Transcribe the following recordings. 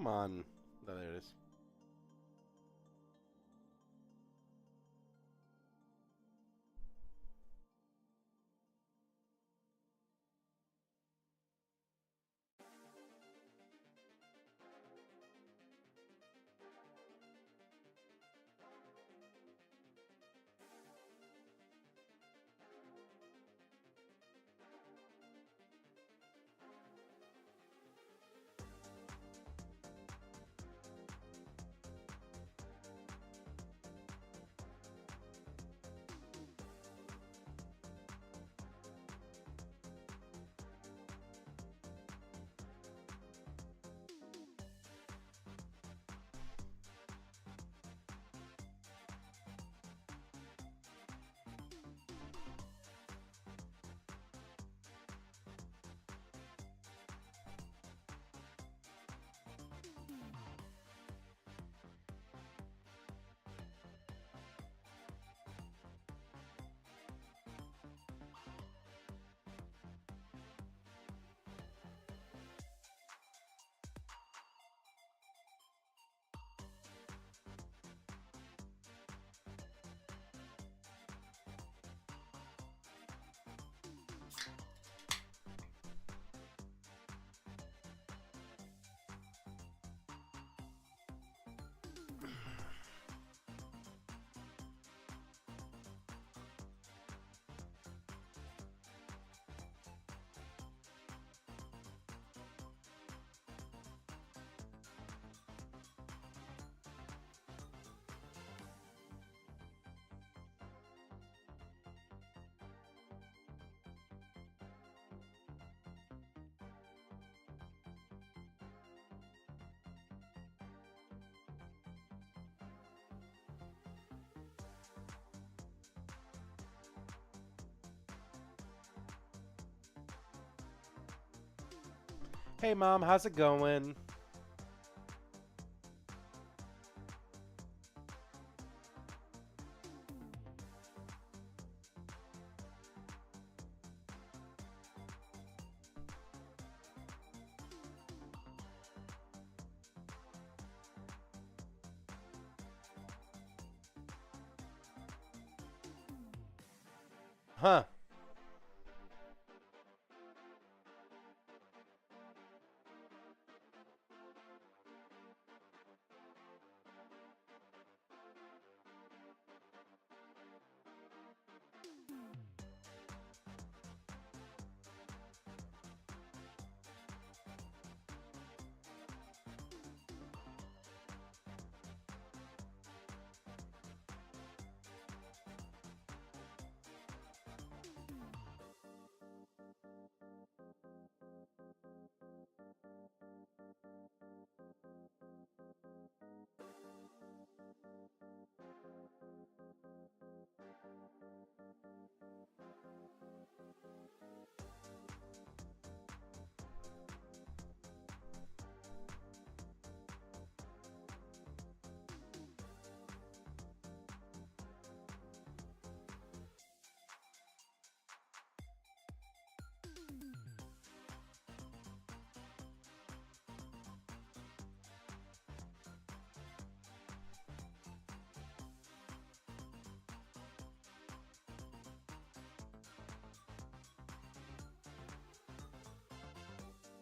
Come on. There it is. Hey, Mom, how's it going? Huh.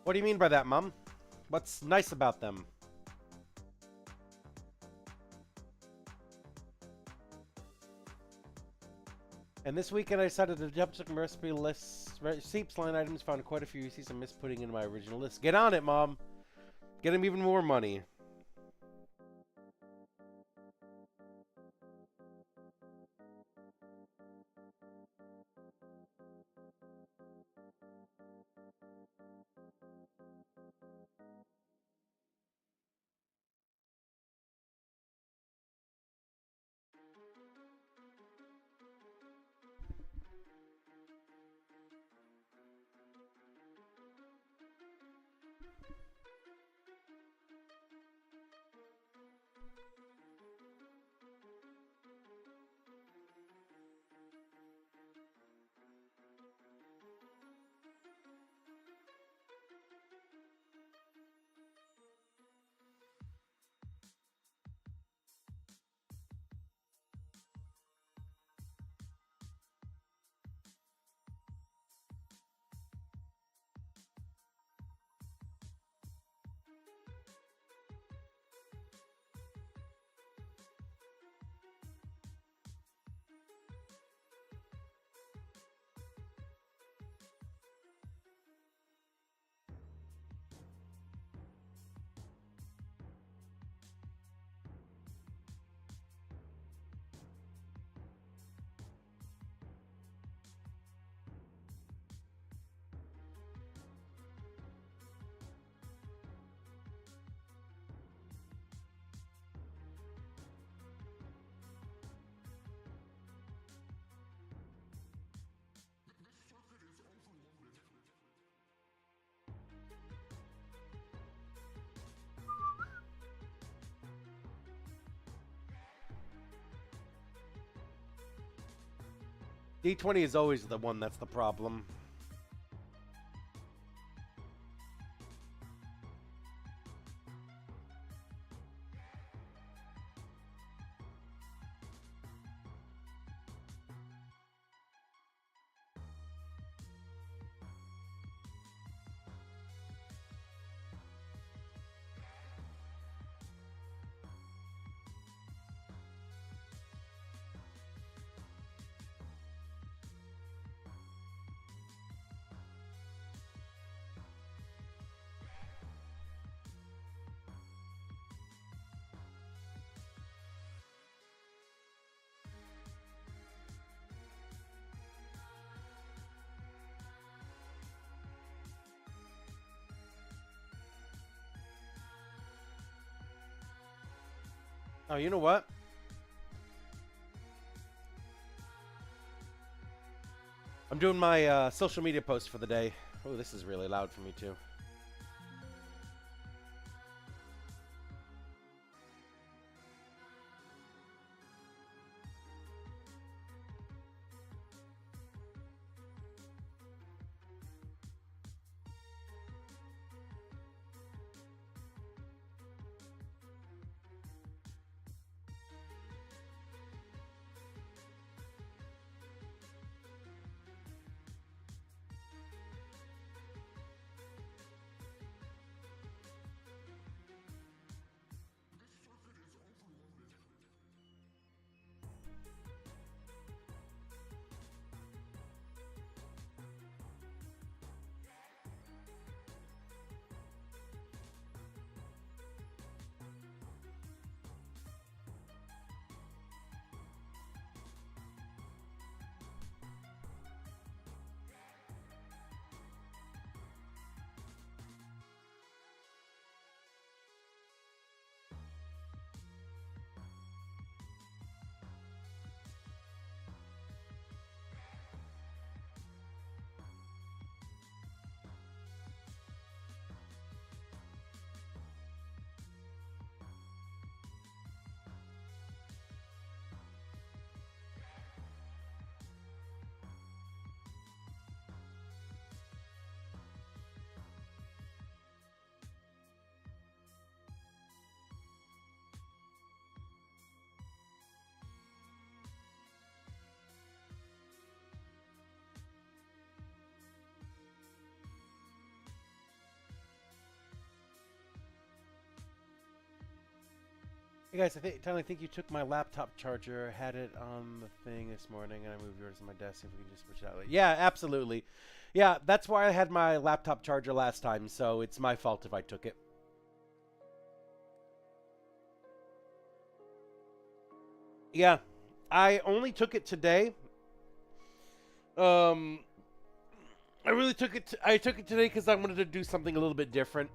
What do you mean by that, Mom? What's nice about them? And this weekend I decided to jump some recipe lists, receipts, line items, found quite a few receipts I missed putting in my original list. Get on it, Mom! Get him even more money. D20 is always the one that's the problem. Oh, you know what? I'm doing my social media post for the day. Oh, this is really loud for me too. Hey guys, I think you took my laptop charger, had it on the thing this morning, and I moved yours to my desk. If we can just switch it out. Yeah, absolutely. Yeah, that's why I had my laptop charger last time, so it's my fault if I took it. Yeah, I only took it today. Um, I really took it. I took it today because I wanted to do something a little bit different.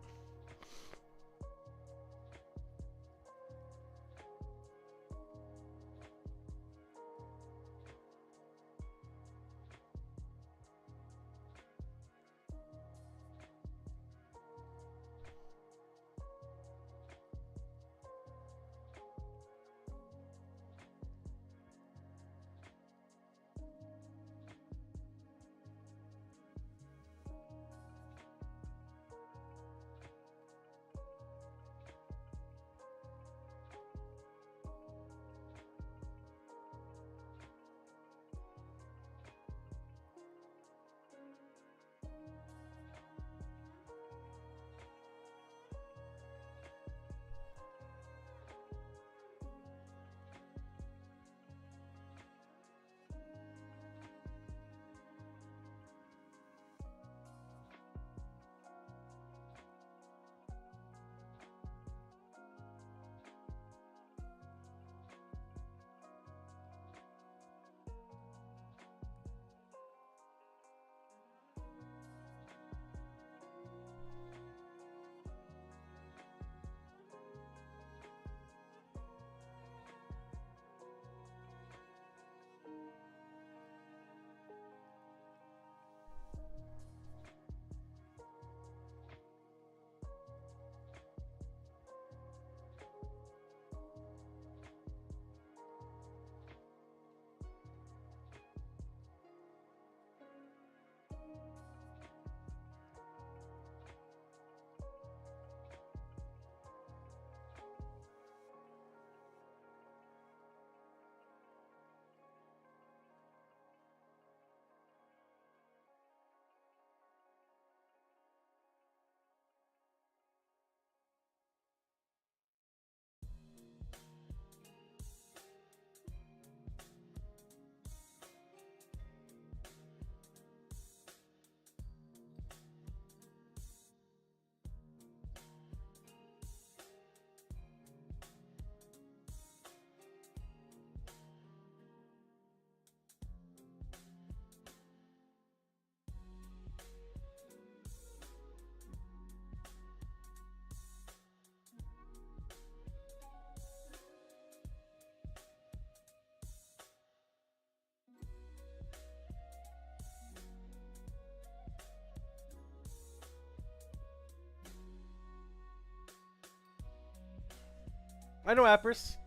I know, Apris.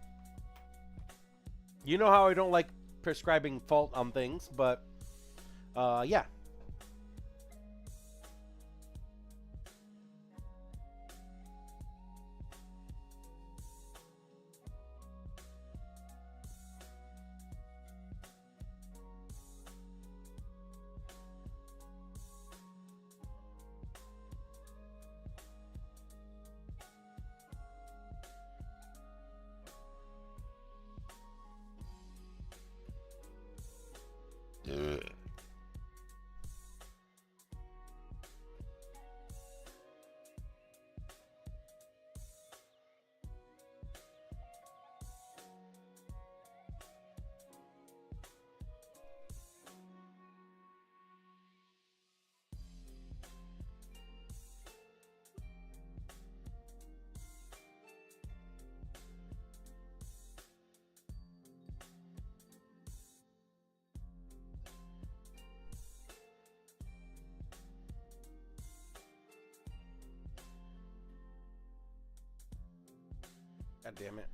You know how I don't like prescribing fault on things, but yeah. God damn it.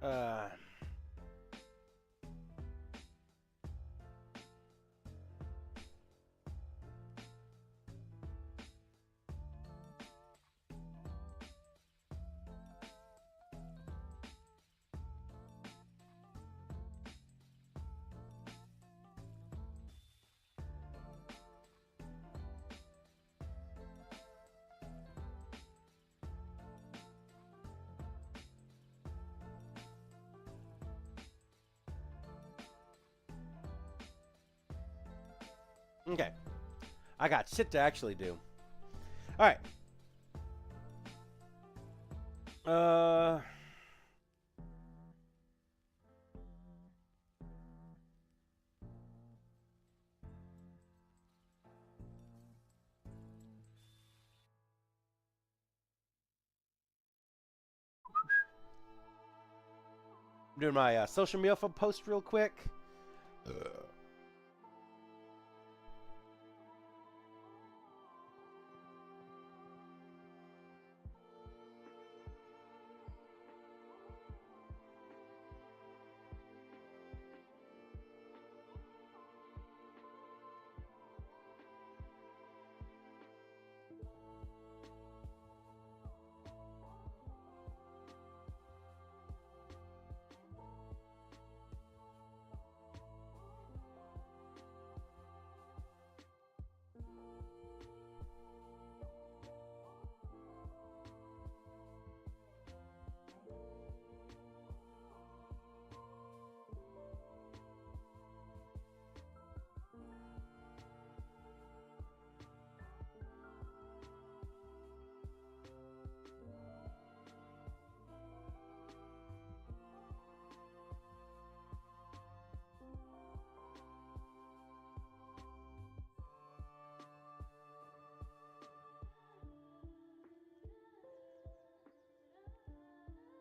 Uh, okay. I got shit to actually do. All right. I'm doing my social media post real quick.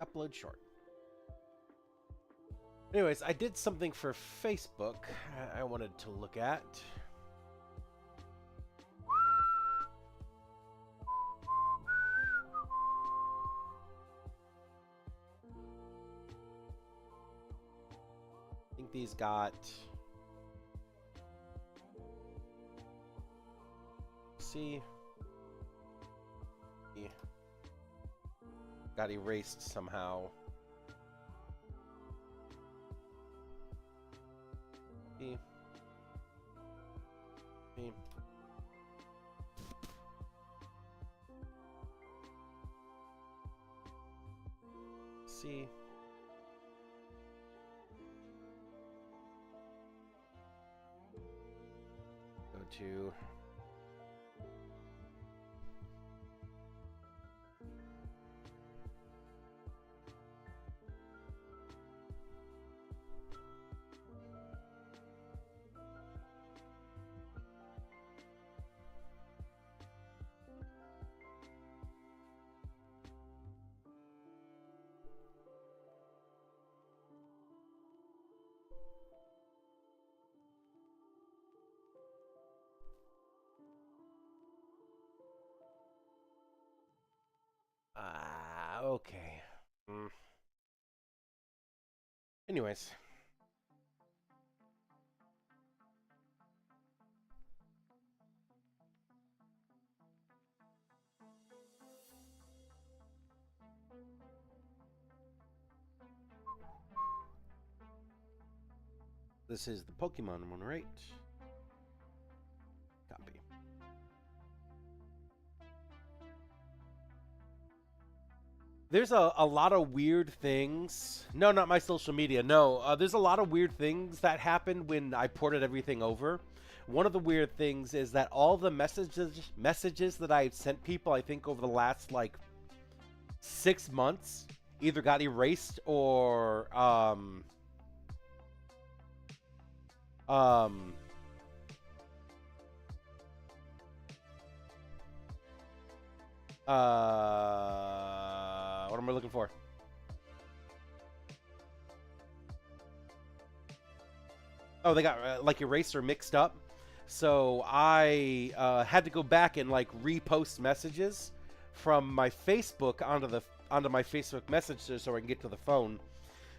Upload short. Anyways, I did something for Facebook I wanted to look at. I think these got... See? Yeah. Got erased somehow. See? See? See? Go to... okay. Anyways. This is the Pokemon one, right? Copy. There's a lot of weird things. No, not my social media. No, there's a lot of weird things that happened when I ported everything over. One of the weird things is that all the messages that I've sent people, I think over the last like 6 months, either got erased or what am I looking for? Oh, they got like erased or mixed up. So I had to go back and like repost messages from my Facebook onto my Facebook Messenger so I can get to the phone.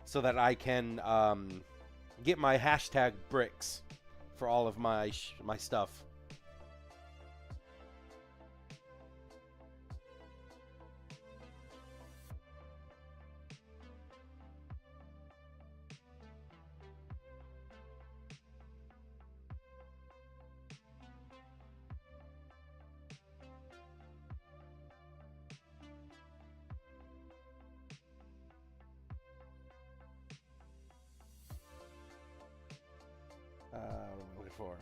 so that I can get my hashtag bricks for all of my my stuff. What am I looking for?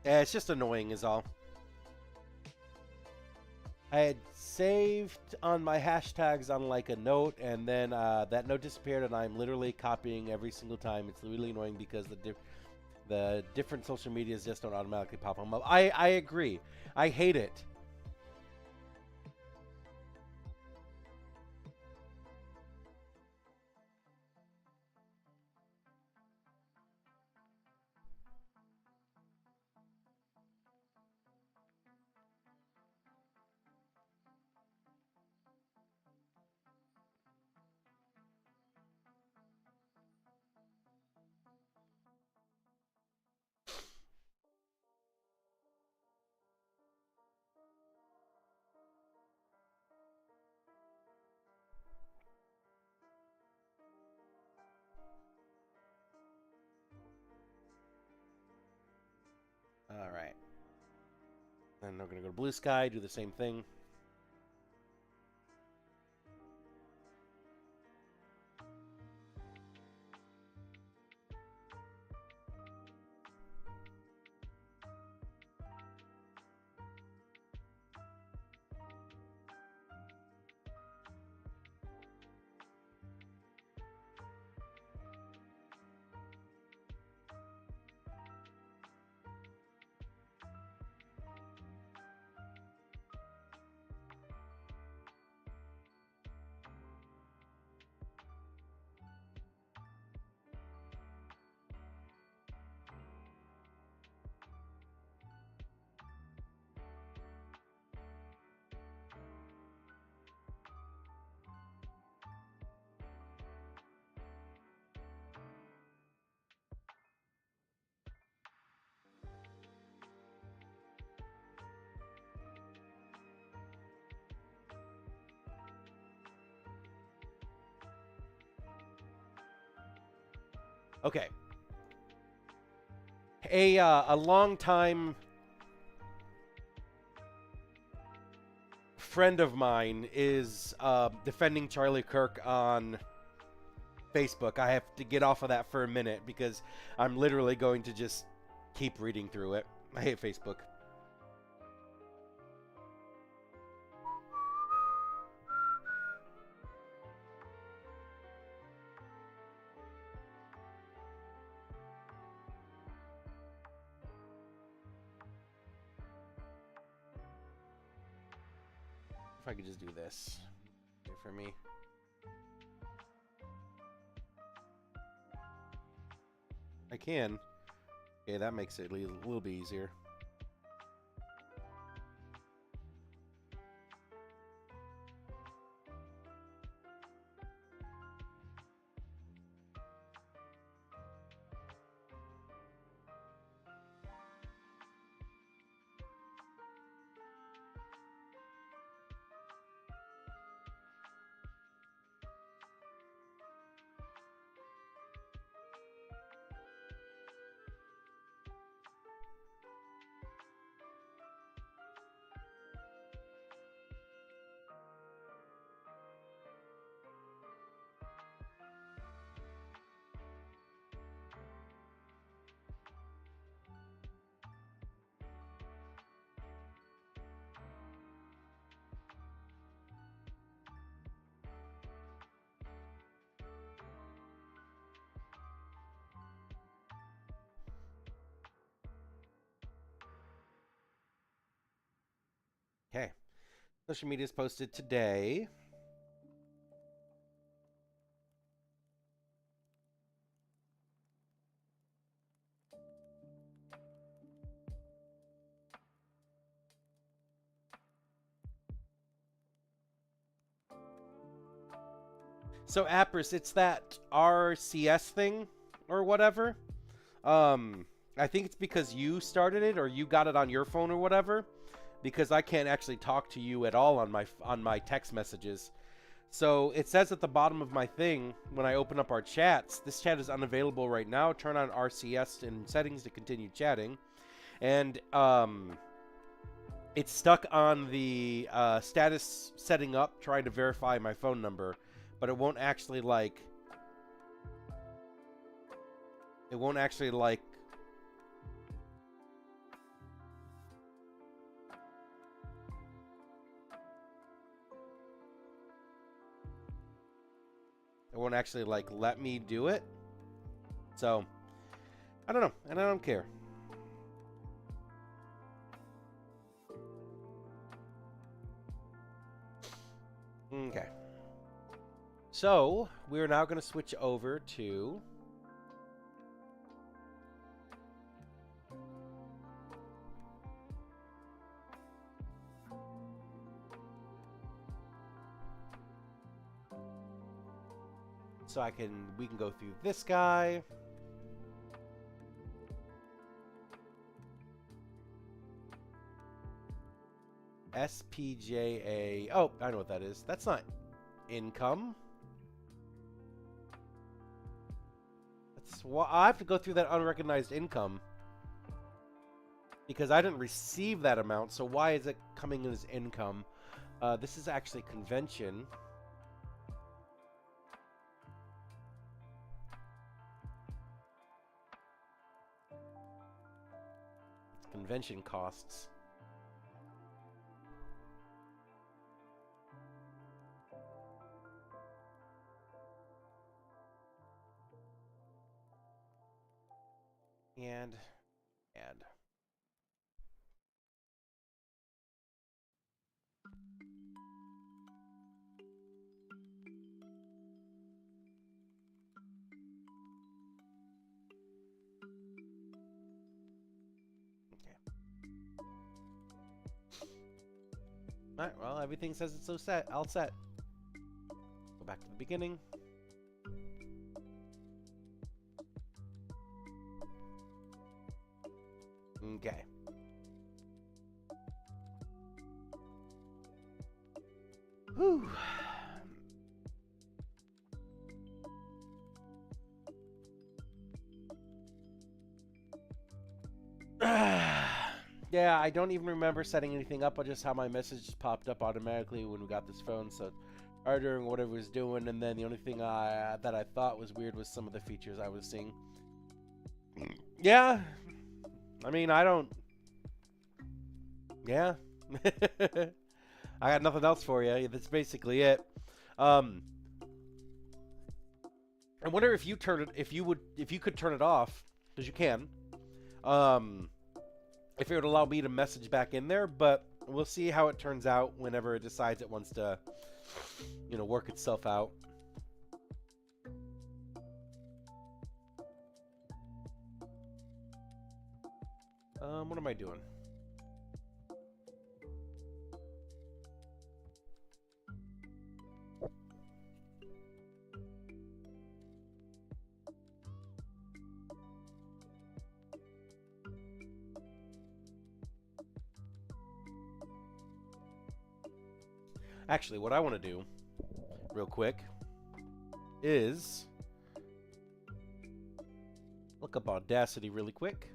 Yeah, it's just annoying is all. I had saved on my hashtags on like a note, and then that note disappeared, and I'm literally copying every single time. It's really annoying because the different social medias just don't automatically pop them up. I agree. I hate it. All right. Then we're gonna go to Blue Sky, do the same thing. Okay. A long time friend of mine is defending Charlie Kirk on Facebook. I have to get off of that for a minute because I'm literally going to just keep reading through it. I hate Facebook. If I could just do this for me. I can. Okay, that makes it a little bit easier. Okay. Social media is posted today. So Apris, it's that RCS thing or whatever. I think it's because you started it or you got it on your phone or whatever. Because I can't actually talk to you at all on my text messages. So it says at the bottom of my thing when I open up our chats, this chat is unavailable right now. Turn on RCS in settings to continue chatting, and it's stuck on the status setting up, trying to verify my phone number, but it won't actually like. It won't actually like. It won't actually like let me do it. So I don't know, and I don't care. Okay. So we're now going to switch over to we can go through this guy. SPJA. Oh, I know what that is. That's not income. Well, I have to go through that unrecognized income because I didn't receive that amount. So why is it coming in as income? This is actually convention. It's convention costs. And all right, well, everything says it's so set. All set. Go back to the beginning. Okay. Whew. Yeah, I don't even remember setting anything up. I just how my message just popped up automatically when we got this phone. So, ordering whatever it was doing, and then the only thing that I thought was weird was some of the features I was seeing. Yeah, I mean, I don't. Yeah, I got nothing else for you. That's basically it. I wonder if you turn it, if you could turn it off, because you can. If it would allow me to message back in there, but we'll see how it turns out whenever it decides it wants to, work itself out. What am I doing? Actually, what I want to do, real quick, is look up Audacity really quick.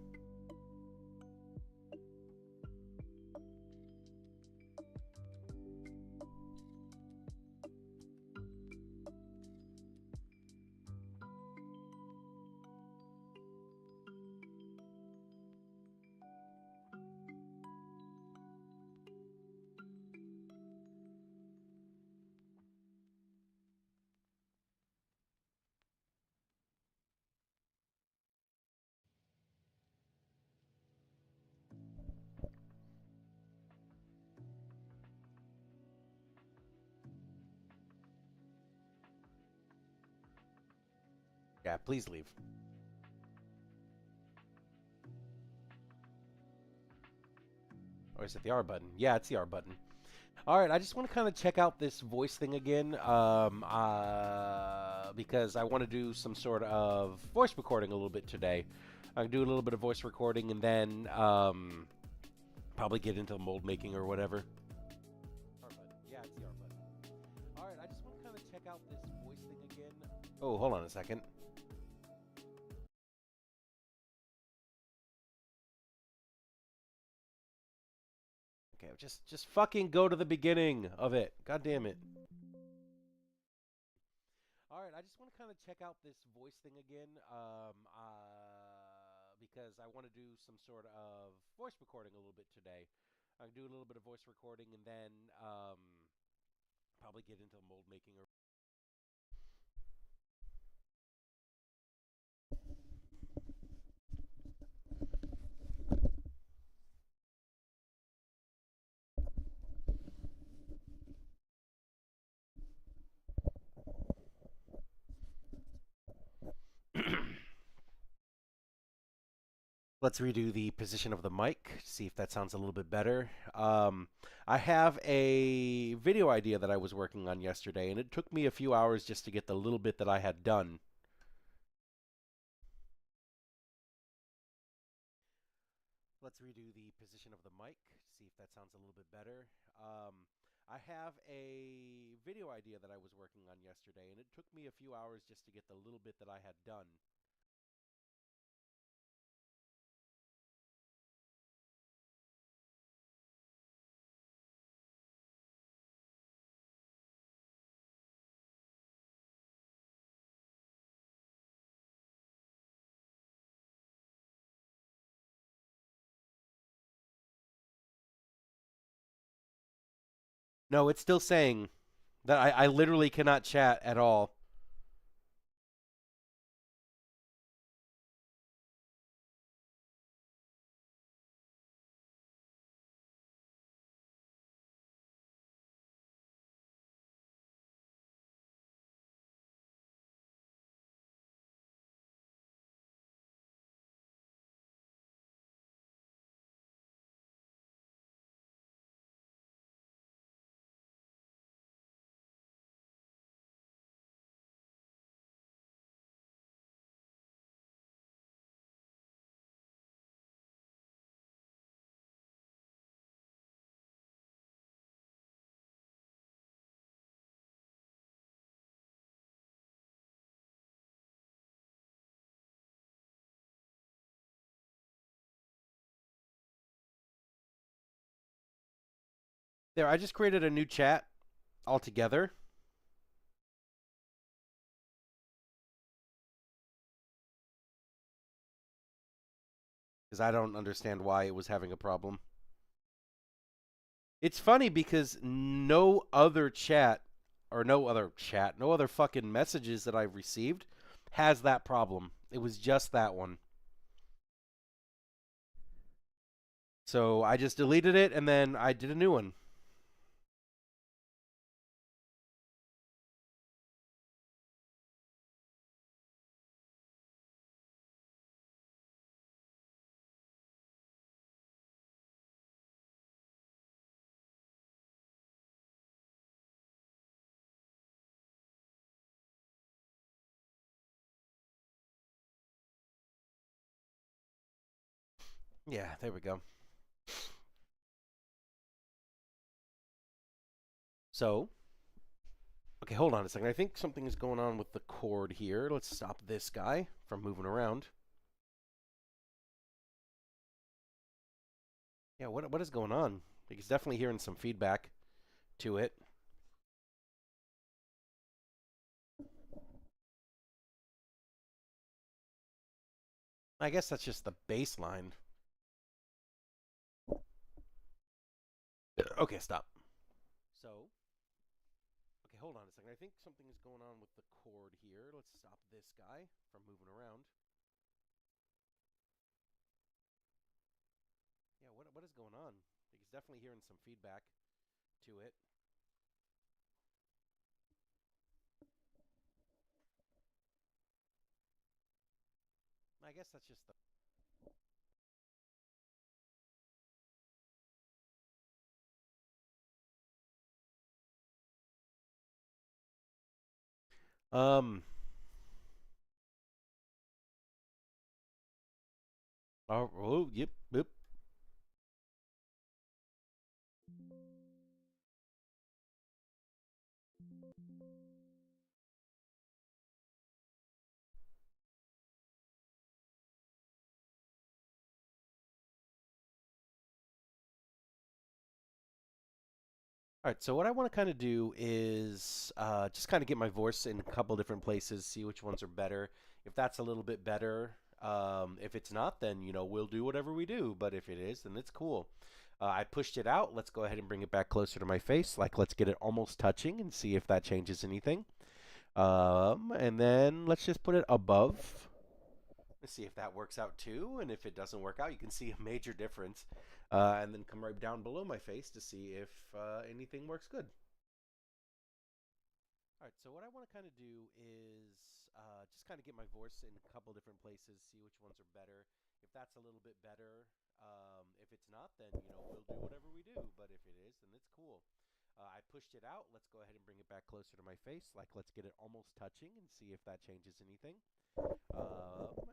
Yeah, please leave. Or is it the R button? Yeah, it's the R button. All right, I just want to kind of check out this voice thing again, because I want to do some sort of voice recording a little bit today. I can do a little bit of voice recording and then probably get into mold making or whatever. R button. Yeah, it's the R button. All right, I just want to kind of check out this voice thing again. Oh, hold on a second. Okay, just fucking go to the beginning of it. God damn it. All right, I just want to kind of check out this voice thing again, because I want to do some sort of voice recording a little bit today. I can do a little bit of voice recording and then probably get into mold making or. Let's redo the position of the mic, see if that sounds a little bit better. I have a video idea that I was working on yesterday, and it took me a few hours just to get the little bit that I had done. Let's redo the position of the mic, see if that sounds a little bit better. I have a video idea that I was working on yesterday, and it took me a few hours just to get the little bit that I had done. No, it's still saying that I literally cannot chat at all. There, I just created a new chat altogether. Because I don't understand why it was having a problem. It's funny because no other chat, or no other fucking messages that I've received has that problem. It was just that one. So I just deleted it and then I did a new one. Yeah, there we go. So, okay, hold on a second. I think something is going on with the cord here. Let's stop this guy from moving around. Yeah, what is going on? He's definitely hearing some feedback to it. I guess that's just the baseline. Okay, stop. So, okay, hold on a second. I think something is going on with the cord here. Let's stop this guy from moving around. Yeah, what is going on? He's definitely hearing some feedback to it. I guess that's just the Um. Oh, yep, yep. All right, so what I want to kind of do is just kind of get my voice in a couple different places, see which ones are better. If that's a little bit better, if it's not, then we'll do whatever we do. But if it is, then it's cool. I pushed it out. Let's go ahead and bring it back closer to my face. Like, let's get it almost touching and see if that changes anything. And then let's just put it above. Let's see if that works out too. And if it doesn't work out, you can see a major difference. And then come right down below my face to see if anything works good. All right, so what I want to kind of do is just kind of get my voice in a couple different places, see which ones are better. If that's a little bit better, if it's not, then we'll do whatever we do. But if it is, then it's cool. I pushed it out. Let's go ahead and bring it back closer to my face. Like, let's get it almost touching and see if that changes anything.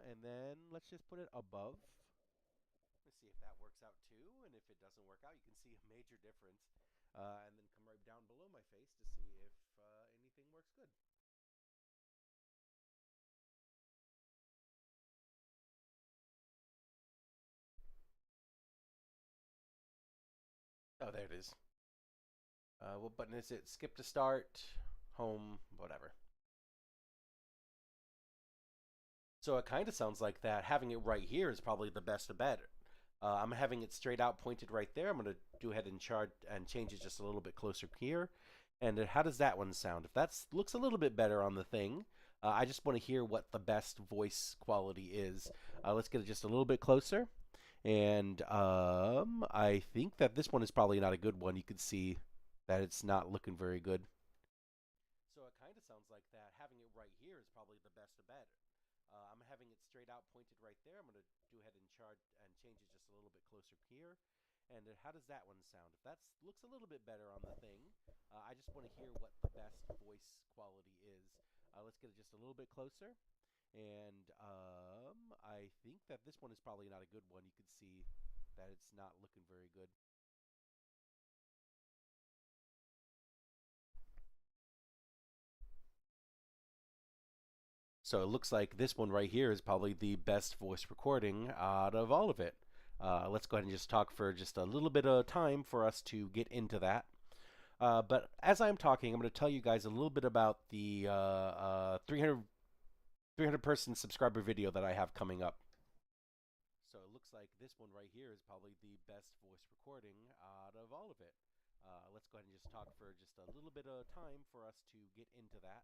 And then let's just put it above. Let's see if that works out too. And if it doesn't work out, you can see a major difference. And then come right down below my face to see if anything works good. Oh, there it is. What button is it? Skip to start, home, whatever. So it kind of sounds like that. Having it right here is probably the best of bet. I'm having it straight out pointed right there. I'm going to go ahead and chart and change it just a little bit closer here. And how does that one sound? If that looks a little bit better on the thing, I just want to hear what the best voice quality is. Let's get it just a little bit closer. And I think that this one is probably not a good one. You can see that it's not looking very good. So it kind of sounds like that. Having it right here is probably the best of bet. I'm having it straight out pointed right there. I'm going to go ahead and chart and change it just a little bit closer here. And how does that one sound? If that looks a little bit better on the thing, I just want to hear what the best voice quality is. Let's get it just a little bit closer. And I think that this one is probably not a good one. You can see that it's not looking very good. So it looks like this one right here is probably the best voice recording out of all of it. Let's go ahead and just talk for just a little bit of time for us to get into that. But as I'm talking, I'm going to tell you guys a little bit about the 300 person subscriber video that I have coming up. So it looks like this one right here is probably the best voice recording out of all of it. Let's go ahead and just talk for just a little bit of time for us to get into that.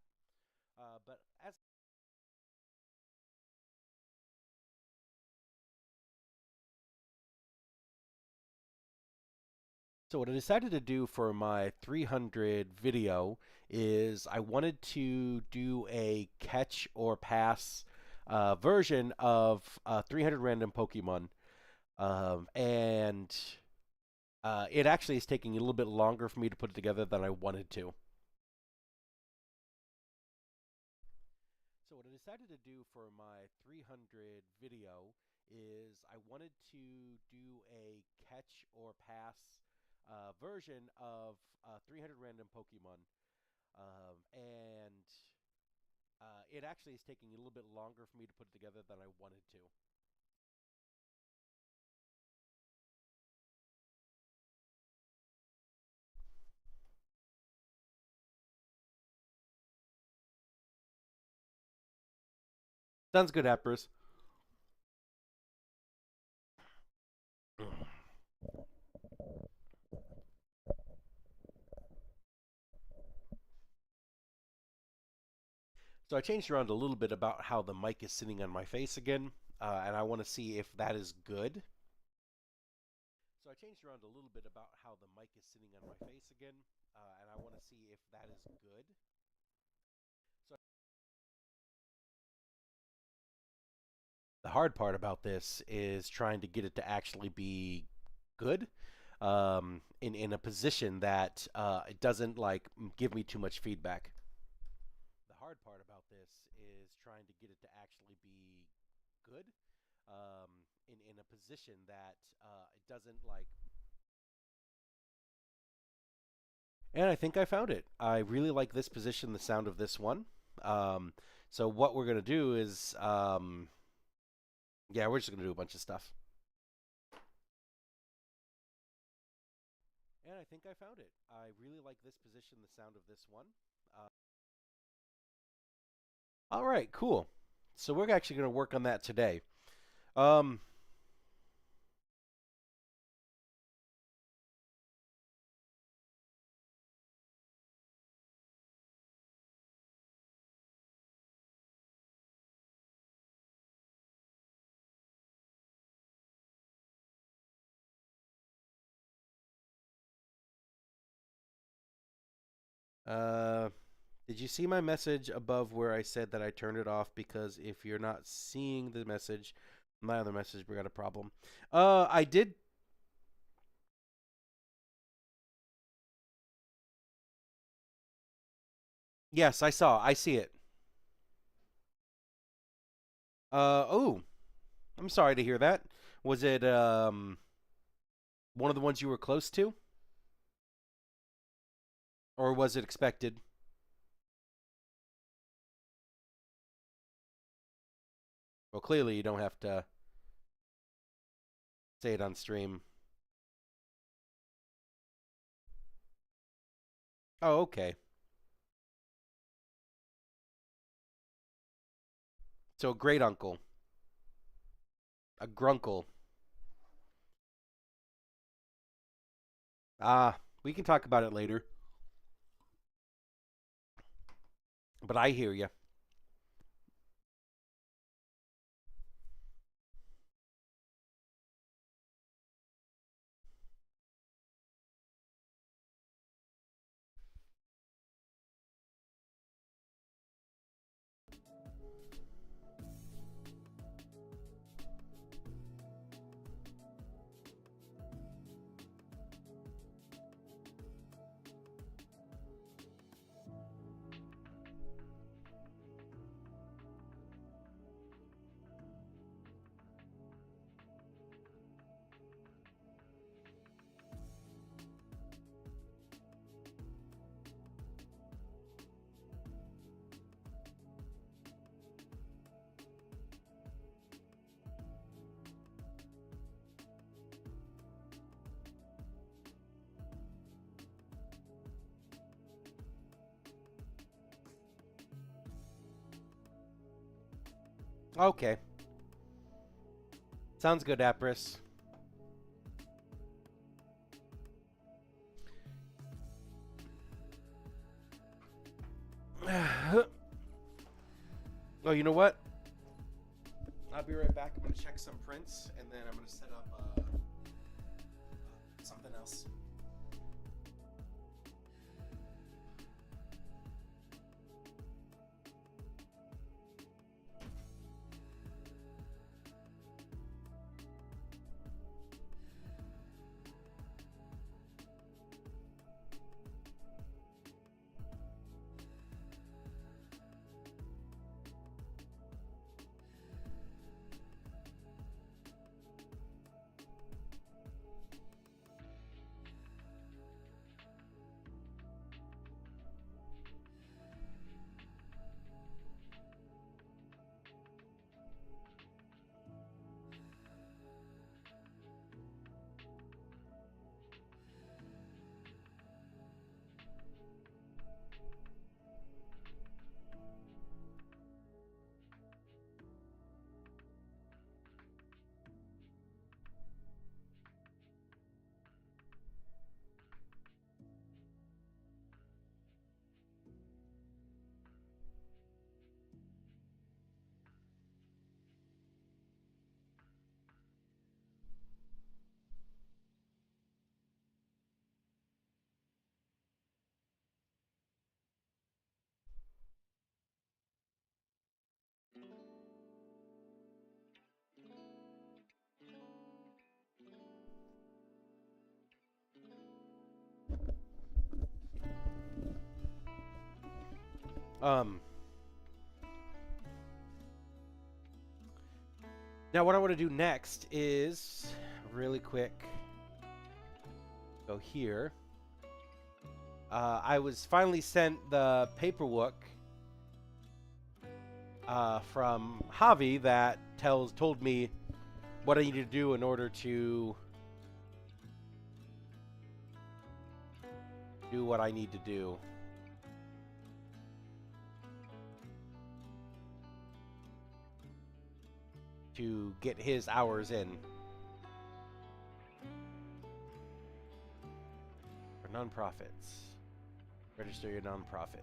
But as So what I decided to do for my 300 video is I wanted to do a catch or pass version of 300 random Pokemon. And it actually is taking a little bit longer for me to put it together than I wanted to. So what I decided to do for my 300 video is I wanted to do a catch or pass version of 300 random Pokemon. And it actually is taking a little bit longer for me to put it together than I wanted to. Sounds good, Appers. So I changed around a little bit about how the mic is sitting on my face again, and I want to see if that is good. So I changed around a little bit about how the mic is sitting on my face again, and I want to see if that is good. So the hard part about this is trying to get it to actually be good, in a position that it doesn't like give me too much feedback. hard part about this is trying to get it to actually be good, in a position that it doesn't like. And I think I found it. I really like this position, the sound of this one. Um, so what we're gonna do is, yeah, we're just gonna do a bunch of stuff. And I think I found it. I really like this position, the sound of this one. Uh, all right, cool. So we're actually gonna work on that today. Um, uh, did you see my message above where I said that I turned it off? Because if you're not seeing the message, my other message, we got a problem. I did. Yes, I saw. I see it. Oh, I'm sorry to hear that. Was it one of the ones you were close to, or was it expected? Well, clearly you don't have to say it on stream. Oh, okay. So a great uncle, a grunkle. Ah, we can talk about it later. But I hear you. Okay. Sounds good, Apris. Oh, you know what? I'll be right back. I'm gonna check some prints, and then I'm gonna set up something else. Um, Now, what I want to do next is really quick go here. I was finally sent the paperwork from Javi that told me what I need to do in order to do what I need to do. To get his hours in. For nonprofits. Register your nonprofit.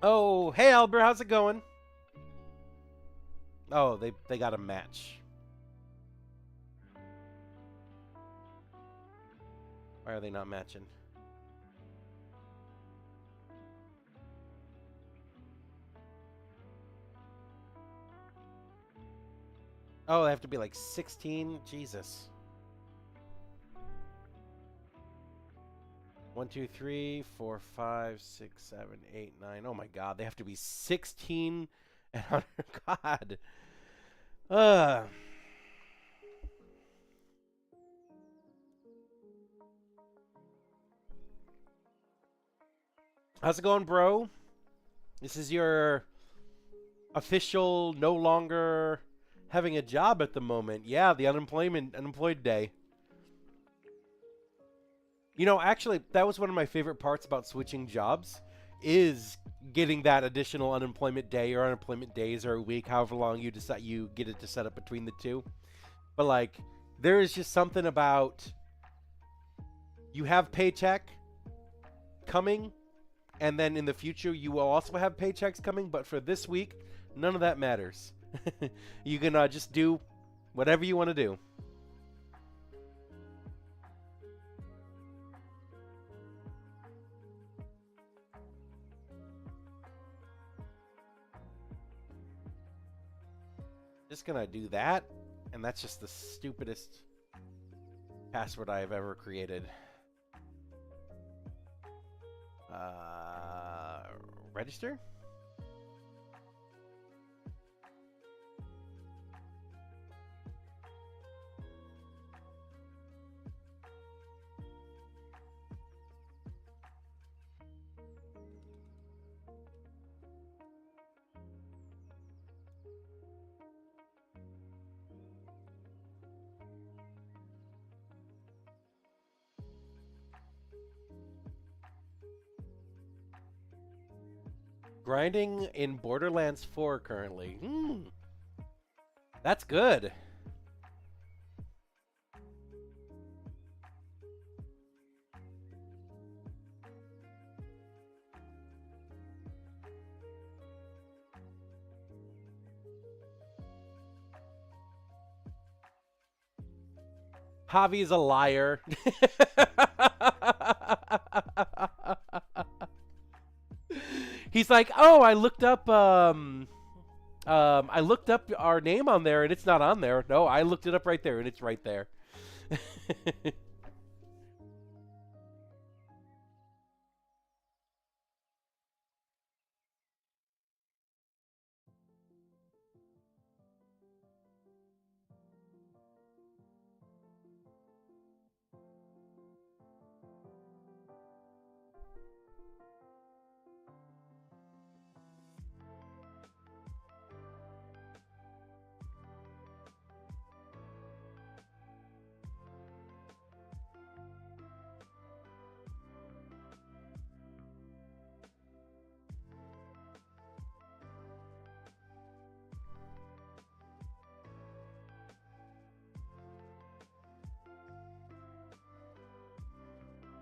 Oh, hey Albert, how's it going? Oh, they got a match. Why are they not matching? Oh, they have to be like 16? Jesus. 1, 2, 3, 4, 5, 6, 7, 8, 9. Oh my God, they have to be 16 and under. God. How's it going, bro? This is your official no longer having a job at the moment. Yeah, the unemployed day. You know, actually, that was one of my favorite parts about switching jobs, is getting that additional unemployment day or unemployment days or a week, however long you decide you get it to set up between the two. But like, there is just something about you have paycheck coming, and then in the future you will also have paychecks coming, but for this week, none of that matters. You can just do whatever you want to do. Just gonna do that, and that's just the stupidest password I have ever created. Register? Grinding in Borderlands 4 currently. That's good. Javi's a liar. He's like, oh, I looked up our name on there and it's not on there. No, I looked it up right there and it's right there.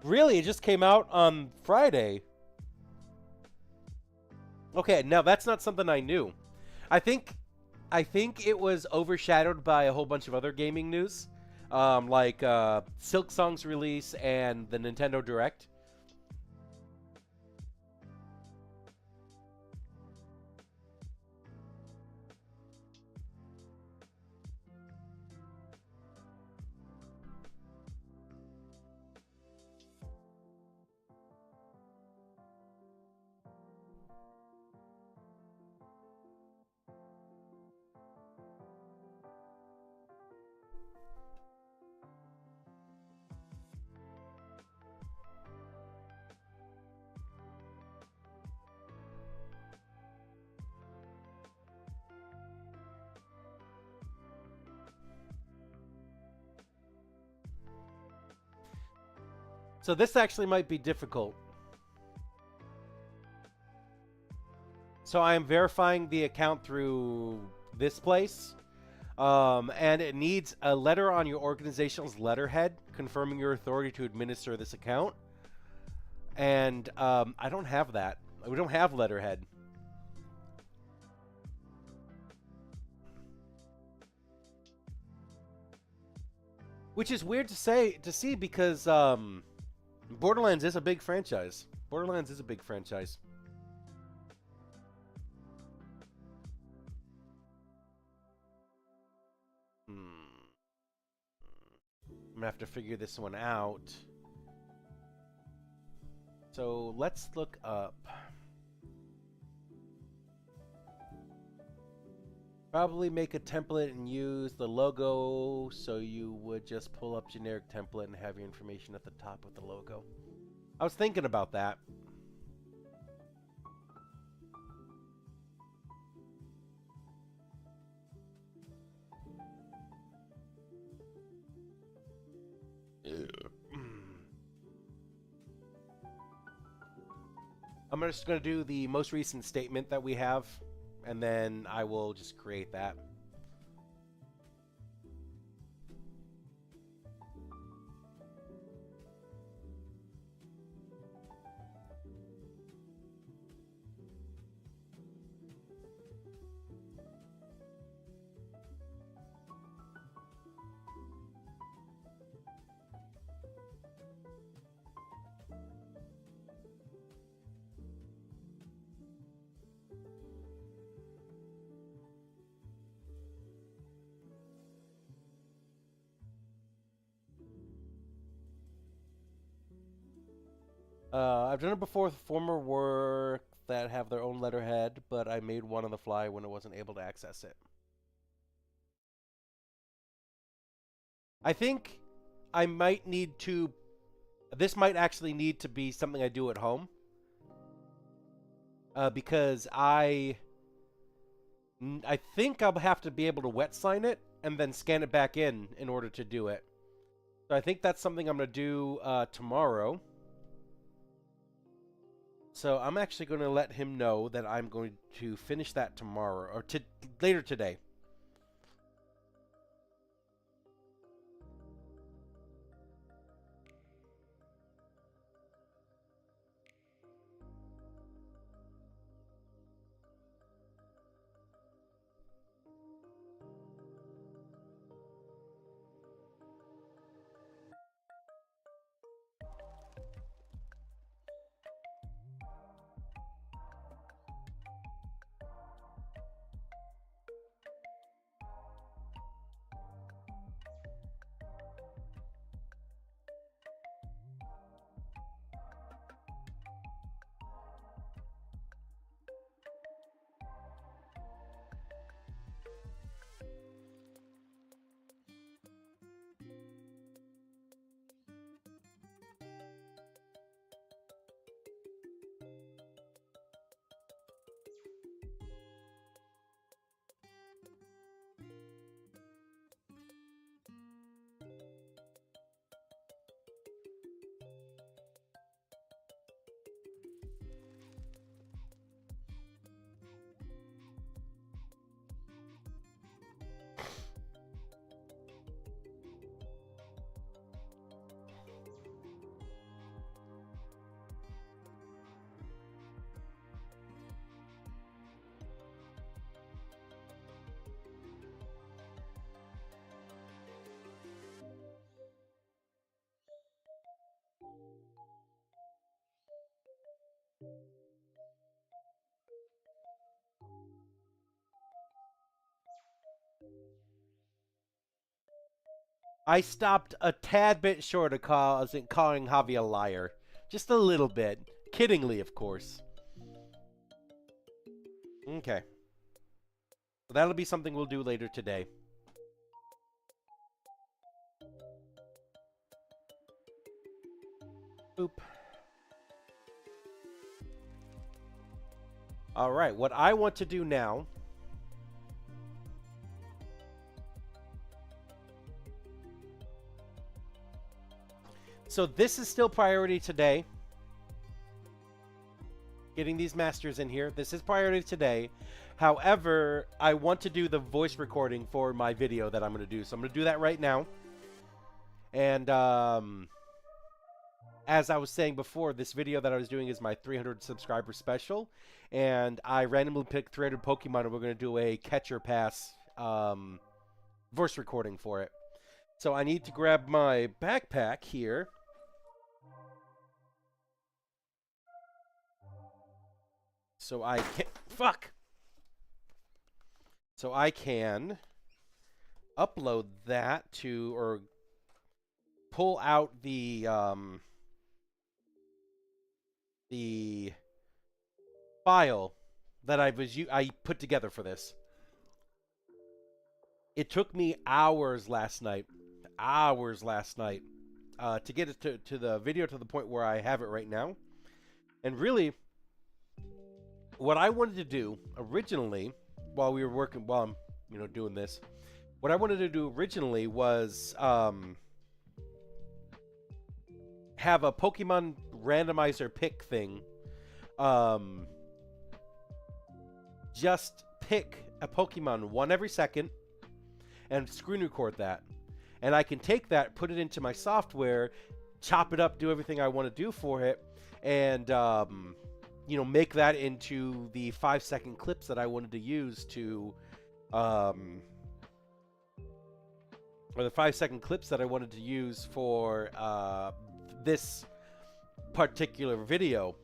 Really? It just came out on Friday. Okay, now that's not something I knew. I think it was overshadowed by a whole bunch of other gaming news, like Silk Song's release and the Nintendo Direct. So this actually might be difficult. So I am verifying the account through this place. And it needs a letter on your organization's letterhead confirming your authority to administer this account. And I don't have that. We don't have letterhead. Which is weird to see because Borderlands is a big franchise. Borderlands is a big franchise. I'm gonna have to figure this one out. So let's look up. Probably make a template and use the logo, so you would just pull up generic template and have your information at the top with the logo. I was thinking about that. I'm just going to do the most recent statement that we have, and then I will just create that. I've done it before with former work that have their own letterhead, but I made one on the fly when I wasn't able to access it. I think I might need to... This might actually need to be something I do at home. Because I think I'll have to be able to wet sign it and then scan it back in order to do it. So I think that's something I'm going to do tomorrow. So I'm actually going to let him know that I'm going to finish that tomorrow, or later today. I stopped a tad bit short of calling Javi a liar. Just a little bit. Kiddingly, of course. Okay. So that'll be something we'll do later today. Boop. Alright, what I want to do now... So this is still priority today. Getting these masters in here. This is priority today. However, I want to do the voice recording for my video that I'm going to do. So I'm going to do that right now. And as I was saying before, this video that I was doing is my 300 subscriber special. And I randomly picked 300 Pokemon, and we're going to do a catcher pass voice recording for it. So I need to grab my backpack here. So I can... Fuck! So I can upload that to... or pull out the file that I put together for this. It took me hours last night to get it to the video to the point where I have it right now. And really, what I wanted to do originally, while I'm doing this, what I wanted to do originally was have a Pokemon randomizer pick thing. Just pick a Pokemon one every second and screen record that. And I can take that, put it into my software, chop it up, do everything I want to do for it, and make that into the 5-second clips that I wanted to use to or the 5-second clips that I wanted to use for this particular video.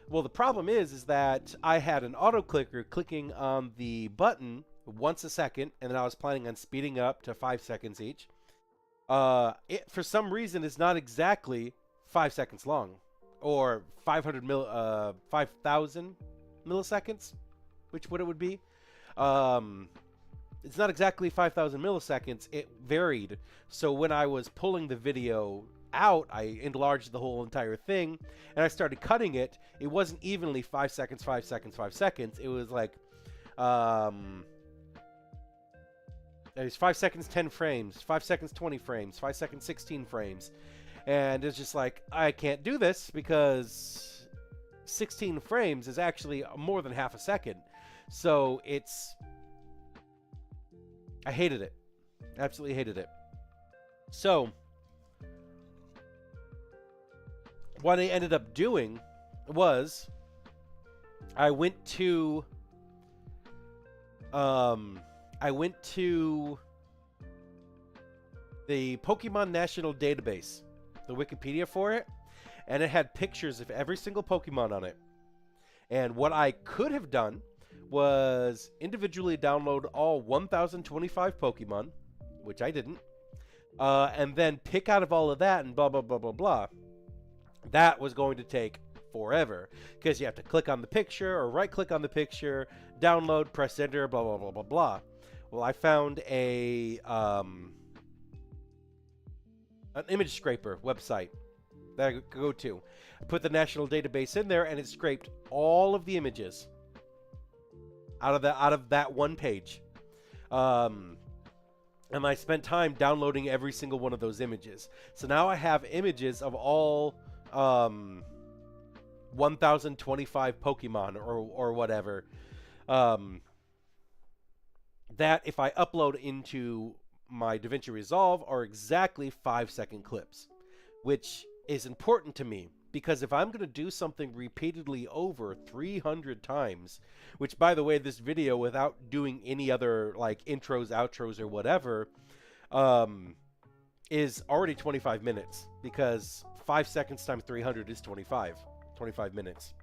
Well, the problem is that I had an auto clicker clicking on the button once a second, and then I was planning on speeding up to 5 seconds each. It, for some reason, is not exactly 5 seconds long, or 5,000 milliseconds, which what it would be. It's not exactly 5,000 milliseconds. It varied. So when I was pulling the video out, I enlarged the whole entire thing, and I started cutting it. It wasn't evenly 5 seconds, 5 seconds, 5 seconds. It was like, it was 5 seconds, 10 frames, 5 seconds, 20 frames, 5 seconds, 16 frames. And it's just like, I can't do this because 16 frames is actually more than half a second. So I hated it. Absolutely hated it. So what I ended up doing was I went to the Pokemon National Database, the Wikipedia for it, and it had pictures of every single Pokemon on it. And what I could have done was individually download all 1,025 Pokemon, which I didn't, and then pick out of all of that and blah, blah, blah, blah, blah. That was going to take forever because you have to click on the picture or right-click on the picture, download, press enter, blah, blah, blah, blah, blah. Well, I found an image scraper website that I could go to. I put the national database in there, and it scraped all of the images out of that one page. And I spent time downloading every single one of those images. So now I have images of all 1,025 Pokemon or whatever. That if I upload into my DaVinci Resolve are exactly 5-second clips, which is important to me because if I'm going to do something repeatedly over 300 times, which by the way, this video without doing any other like intros, outros or whatever, is already 25 minutes because 5 seconds times 300 is 25 minutes.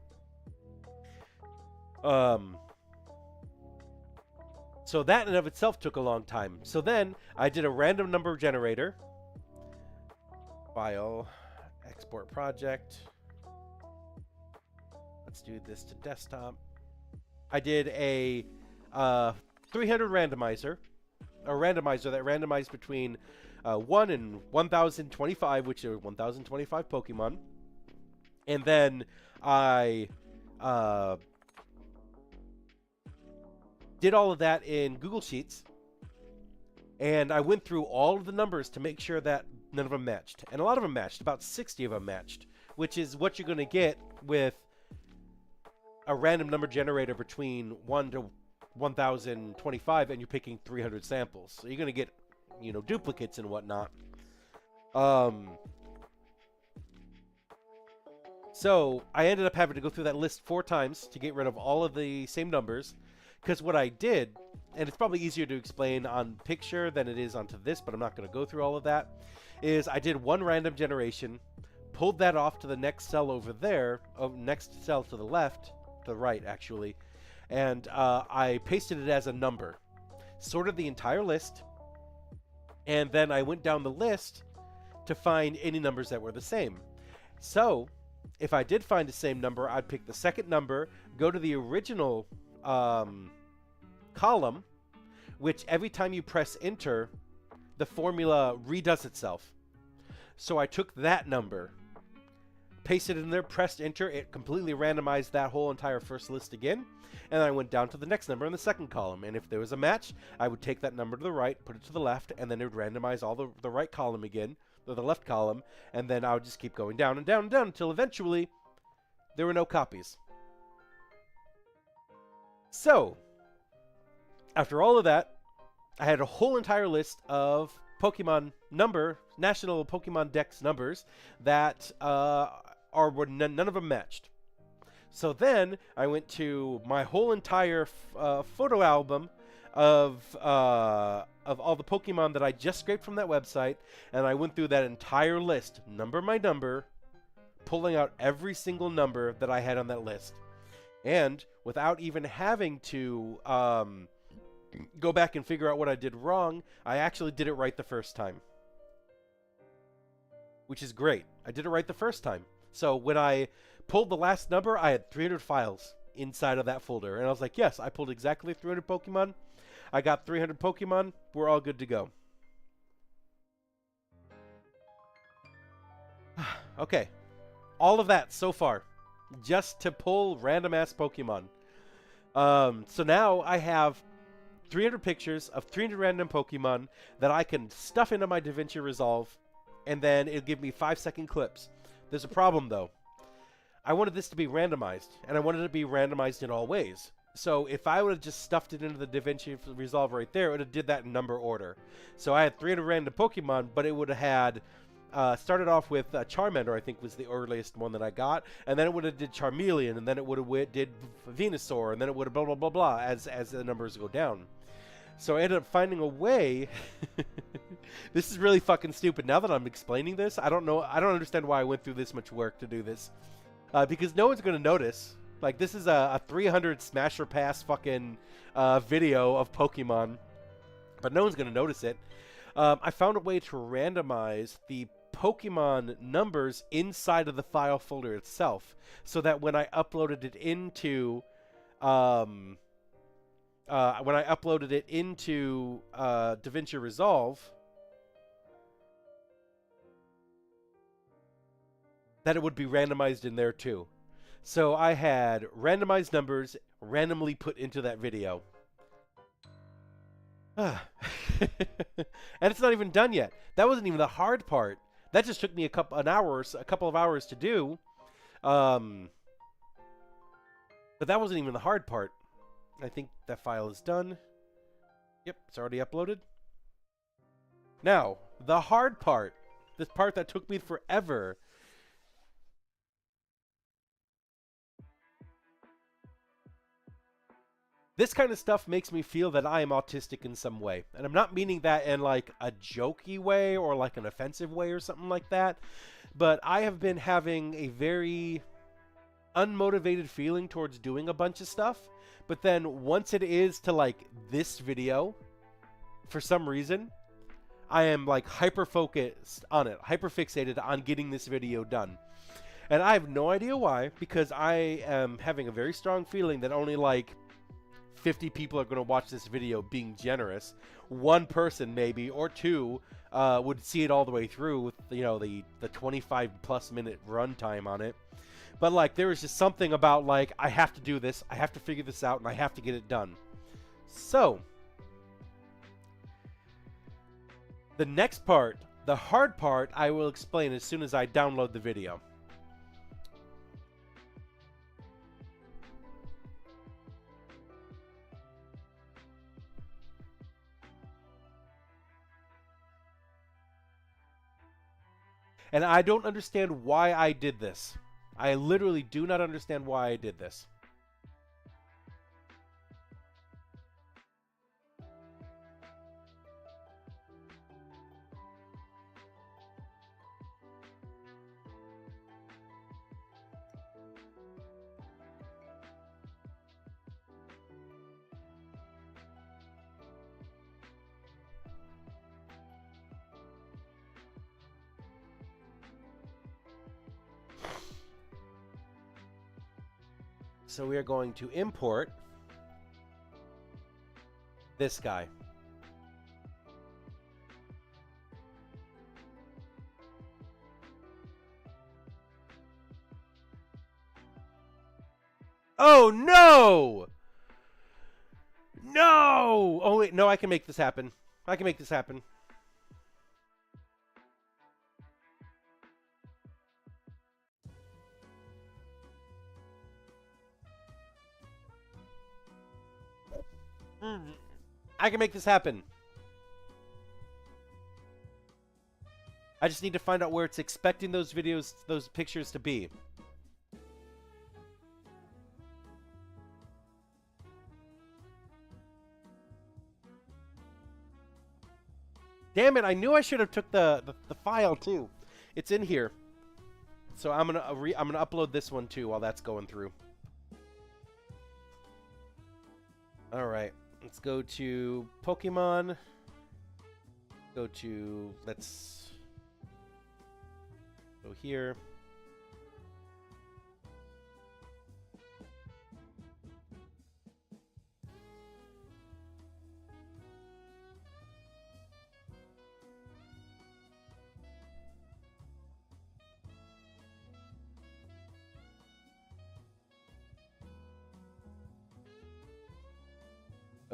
So that in and of itself took a long time. So then I did a random number generator. File, export project. Let's do this to desktop. I did a 300 randomizer. A randomizer that randomized between 1 and 1,025, which are 1,025 Pokemon. And then I did all of that in Google Sheets, and I went through all of the numbers to make sure that none of them matched. And a lot of them matched, about 60 of them matched, which is what you're going to get with a random number generator between 1 to 1025, and you're picking 300 samples. So you're going to get, you know, duplicates and whatnot. So I ended up having to go through that list 4 times to get rid of all of the same numbers. Because what I did, and it's probably easier to explain on picture than it is onto this, but I'm not going to go through all of that, is I did one random generation, pulled that off to the next cell over there, next cell to the left, to the right actually, and I pasted it as a number, sorted the entire list, and then I went down the list to find any numbers that were the same. So if I did find the same number, I'd pick the second number, go to the original column, which every time you press enter, the formula redoes itself. So I took that number, pasted it in there, pressed enter, it completely randomized that whole entire first list again, and I went down to the next number in the second column, and if there was a match, I would take that number to the right, put it to the left, and then it would randomize all the right column again, or the left column, and then I would just keep going down and down and down until eventually there were no copies. So, after all of that, I had a whole entire list of Pokemon National Pokemon Dex numbers that none of them matched. So then I went to my whole entire photo album of all the Pokemon that I just scraped from that website, and I went through that entire list, number by number, pulling out every single number that I had on that list. And without even having to go back and figure out what I did wrong, I actually did it right the first time. Which is great. I did it right the first time. So when I pulled the last number, I had 300 files inside of that folder. And I was like, yes, I pulled exactly 300 Pokemon. I got 300 Pokemon. We're all good to go. Okay. All of that so far, just to pull random-ass Pokemon. So now I have 300 pictures of 300 random Pokemon that I can stuff into my DaVinci Resolve, and then it'll give me 5-second clips. There's a problem, though. I wanted this to be randomized, and I wanted it to be randomized in all ways. So if I would have just stuffed it into the DaVinci Resolve right there, it would have did that in number order. So I had 300 random Pokemon, but it would have had started off with Charmander, I think was the earliest one that I got, and then it would have did Charmeleon, and then it would have did Venusaur, and then it would have blah blah blah blah as the numbers go down. So I ended up finding a way. This is really fucking stupid. Now that I'm explaining this, I don't understand why I went through this much work to do this, because no one's gonna notice. Like, this is a 300 Smasher Pass fucking video of Pokemon, but no one's gonna notice it. I found a way to randomize the Pokemon numbers inside of the file folder itself, so that when I uploaded it into DaVinci Resolve, that it would be randomized in there too. So I had randomized numbers randomly put into that video. And it's not even done yet. That wasn't even the hard part. That just took me a couple of hours to do. But that wasn't even the hard part. I think that file is done. Yep, it's already uploaded. Now, the hard part. This part that took me forever. This kind of stuff makes me feel that I am autistic in some way. And I'm not meaning that in like a jokey way or like an offensive way or something like that. But I have been having a very unmotivated feeling towards doing a bunch of stuff. But then once it is to like this video, for some reason, I am like hyper-focused on it. Hyper-fixated on getting this video done. And I have no idea why. Because I am having a very strong feeling that only like 50 people are going to watch this video, being generous. One person maybe, or two, would see it all the way through with, you know, the 25+ minute runtime on it. But like, there was just something about like, I have to do this, I have to figure this out, and I have to get it done. So the next part The hard part I will explain as soon as I download the video. And I don't understand why I did this. I literally do not understand why I did this. So we are going to import this guy. Oh no! No! Oh wait, no, I can make this happen. I can make this happen. I can make this happen. I just need to find out where it's expecting those videos, those pictures to be. Damn it, I knew I should have took the file too. It's in here. So I'm gonna upload this one too while that's going through. Alright. Let's go to Pokemon. Go to let's go here.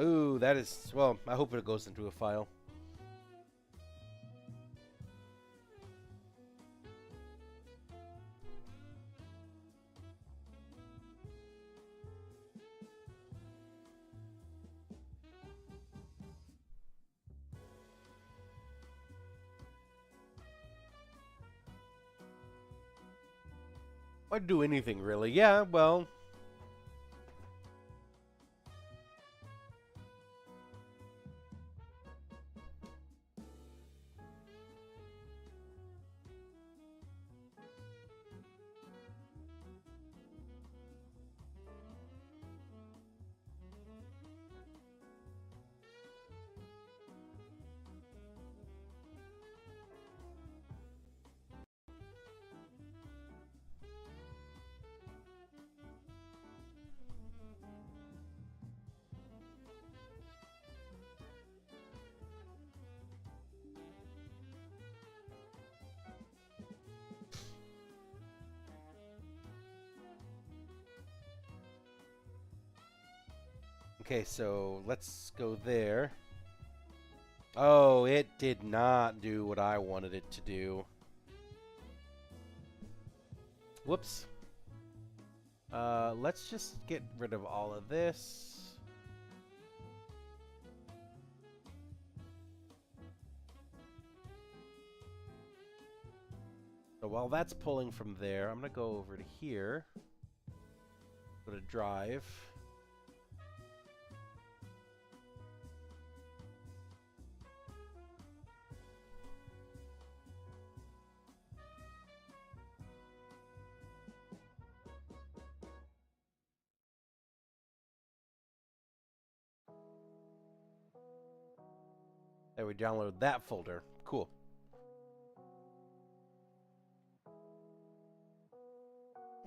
Ooh, that is, well, I hope it goes into a file. I'd do anything, really. Yeah, well... Okay, so let's go there. Oh, it did not do what I wanted it to do. Whoops. Let's just get rid of all of this. So while that's pulling from there, I'm going to go over to here. Go to Drive. There, we download that folder. Cool.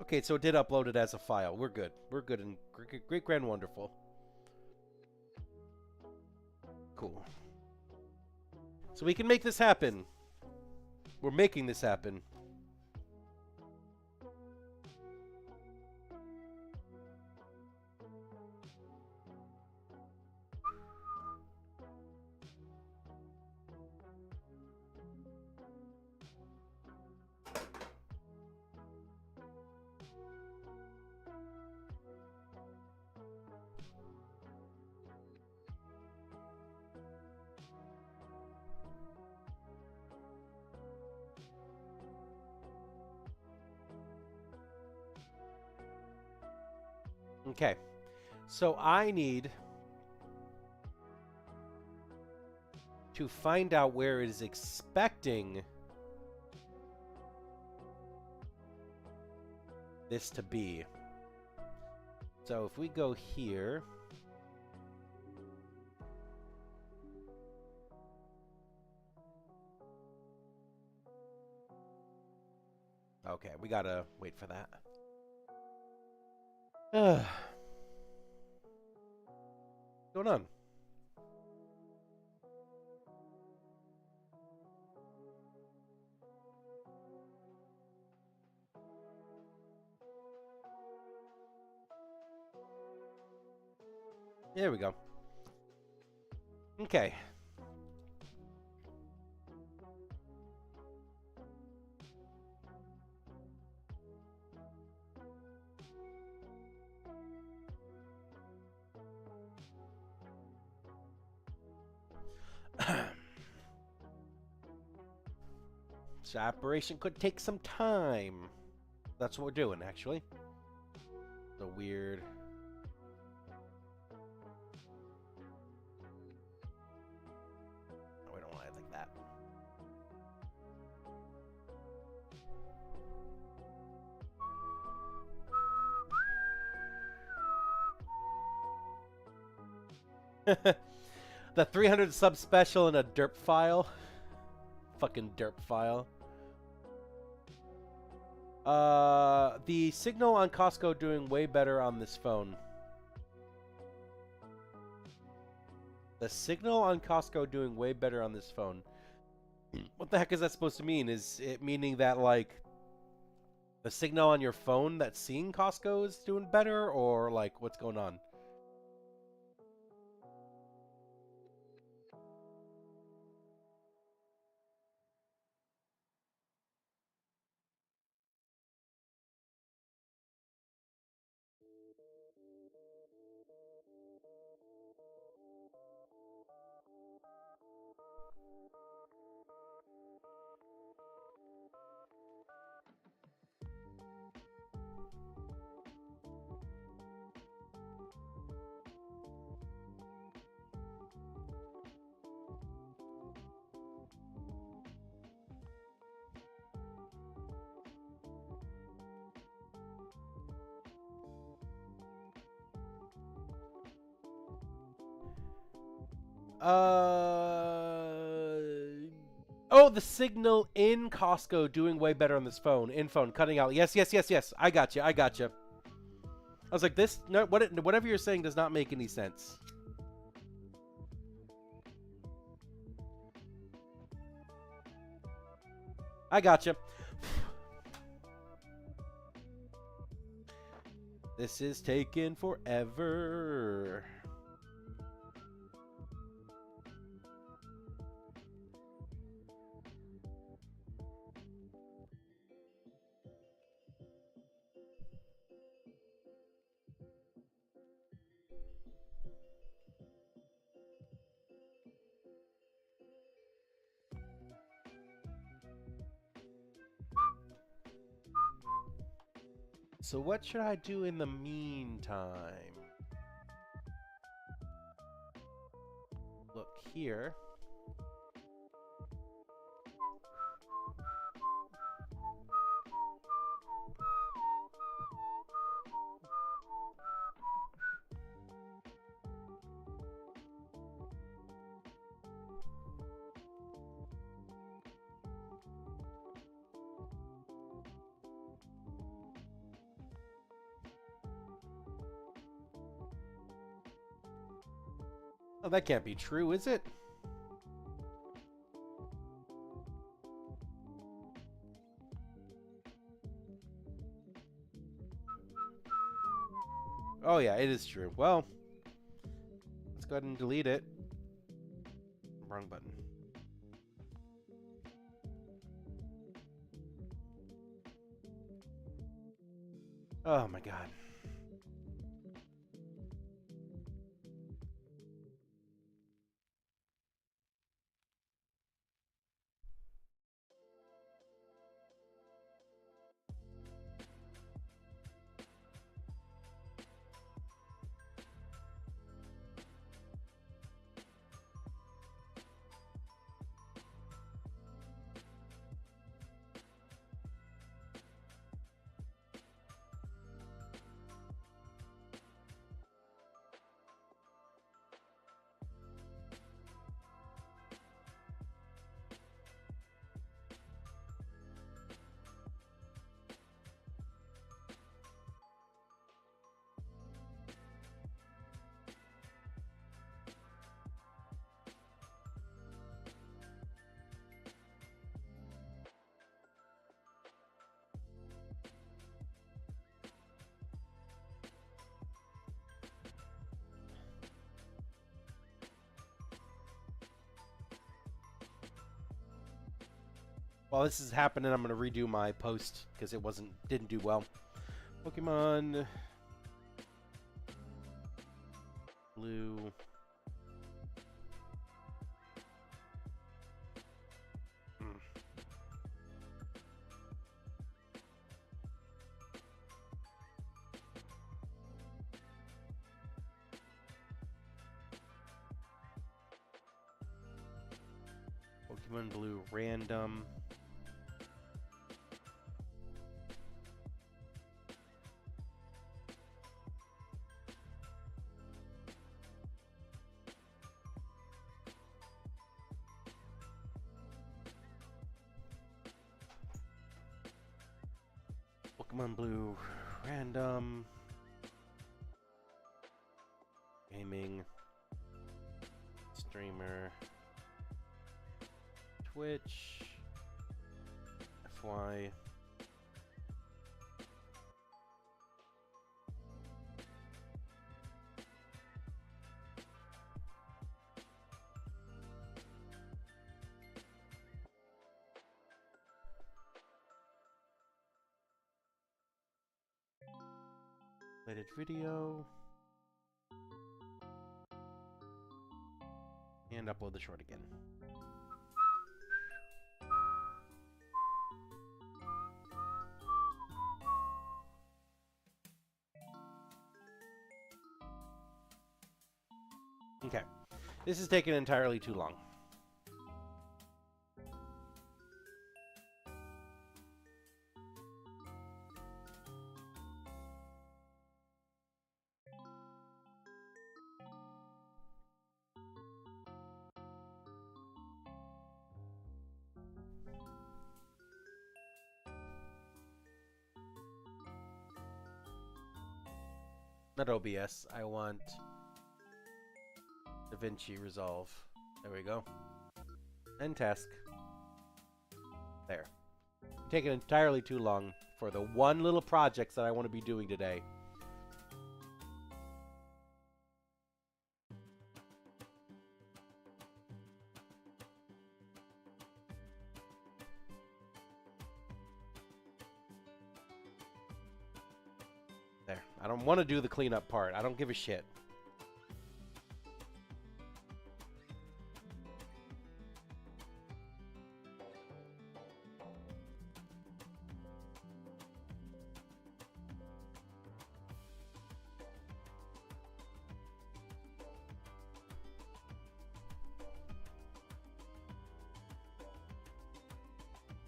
Okay, so it did upload it as a file. We're good. We're good and great, grand, wonderful. Cool. So we can make this happen. We're making this happen. Okay. So I need to find out where it is expecting this to be. So if we go here, okay, we gotta wait for that. What's going on? There we go. Okay. So operation could take some time. That's what we're doing, actually. The weird. No, we don't want it like that. The 300 sub special in a derp file. Fucking derp file. The signal on Costco doing way better on this phone. The signal on Costco doing way better on this phone. What the heck is that supposed to mean? Is it meaning that, like, the signal on your phone that's seeing Costco is doing better? Or, like, what's going on? Oh, the signal in Costco doing way better on this phone. In phone, cutting out. Yes, yes, yes, yes. I got you. I got you. I was like, this. No, whatever you're saying does not make any sense. I got you. This is taking forever. So what should I do in the meantime? Look here. Oh, that can't be true, is it? Oh yeah, it is true. Well, let's go ahead and delete it. Wrong button. Oh my god. while this is happening, I'm gonna redo my post because it didn't do well. Pokemon Blue. Pokemon Blue random. Pokemon Blue random. Gaming. Streamer. Twitch. FY. Related video. And upload the short again. Okay. This is taking entirely too long. Not OBS. I want DaVinci Resolve. There we go. End task. There. Taking entirely too long for the one little project that I want to be doing today. There. I don't want to do the cleanup part. I don't give a shit.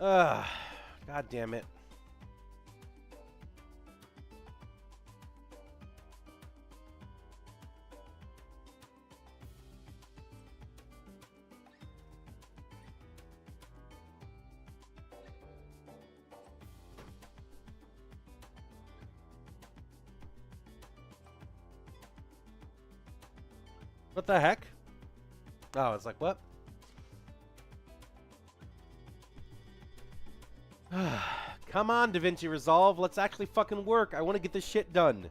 Ugh. God damn it. What the heck? Oh, it's like, what? Come on, DaVinci Resolve. Let's actually fucking work. I want to get this shit done.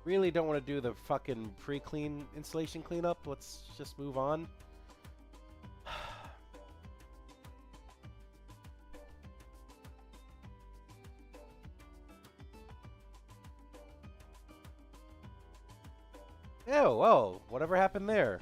Really don't want to do the fucking pre-clean installation cleanup. Let's just move on. Ew, whoa, whatever happened there?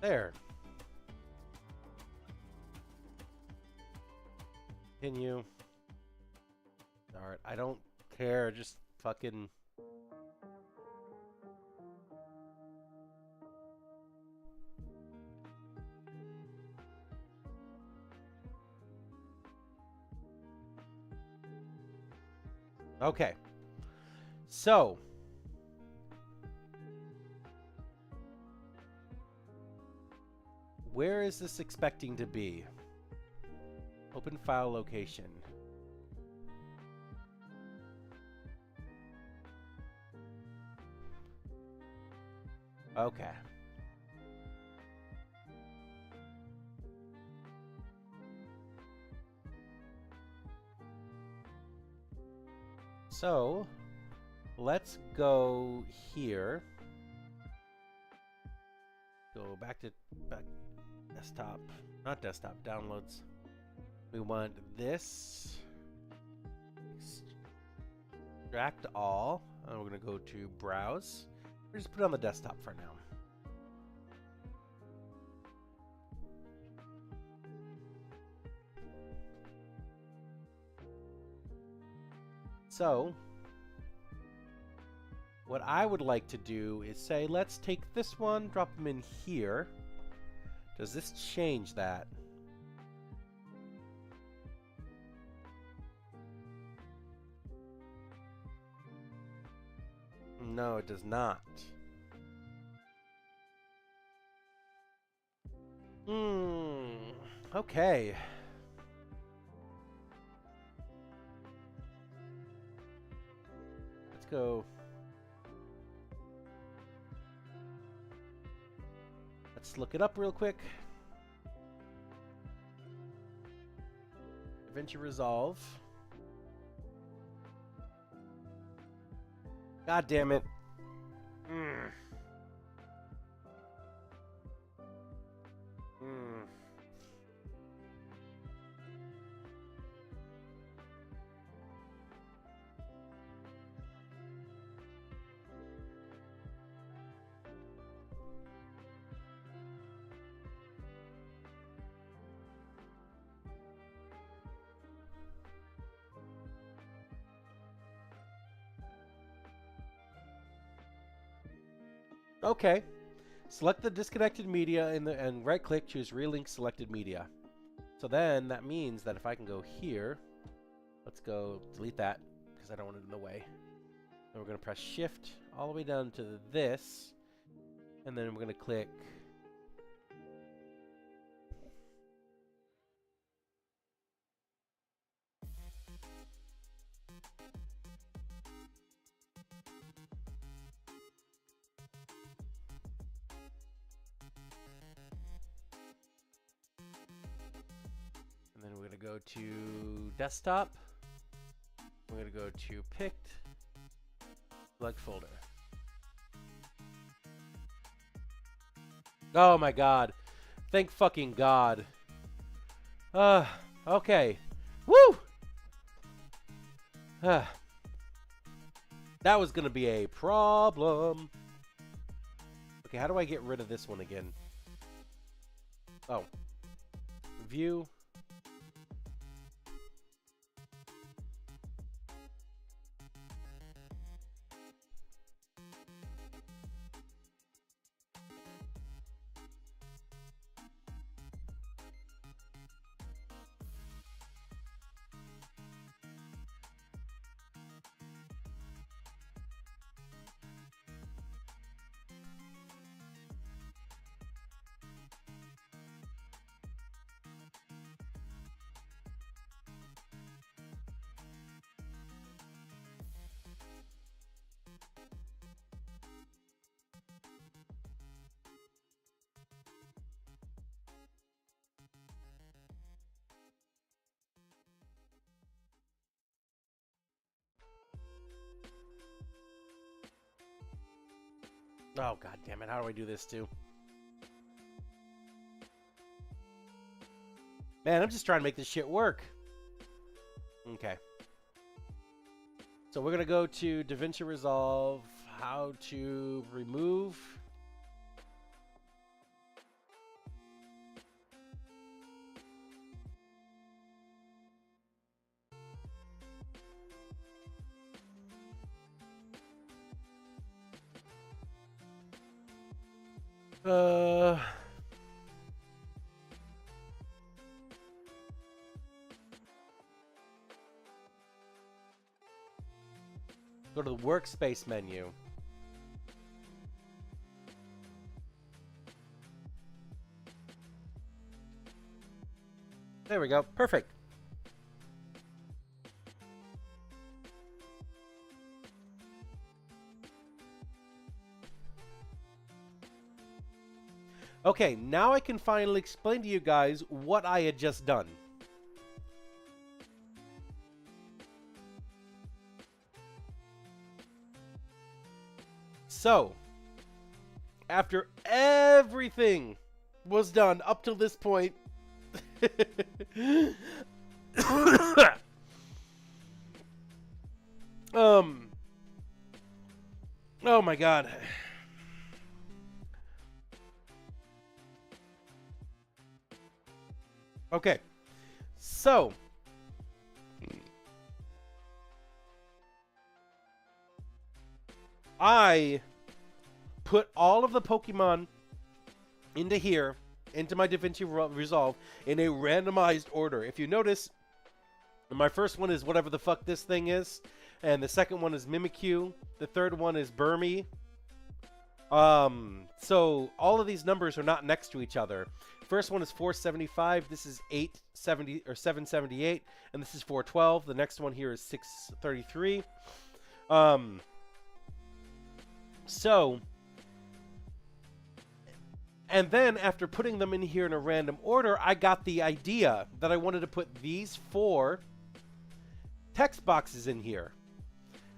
There. Continue. Alright, I don't care. Just fucking... Okay. So... where is this expecting to be? Open file location. Okay. So, let's go here. Go back desktop, not desktop, downloads. We want this. Extract all. And we're going to go to browse. We'll just put it on the desktop for now. So, what I would like to do is say, let's take this one, drop them in here. Does this change that? No, it does not. Okay. Let's go. Let's look it up real quick. DaVinci Resolve. God damn it. Okay. Select the disconnected media and right click, choose relink selected media. So then that means that if I can go here, let's go delete that because I don't want it in the way. Then we're going to press shift all the way down to this, and then we're going to click and then we're going to go to desktop. We're going to go to picked, select folder. Oh my god. Thank fucking god. Okay. Woo! That was going to be a problem. Okay, how do I get rid of this one again? Oh. View. Oh, god damn it. How do I do this too? Man, I'm just trying to make this shit work. Okay. So we're going to go to DaVinci Resolve, how to remove. Uh... Go to the workspace menu. There we go. Perfect. Okay, now I can finally explain to you guys what I had just done. So, after everything was done up till this point, oh my god. Okay, so I put all of the Pokemon into here, into my DaVinci Resolve, in a randomized order. If you notice, my first one is whatever the fuck this thing is, and the second one is Mimikyu, the third one is Burmy. So all of these numbers are not next to each other. First one is 475, this is 870 or 778, and this is 412. The next one here is 633. And then after putting them in here in a random order, I got the idea that I wanted to put these 4 text boxes in here.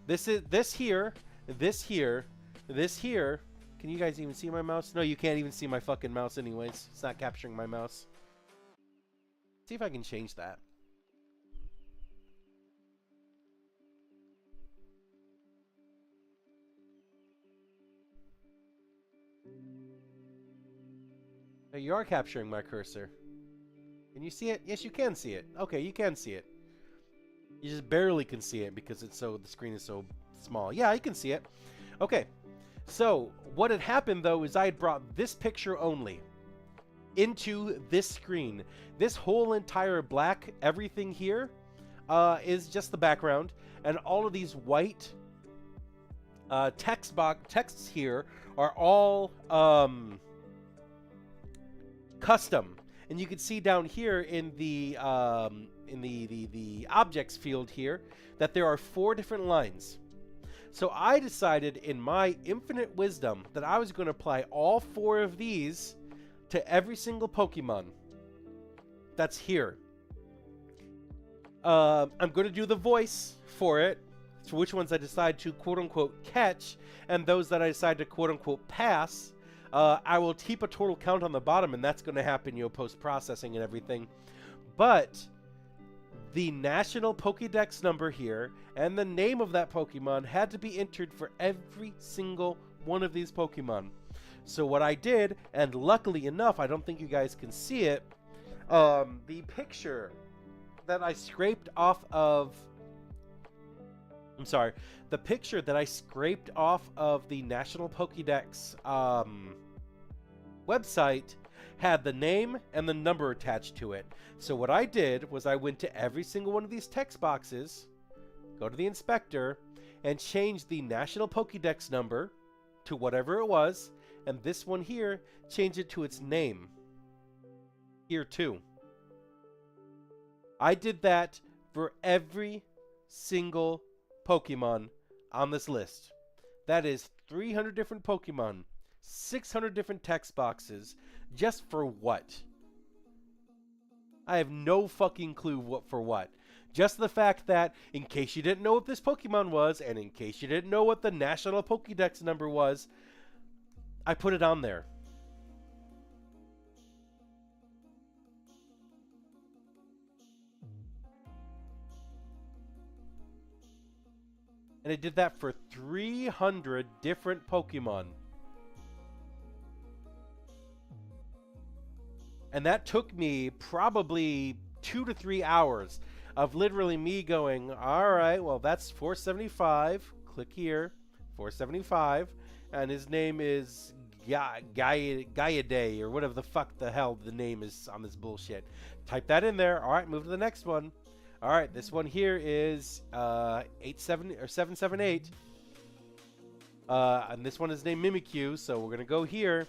This is this here, this here, this here. Can you guys even see my mouse? No, you can't even see my fucking mouse anyways. It's not capturing my mouse. See if I can change that. Now you are capturing my cursor. Can you see it? Yes, you can see it. Okay, you can see it. You just barely can see it because it's the screen is so small. Yeah, you can see it. Okay. So, what had happened, though, is I had brought this picture only into this screen. This whole entire black everything here is just the background, and all of these white texts here are all custom. And you can see down here in the objects field here that there are 4 different lines. So I decided in my infinite wisdom that I was going to apply all 4 of these to every single Pokemon that's here. I'm going to do the voice for it, so which ones I decide to quote-unquote catch, and those that I decide to quote-unquote pass. I will keep a total count on the bottom, and that's going to happen, post-processing and everything. But the national Pokédex number here and the name of that Pokemon had to be entered for every single one of these Pokemon. So what I did, and luckily enough, I don't think you guys can see it, the picture that I scraped off of... the picture that I scraped off of the National Pokédex website had the name and the number attached to it. So what I did was I went to every single one of these text boxes, go to the inspector, and change the National Pokédex number to whatever it was, and this one here, change it to its name. Here too. I did that for every single Pokemon on this list. That is 300 different Pokemon, 600 different text boxes, just for what? I have no fucking clue what for what. Just the fact that, in case you didn't know what this Pokemon was, and in case you didn't know what the National Pokédex number was, I put it on there. And I did that for 300 different Pokemon. And that took me probably 2 to 3 hours of literally me going, alright, well that's 475, click here, 475, and his name is Gaiaday, or whatever the fuck the hell the name is on this bullshit. Type that in there. All right, move to the next one. All right, this one here is 778. And this one is named Mimikyu, so we're gonna go here,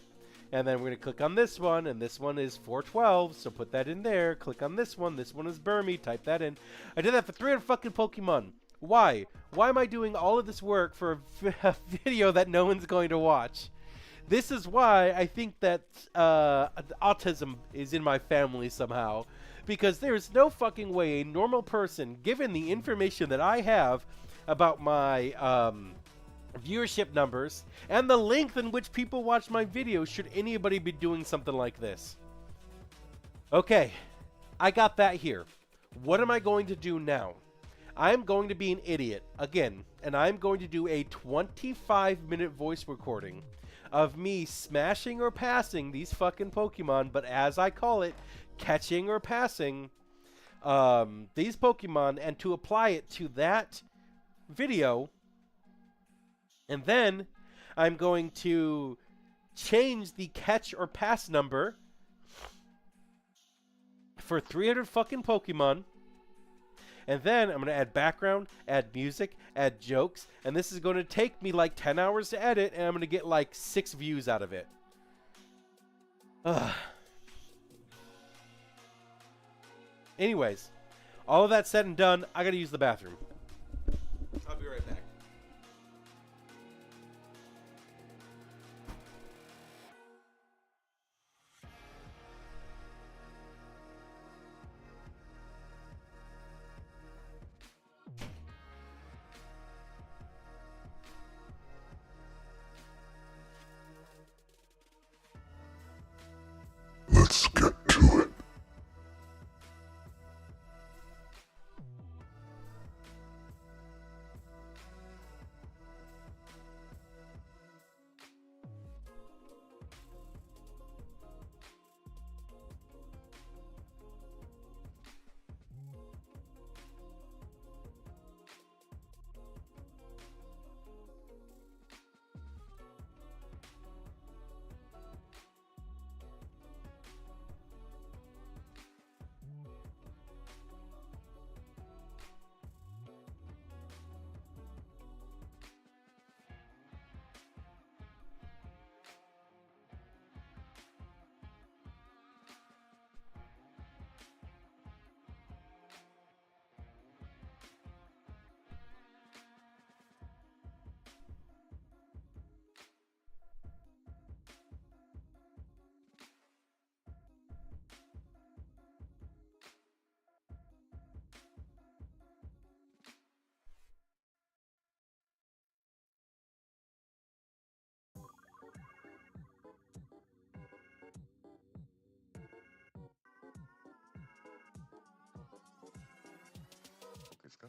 and then we're gonna click on this one, and this one is 412. So put that in there. Click on this one. This one is Burmy. Type that in. I did that for 300 fucking Pokemon. Why? Why am I doing all of this work for a video that no one's going to watch? This is why I think that autism is in my family somehow. Because there's no fucking way a normal person, given the information that I have about my viewership numbers and the length in which people watch my videos, should anybody be doing something like this. Okay, I got that here. What am I going to do now? I'm going to be an idiot again, and I'm going to do a 25-minute voice recording of me smashing or passing these fucking Pokemon, but as I call it, catching or passing these Pokemon, and to apply it to that video. And then I'm going to change the catch or pass number for 300 fucking Pokemon. And then I'm going to add background, add music, add jokes. And this is going to take me like 10 hours to edit, and I'm going to get like 6 views out of it. Anyways, all of that said and done, I got to use the bathroom. I'll be right back. Let's get to it. Let's go.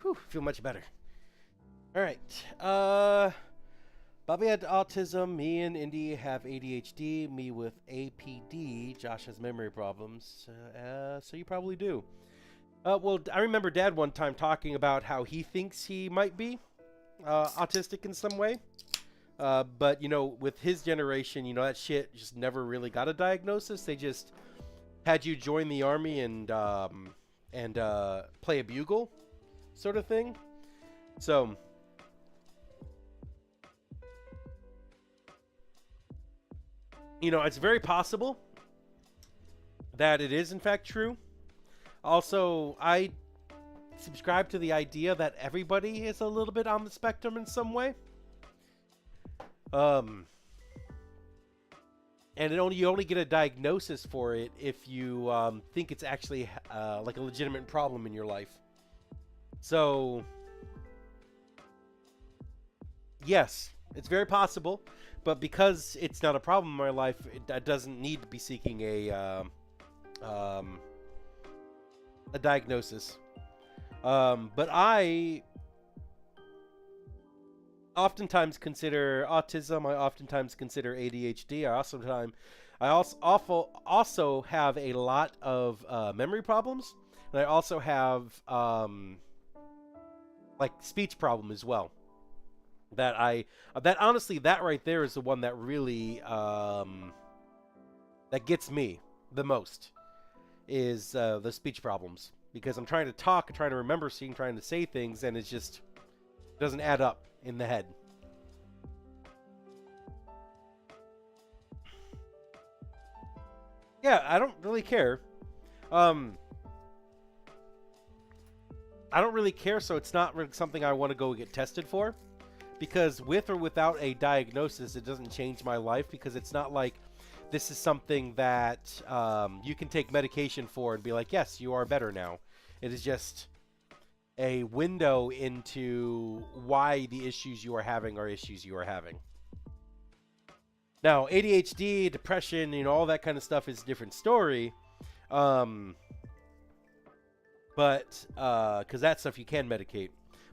Whew, feel much better. All right. Bobby had autism. Me and Indy have ADHD. Me with APD. Josh has memory problems. So you probably do. Well, I remember Dad one time talking about how he thinks he might be autistic in some way. But, you know, with his generation, you know, that shit just never really got a diagnosis. They just had you join the army and play a bugle sort of thing. So, you know, it's very possible that it is in fact true. Also, I subscribe to the idea that everybody is a little bit on the spectrum in some way. And you only get a diagnosis for it if you think it's actually like a legitimate problem in your life. So, yes, it's very possible, but because it's not a problem in my life, it doesn't need to be seeking a diagnosis. But I oftentimes consider autism. I oftentimes consider ADHD. I also have a lot of memory problems, and I also have like speech problem as well. That honestly, that right there is the one that really that gets me the most, is the speech problems, because I'm trying to talk, trying to remember, trying to say things, and it just doesn't add up in the head. Yeah, I don't really care. I don't really care, so it's not really something I want to go get tested for. Because with or without a diagnosis, it doesn't change my life, because it's not like this is something that you can take medication for and be like, yes, you are better now. It is just a window into why the issues you are having are issues you are having. Now, ADHD, depression, you know, all that kind of stuff is a different story. But, because that stuff you can medicate.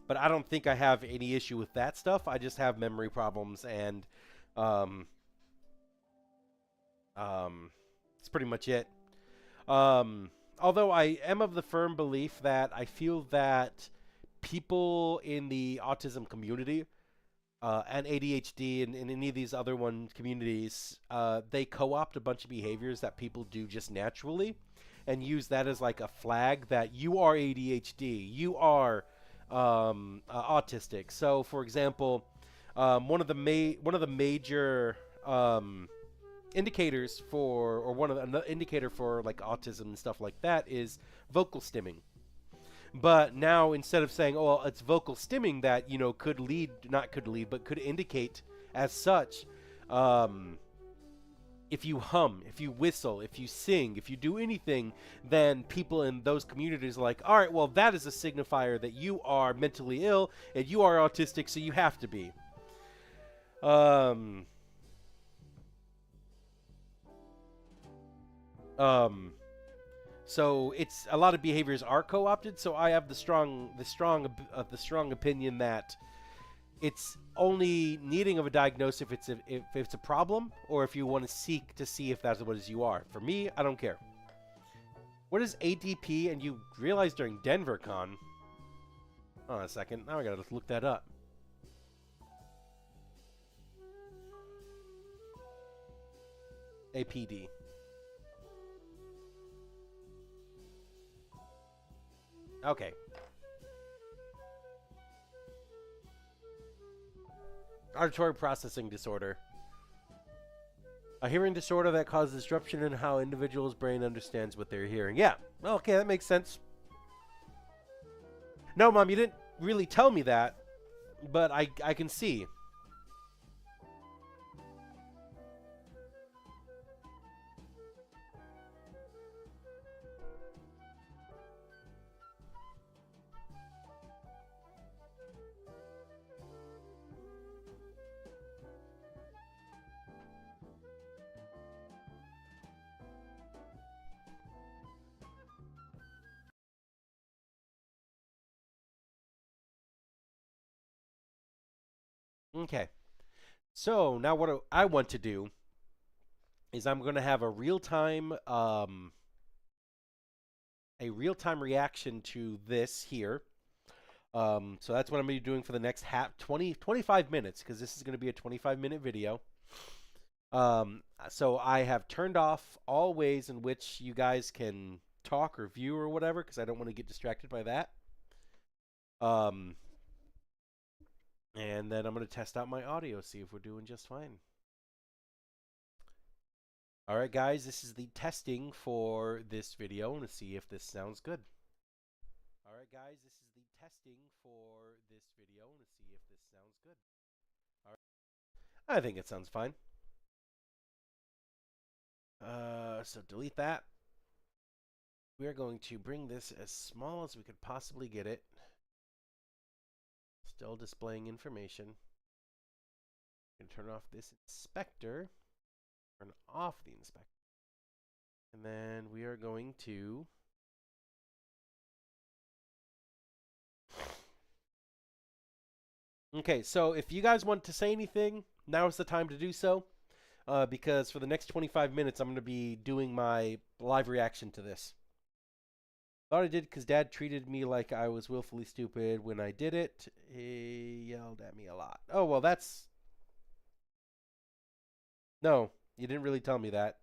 But I don't think I have any issue with that stuff. I just have memory problems, and that's pretty much it. Although I am of the firm belief that I feel that people in the autism community and ADHD and any of these other communities, they co-opt a bunch of behaviors that people do just naturally, and use that as like a flag that you are ADHD, you are autistic. So, for example, one of the major indicators for, or an indicator for like autism and stuff like that, is vocal stimming. But now, instead of saying, oh, well, it's vocal stimming that, you know, could indicate as such, if you hum, if you whistle, if you sing, if you do anything, then people in those communities are like, all right, well, that is a signifier that you are mentally ill and you are autistic, so you have to be. So it's a lot of behaviors are co-opted. So I have the strong opinion that it's only needing of a diagnosis if it's a problem, or if you want to seek to see if that's what it is you are. For me, I don't care. What is ADP? And you realized during DenverCon. Hold on a second. Now I gotta look that up. APD. Okay. Auditory processing disorder. A hearing disorder that causes disruption in how individual's brain understands what they're hearing. Yeah. Okay, that makes sense. No, Mom, you didn't really tell me that. but I can see. Okay. So now what I want to do is I'm going to have a real time reaction to this here. So that's what I'm going to be doing for the next 25 minutes because this is going to be a 25-minute video. So I have turned off all ways in which you guys can talk or view or whatever because I don't want to get distracted by that. Um, and then I'm going to test out my audio, see if we're doing just fine. All right, guys, this is the testing for this video and to see if this sounds good. All right, guys, this is the testing for this video and to see if this sounds good. All right. I think it sounds fine. So delete that. We are going to bring this as small as we could possibly get it. Still displaying information. I'm going to turn off this inspector. Turn off the inspector. And then we are going to Okay, so if you guys want to say anything, now is the time to do so. Because for the next 25 minutes, I'm going to be doing my live reaction to this. Thought I did because Dad treated me like I was willfully stupid when I did it. He yelled at me a lot. Oh, well, that's... No, you didn't really tell me that.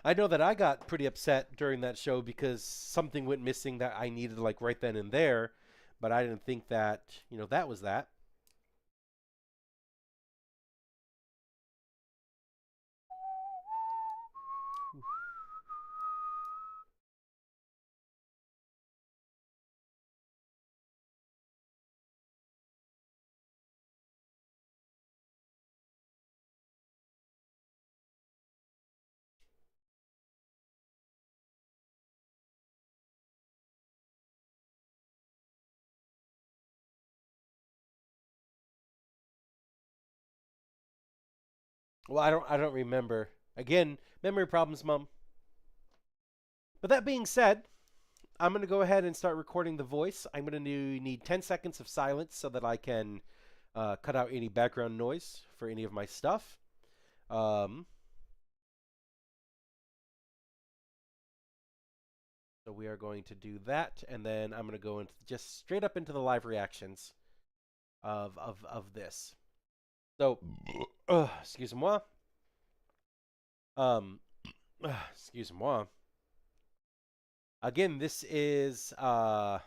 I know that I got pretty upset during that show because something went missing that I needed like right then and there, but I didn't think that, that was that. Well, I don't remember. Again, memory problems, Mom. But that being said, I'm going to go ahead and start recording the voice. I'm going to need 10 seconds of silence so that I can cut out any background noise for any of my stuff. So we are going to do that, and then I'm going to go into just straight up into the live reactions of this. So, excuse-moi. Excuse-moi. Again, this is a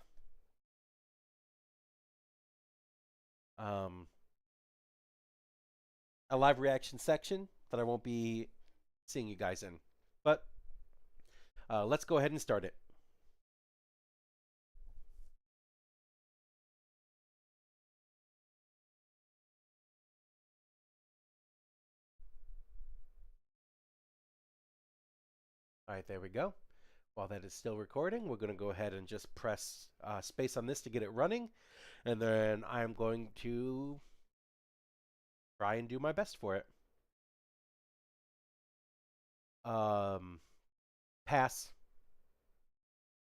live reaction section that I won't be seeing you guys in. But let's go ahead and start it. All right, there we go. While that is still recording, we're going to go ahead and just press space on this to get it running. And then I'm going to try and do my best for it. Pass.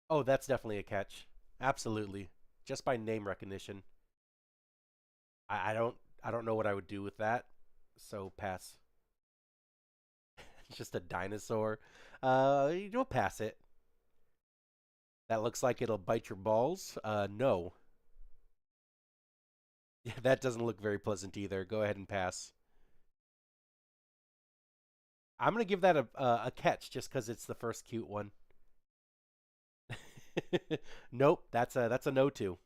Oh, that's definitely a catch. Absolutely. Just by name recognition. I don't know what I would do with that. So pass. It's just a dinosaur. You'll pass it. That looks like it'll bite your balls. No. That doesn't look very pleasant either. Go ahead and pass. I'm gonna give that a catch just because it's the first cute one. Nope, that's a no too.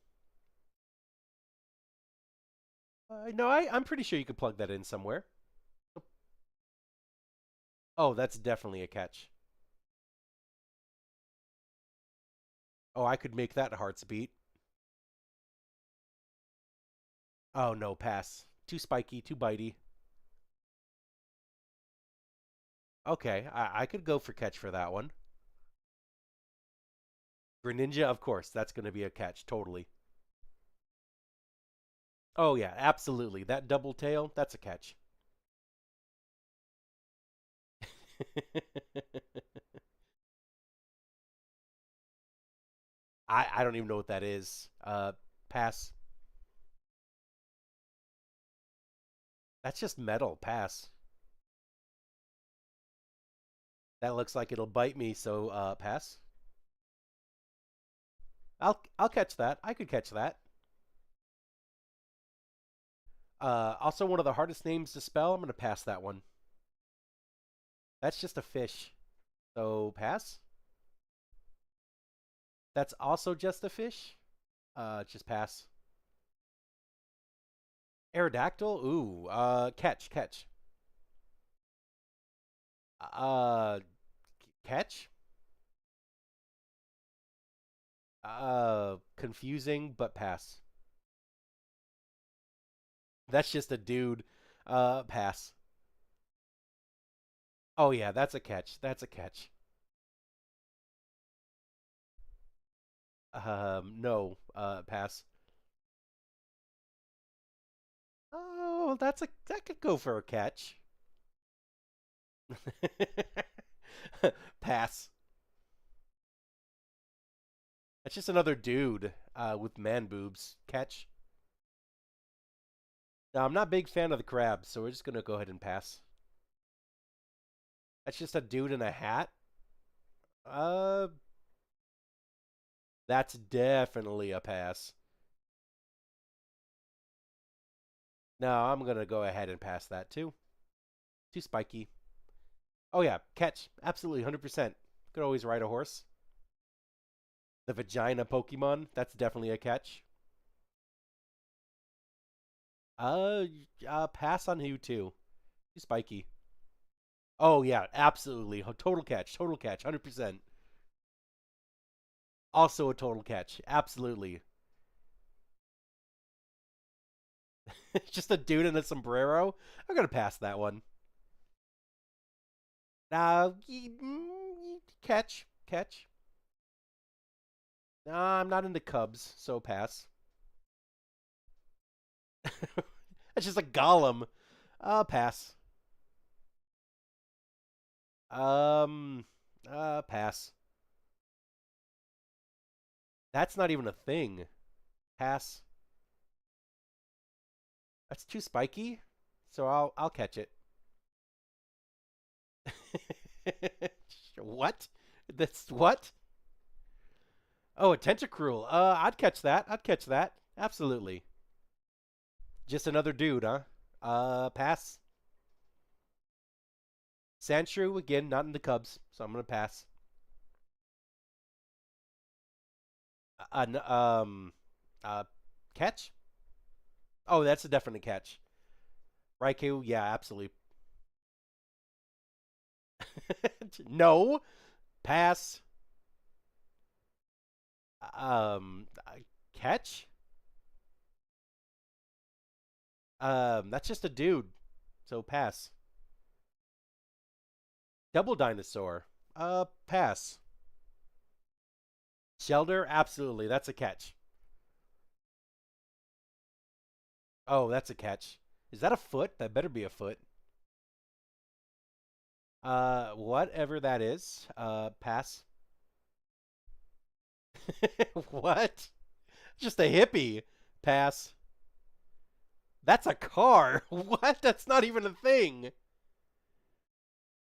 No, I'm pretty sure you could plug that in somewhere. Oh, that's definitely a catch. Oh, I could make that hearts beat. Oh, no, pass. Too spiky, too bitey. Okay, I could go for catch for that one. Greninja, of course, that's going to be a catch, totally. Oh, yeah, absolutely. That double tail, that's a catch. I don't even know what that is. Pass. That's just metal. Pass. That looks like it'll bite me, so pass. I'll catch that. I could catch that. Also, one of the hardest names to spell. I'm gonna pass that one. That's just a fish. So pass. That's also just a fish. Just pass. Aerodactyl. Ooh. Catch. Catch. Uh, Catch. Confusing, but pass. That's just a dude. Pass. Oh yeah, that's a catch. That's a catch. No. Pass. Oh, that could go for a catch. Pass. That's just another dude with man boobs. Catch. Now, I'm not a big fan of the crabs, so we're just gonna go ahead and pass. That's just a dude in a hat. Uh, that's definitely a pass. No, I'm gonna go ahead and pass that too. Too spiky. Oh yeah, catch. Absolutely, 100%. Could always ride a horse. The vagina Pokemon. That's definitely a catch. Uh, Pass on you too. Too spiky. Oh yeah, absolutely. Total catch. Total catch. 100%. Also a total catch. Absolutely. Just a dude in a sombrero. I'm gonna pass that one. Catch. Catch. Nah, I'm not into Cubs, so pass. That's just a golem. Pass. Um, Pass. That's not even a thing. Pass. That's too spiky, so I'll catch it. What? That's what? Oh, a tentacruel. I'd catch that. I'd catch that. Absolutely. Just another dude, huh? Pass. Sandshrew again, not in the Cubs, so I'm gonna pass. Uh, n- um, uh, Catch? Oh, that's a definite catch. Raikou, yeah, absolutely. No, pass. Um, Catch? That's just a dude, so pass. Double dinosaur. Pass. Shelter, absolutely, that's a catch. Oh, that's a catch. Is that a foot? That better be a foot. Whatever that is. Pass. What? Just a hippie. Pass. That's a car. What? That's not even a thing.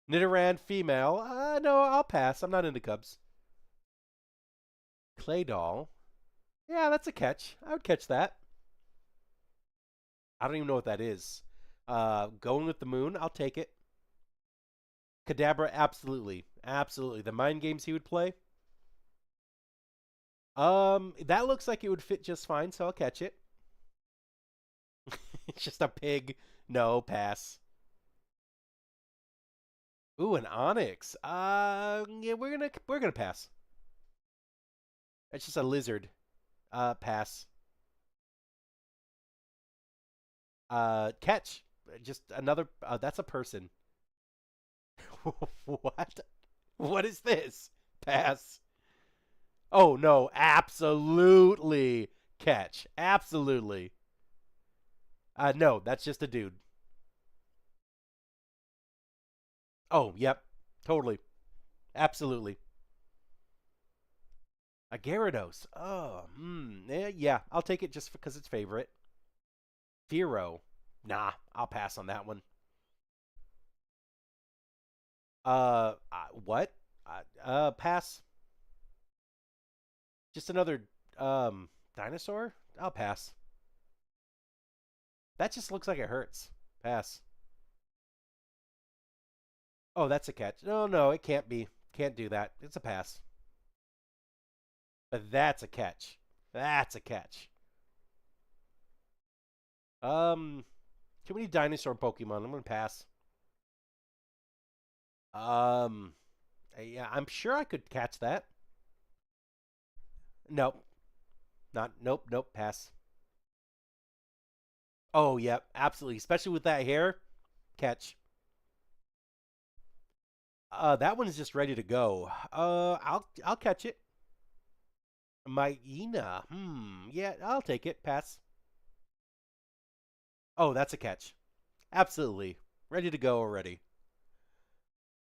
Nidoran female. No, I'll pass. I'm not into Cubs. Clay doll. Yeah, that's a catch. I would catch that. I don't even know what that is. Going with the moon. I'll take it. Kadabra, absolutely, absolutely. The mind games he would play. That looks like it would fit just fine, so I'll catch it. It's just a pig. No, pass. Ooh, an onyx. Yeah, we're gonna pass. It's just a lizard. Pass. Catch. Just another. That's a person. What? What is this? Pass. Oh no, absolutely catch. Absolutely. No, that's just a dude. Oh, yep. Totally. Absolutely. A Gyarados. Oh, yeah, I'll take it just because it's favorite. Firo. Nah, I'll pass on that one. What? Pass. Just another dinosaur? I'll pass. That just looks like it hurts. Pass. Oh, that's a catch. No, no, it can't be. Can't do that. It's a pass. But that's a catch. That's a catch. Um, too many dinosaur Pokemon. I'm gonna pass. Um, yeah, I'm sure I could catch that. Nope, not. Nope, nope. Pass. Oh, yep, absolutely. Especially with that hair, catch. That one is just ready to go. I'll catch it. Myena. Yeah, I'll take it. Pass. Oh, that's a catch. Absolutely. Ready to go already.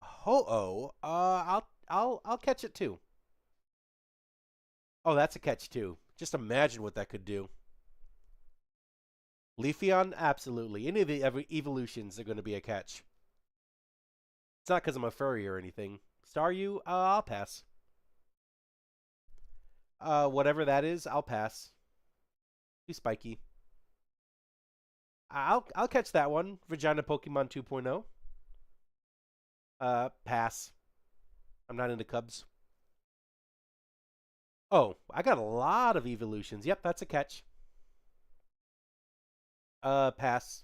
Ho-Oh. I'll catch it too. Oh, that's a catch too. Just imagine what that could do. Leafeon, absolutely. Any of the evolutions are going to be a catch. It's not because I'm a furry or anything. Staryu, I'll pass. Whatever that is, I'll pass. Too spiky. I'll catch that one. Vagina Pokemon 2.0. Pass. I'm not into Cubs. Oh, I got a lot of evolutions. Yep, that's a catch. Pass.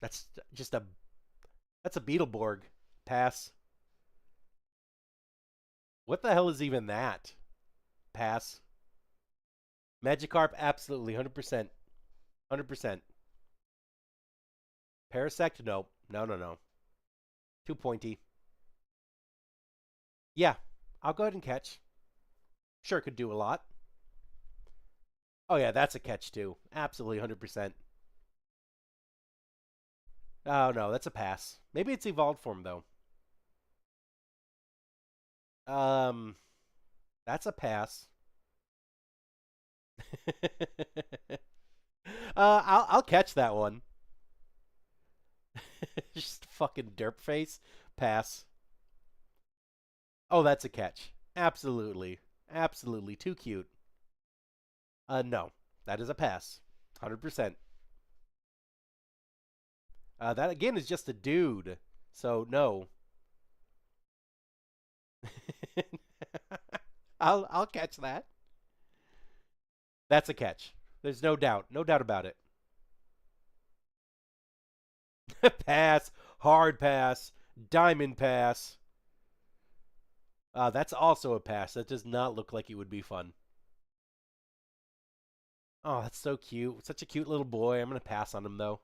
That's just a that's a Beetleborg. Pass. What the hell is even that? Pass. Magikarp, absolutely, 100%. 100%. Parasect, no. No, no, no. Too pointy. Yeah, I'll go ahead and catch. Sure, could do a lot. Oh, yeah, that's a catch, too. Absolutely, 100%. Oh, no, that's a pass. Maybe it's evolved form, though. Um, that's a pass. I'll catch that one. Just fucking derp face. Pass. Oh, that's a catch. Absolutely. Absolutely. Too cute. No. That is a pass. 100%. That again is just a dude. So no. I'll catch that. That's a catch. There's no doubt. No doubt about it. Pass. Hard pass. Diamond pass. That's also a pass. That does not look like it would be fun. Oh, that's so cute. Such a cute little boy. I'm going to pass on him, though.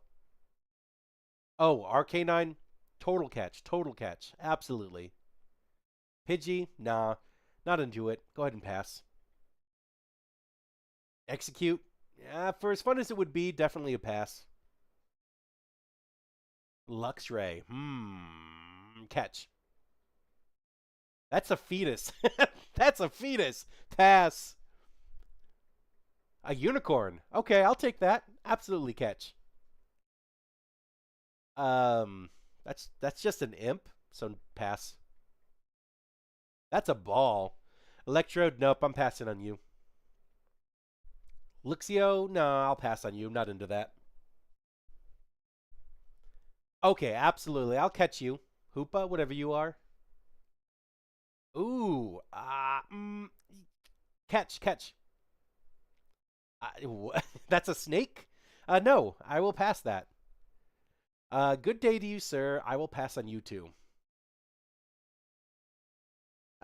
Oh, Arcanine? Total catch. Total catch. Absolutely. Pidgey? Nah. Not into it. Go ahead and pass. Execute? Yeah, for as fun as it would be, definitely a pass. Luxray. Catch. That's a fetus. That's a fetus. Pass. A unicorn. Okay, I'll take that. Absolutely catch. Um, that's just an imp. So pass. That's a ball. Electrode. Nope, I'm passing on you. Luxio. No, I'll pass on you. I'm not into that. Okay, absolutely. I'll catch you. Hoopa, whatever you are. Ooh. Catch, catch. That's a snake? No, I will pass that. Good day to you, sir. I will pass on you too.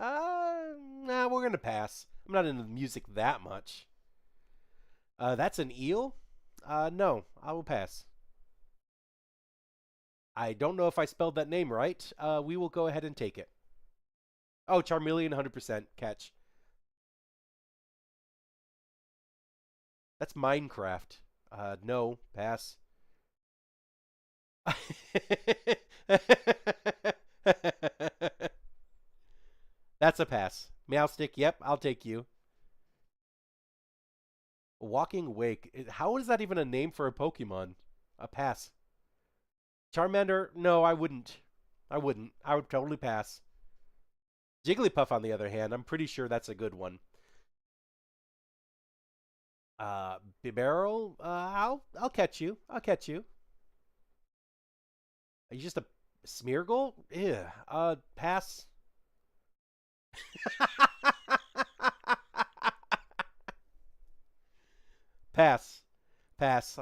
Nah, we're gonna pass. I'm not into music that much. That's an eel? No, I will pass. I don't know if I spelled that name right. We will go ahead and take it. Oh, Charmeleon, 100% catch. That's Minecraft. No, pass. That's a pass. Meowstick, yep, I'll take you. Walking Wake. How is that even a name for a Pokemon? A pass. Charmander, no, I wouldn't. I wouldn't. I would totally pass. Jigglypuff, on the other hand, I'm pretty sure that's a good one. Bibarel, I'll catch you. I'll catch you. Are you just a Smeargle? Yeah. Pass. Pass. Pass.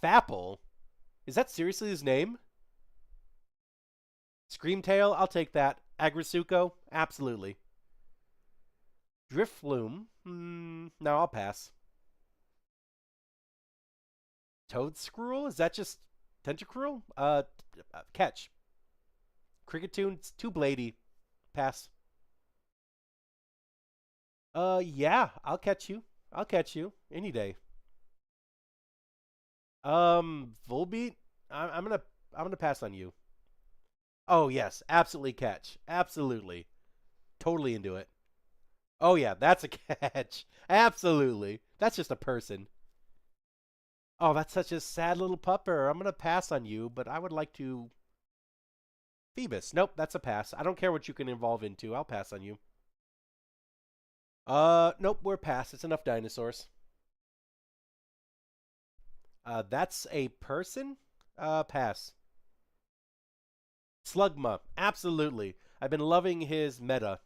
Fapple? Is that seriously his name? Screamtail? I'll take that. Agrisuko? Absolutely. Drifloom? No, I'll pass. Toadscruel? Is that just Tentacruel? Catch. Cricketune? It's too bladey. Pass. Yeah, I'll catch you. I'll catch you any day. Volbeat? I'm gonna pass on you. Oh yes, absolutely catch. Absolutely. Totally into it. Oh yeah, that's a catch. Absolutely. That's just a person. Oh, that's such a sad little pupper. I'm gonna pass on you, but I would like to Phoebus. Nope, that's a pass. I don't care what you can evolve into. I'll pass on you. Nope, we're past. It's enough dinosaurs. That's a person? Pass. Slugma. Absolutely. I've been loving his meta.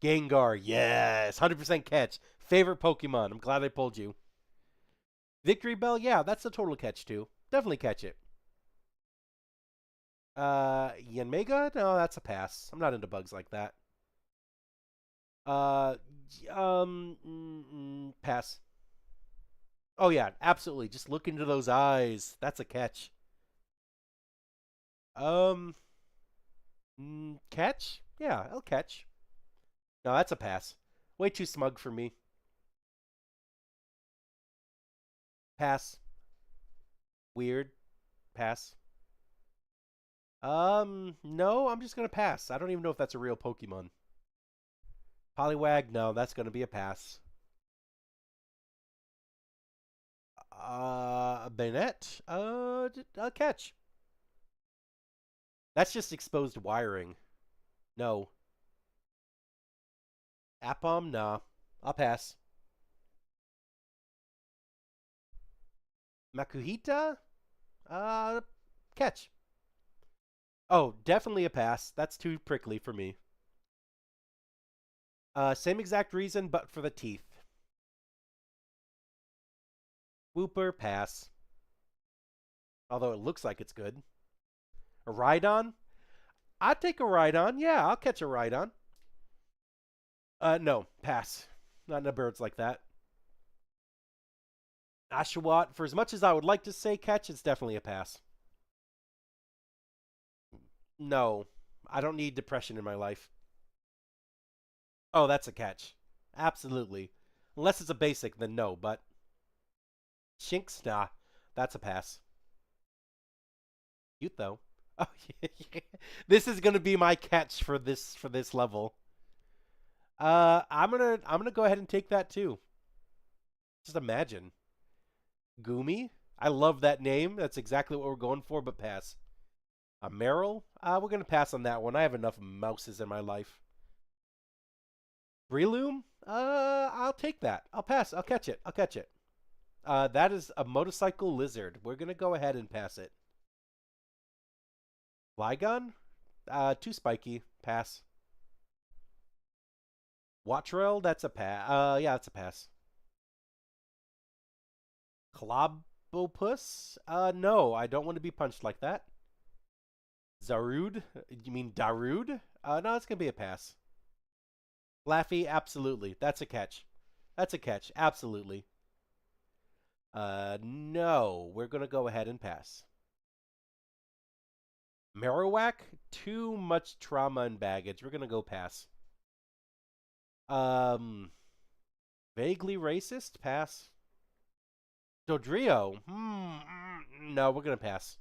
Gengar. Yes. 100% catch. Favorite Pokemon. I'm glad I pulled you. Victory Bell. Yeah, that's a total catch, too. Definitely catch it. Yanmega? No, that's a pass. I'm not into bugs like that. Uh, pass. Oh yeah, absolutely. Just look into those eyes. That's a catch. Um, Catch? Yeah, I'll catch. No, that's a pass. Way too smug for me. Pass. Weird. Pass. No, I'm just gonna pass. I don't even know if that's a real Pokemon. Poliwag? No, that's gonna be a pass. Banette? Catch. That's just exposed wiring. No. Appom? Nah. I'll pass. Makuhita? Catch. Oh, definitely a pass. That's too prickly for me. Same exact reason, but for the teeth. Whooper, pass. Although it looks like it's good. A Rhydon? I'd take a Rhydon. Yeah, I'll catch a Rhydon. No, pass. Not into birds like that. Oshawott, for as much as I would like to say catch, it's definitely a pass. No, I don't need depression in my life. Oh, that's a catch. Absolutely. Unless it's a basic, then no, but Shinx, nah, that's a pass. Cute though. Oh, yeah. This is gonna be my catch for this level. I'm gonna go ahead and take that too. Just imagine. Goomy? I love that name. That's exactly what we're going for, but pass. A Meryl? We're gonna pass on that one. I have enough mouses in my life. Breloom? I'll take that. I'll pass. I'll catch it. I'll catch it. That is a motorcycle lizard. We're gonna go ahead and pass it. Flygon? Too spiky. Pass. Wattrell, that's a pass. Yeah, that's a pass. Clobopus? No, I don't want to be punched like that. Zarude? You mean Darude? No, it's gonna be a pass. Laffy, absolutely. That's a catch. That's a catch. Absolutely. No, we're gonna go ahead and pass. Marowak? Too much trauma and baggage. We're gonna go pass. Um, Vaguely racist? Pass. Dodrio? No, we're gonna pass.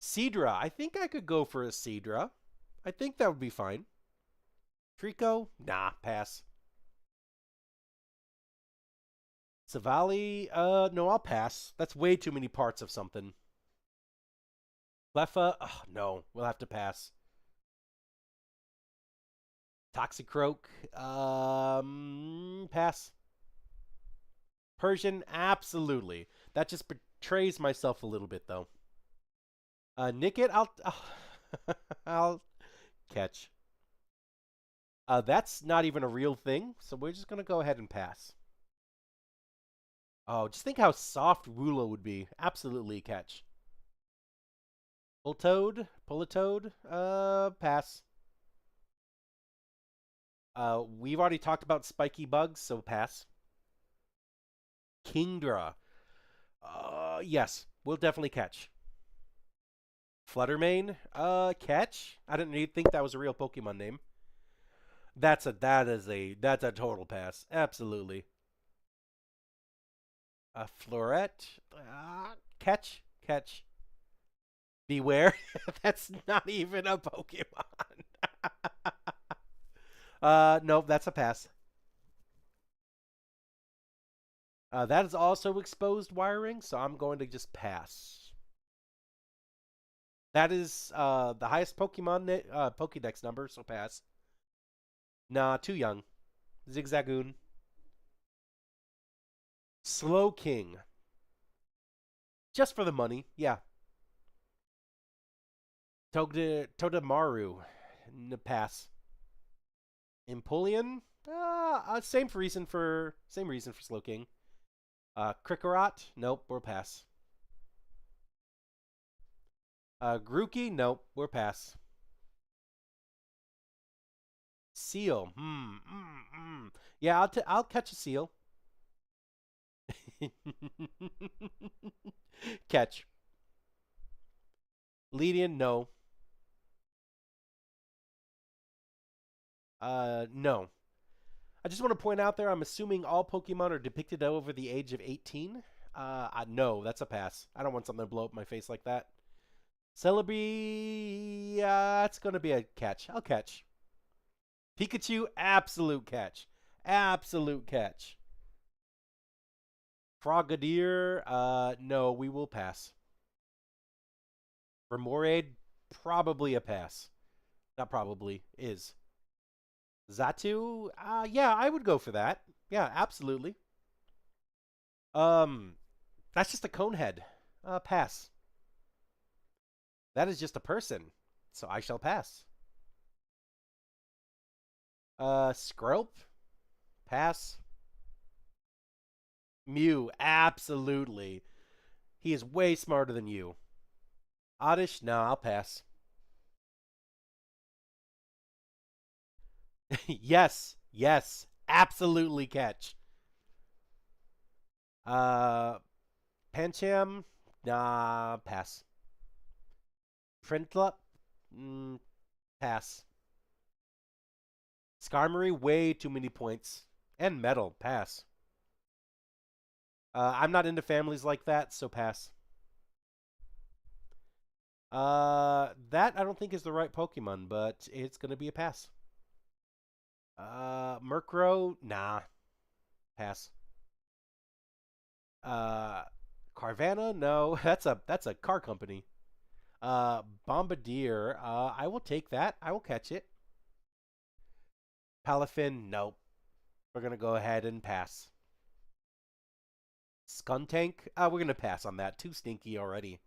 Seadra. I think I could go for a Seadra. I think that would be fine. Trico? Nah, pass. Savali? No, I'll pass. That's way too many parts of something. Leffa? Oh, no, we'll have to pass. Toxicroak? Pass. Persian? Absolutely. That just betrays myself a little bit, though. Nickit? I'll catch. That's not even a real thing, so we're just gonna go ahead and pass. Oh, just think how soft Rulo would be. Absolutely catch. Politoed, pass. We've already talked about spiky bugs, so pass. Kingdra, yes, we'll definitely catch. Fluttermane, catch. I didn't even think that was a real Pokemon name. That's a total pass. Absolutely. Floret, catch. Beware. That's not even a Pokemon. Nope, that's a pass. That is also exposed wiring, so I'm going to just pass. That is the highest Pokemon Pokédex number, so pass. Nah, too young. Zigzagoon. Slow King. Just for the money, yeah. Todamaru. Pass. Empoleon? Same reason for Slow King. Krikorot? Nope, we're pass. Grookey? Nope, we're pass. Seal. Yeah, I'll catch a seal. Catch. Lead-in? No. No. I just want to point out there, I'm assuming all Pokemon are depicted over the age of 18. No, that's a pass. I don't want something to blow up my face like that. Celebi, it's going to be a catch. I'll catch. Pikachu, absolute catch. Absolute catch. Frogadier, no, we will pass. Remoraid, probably a pass. Not probably, is. Zatu, yeah, I would go for that. Yeah, absolutely. That's just a conehead. Pass. That is just a person, so I shall pass. Skrelp, pass. Mew, absolutely. He is way smarter than you. Oddish, no, I'll pass. Yes, absolutely catch. Uh, Pancham, nah, pass. Printlup, pass. Skarmory, way too many points. And Metal, pass. I'm not into families like that, so pass. That I don't think is the right Pokemon, but it's gonna be a pass. Murkrow, nah, pass. Carvanha, no, that's a car company. Bombardier, I will take that. I will catch it. Palafin, nope. We're gonna go ahead and pass. Skuntank, we're gonna pass on that. Too stinky already.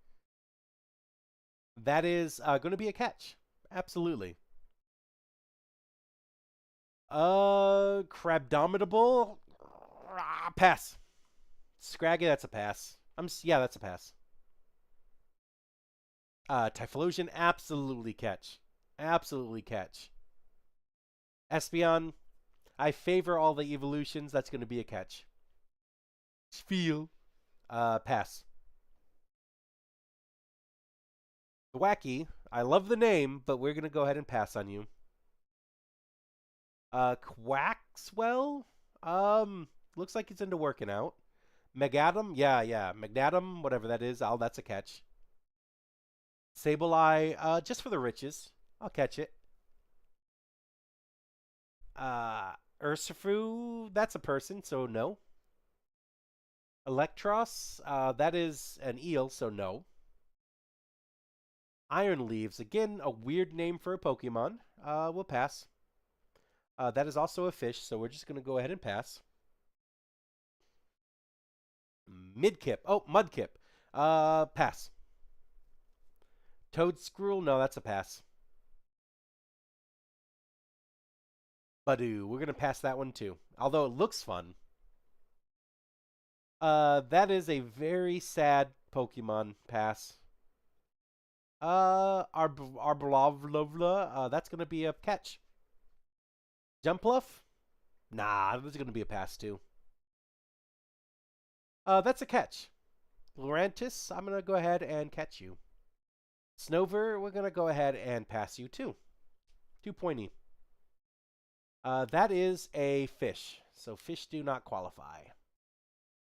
That is going to be a catch. Absolutely. Crabdominable. Pass. Scraggy, that's a pass. Yeah, that's a pass. Typhlosion, absolutely catch. Absolutely catch. Espeon, I favor all the evolutions. That's going to be a catch. Spiel, pass. Wacky, I love the name, but we're going to go ahead and pass on you. Quaxwell, looks like he's into working out. Megadum, yeah, Magnatum, whatever that is, that's a catch. Sableye, just for the riches, I'll catch it. Urshifu, that's a person, so no. Electros, that is an eel, so no. Iron Leaves, again, a weird name for a Pokemon. We'll pass. That is also a fish, so we're just going to go ahead and pass. Midkip. Oh, Mudkip. Pass. Toadscruel, no, that's a pass. Badoo, we're going to pass that one too. Although it looks fun. That is a very sad Pokemon. Pass. Arblovla, that's going to be a catch. Jumpluff? Nah, this is going to be a pass too. That's a catch. Lurantis, I'm going to go ahead and catch you. Snover, we're going to go ahead and pass you too. Too pointy. That is a fish, so fish do not qualify.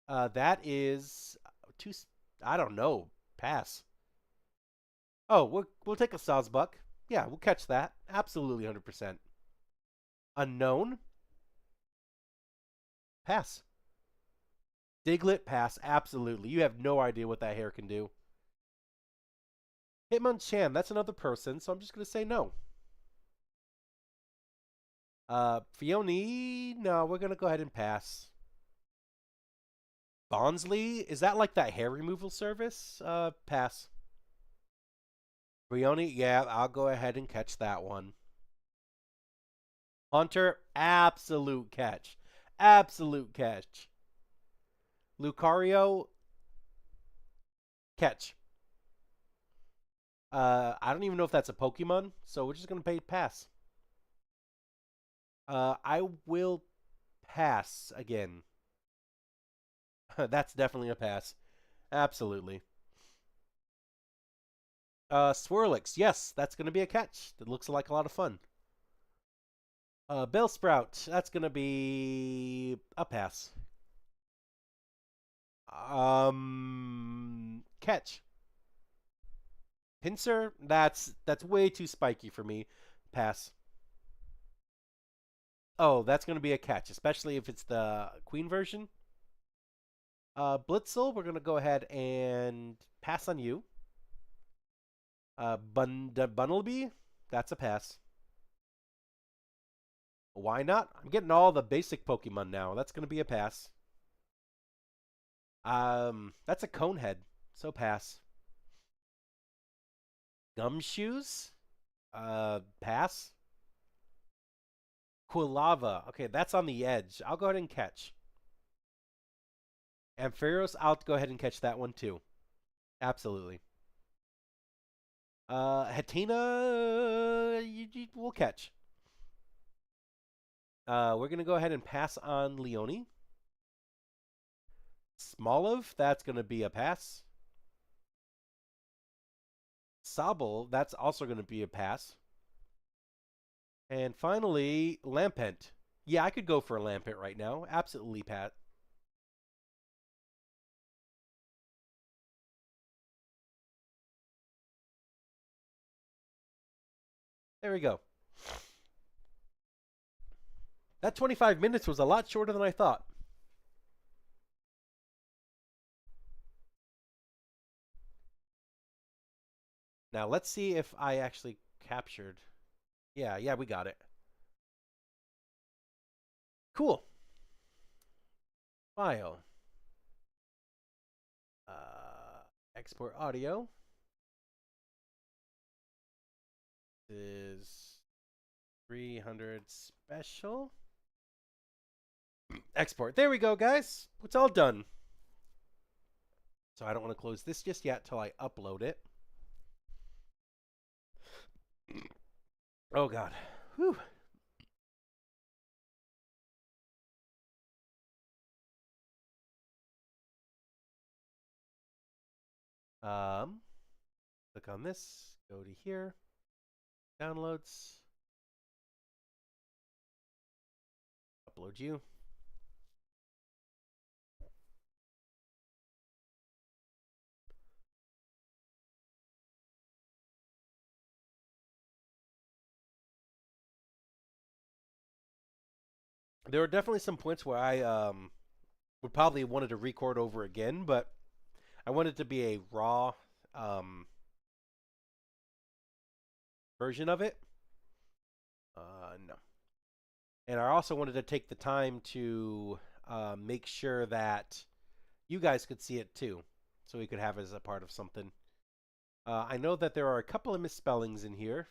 That is too. I don't know. Pass. Oh, we'll take a Sawsbuck. Yeah, we'll catch that. Absolutely, 100%. Unknown. Pass. Diglett, pass. Absolutely. You have no idea what that hair can do. Hitmonchan, that's another person, so I'm just going to say no. Fione, no, we're going to go ahead and pass. Bonsley, is that like that hair removal service? Pass. Brioni, yeah, I'll go ahead and catch that one. Hunter, absolute catch. Absolute catch. Lucario, catch. I don't even know if that's a Pokemon, so we're just going to pay pass. I will pass again. That's definitely a pass. Absolutely. Swirlix, yes, that's going to be a catch. That looks like a lot of fun. Bellsprout, that's going to be a pass. Catch. Pinsir, that's way too spiky for me. Pass. Oh, that's going to be a catch, especially if it's the Queen version. Blitzel, we're going to go ahead and pass on you. Bunnelby, that's a pass. Why not? I'm getting all the basic Pokemon now. That's going to be a pass. That's a Conehead, so pass. Gumshoes, pass. Quilava, okay, that's on the edge. I'll go ahead and catch. Ampharos, I'll go ahead and catch that one too. Absolutely. Hatina, we'll catch. We're going to go ahead and pass on Leone. Smoliv, that's going to be a pass. Sobble, that's also going to be a pass. And finally, Lampent. Yeah, I could go for a Lampent right now. Absolutely, Pat. There we go. That 25 minutes was a lot shorter than I thought. Now, let's see if I actually captured. Yeah, we got it. Cool. File. Export audio. Is 300 special. Export. There we go, guys. It's all done. So I don't want to close this just yet till I upload it. Oh, God. Whew. Click on this. Go to here. Downloads. Upload you. There are definitely some points where I would probably wanted to record over again, but I wanted it to be a raw version of it. No. And I also wanted to take the time to make sure that you guys could see it too, so we could have it as a part of something. I know that there are a couple of misspellings in here.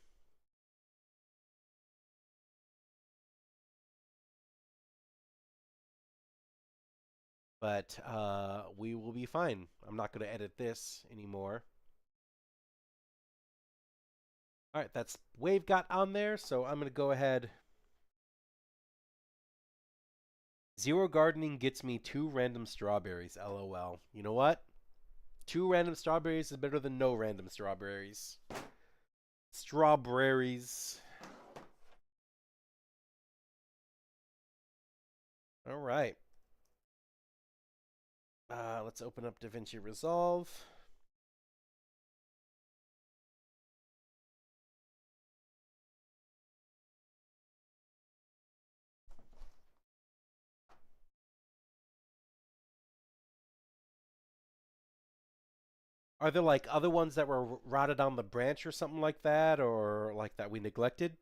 But we will be fine. I'm not going to edit this anymore. All right, that's wave got on there, so I'm going to go ahead. Zero gardening gets me 2 random strawberries, LOL. You know what? 2 random strawberries is better than no random strawberries. Strawberries. All right. Let's open up DaVinci Resolve. Are there like other ones that were rotted on the branch or something like that, or like that we neglected?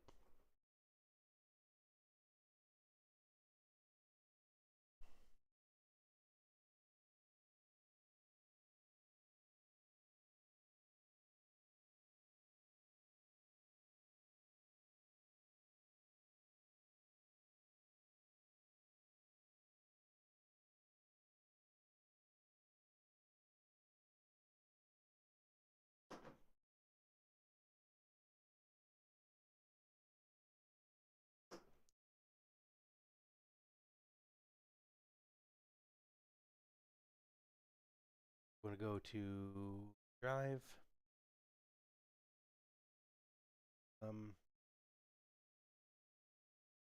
I'm going to go to Drive.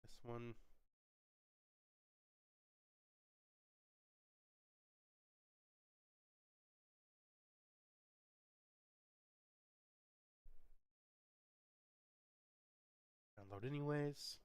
This one. Download anyways.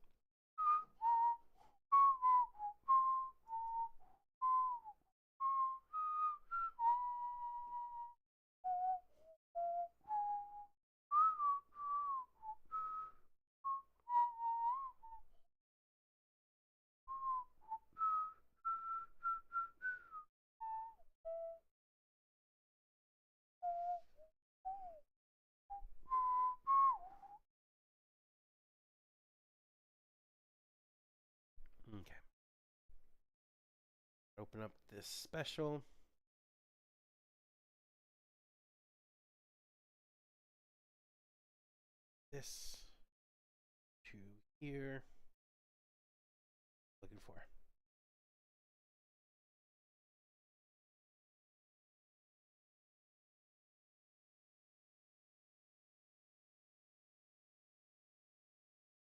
Okay. Open up this special. This to here. Looking for.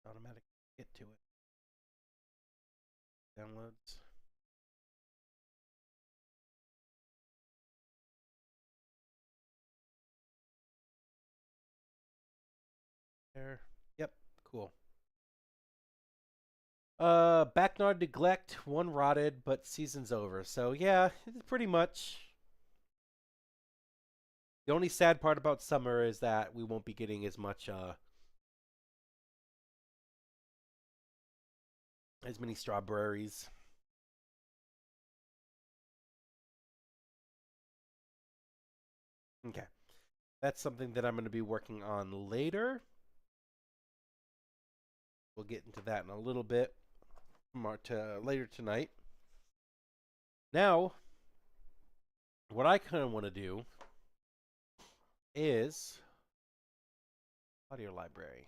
Automatic get to it. Downloads. There. Yep. Cool. Backnard neglect, 1 rotted, but season's over. So yeah, it's pretty much. The only sad part about summer is that we won't be getting as much as many strawberries. Okay. That's something that I'm going to be working on later. We'll get into that in a little bit later tonight. Now, what I kind of want to do is audio library.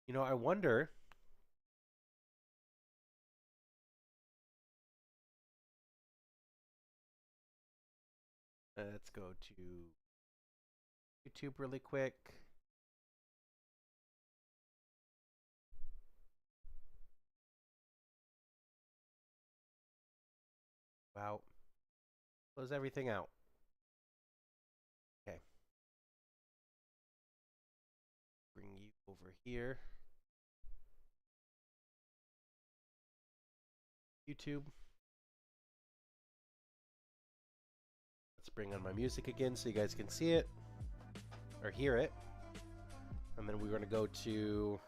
You know, I wonder. Let's go to YouTube really quick. Wow. Close everything out. Okay. Bring you over here. YouTube. Let's bring on my music again so you guys can see it or hear it. And then we're going to go to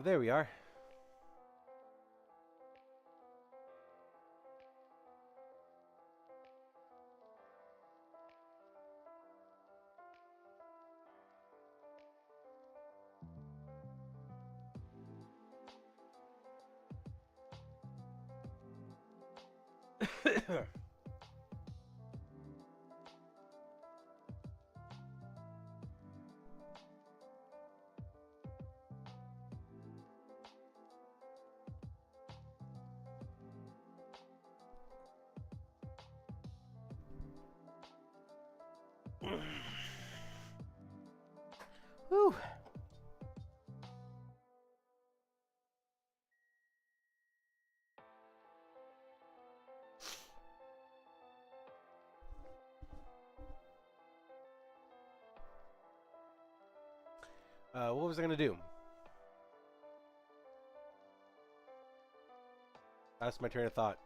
there we are. Whew. What was I going to do? That's my train of thought.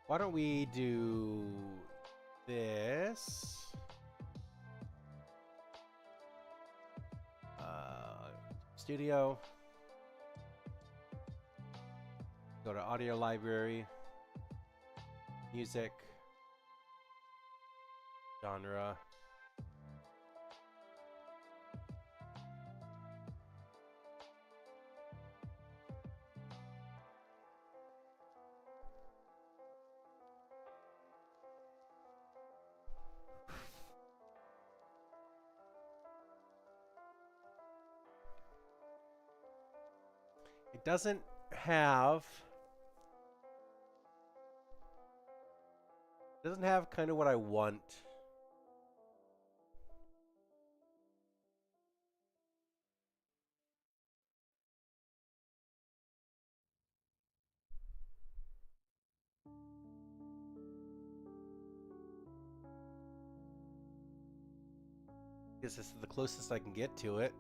Why don't we do this? Studio. Go to audio library. Music. Genre. It doesn't have kind of what I want. This is the closest I can get to it.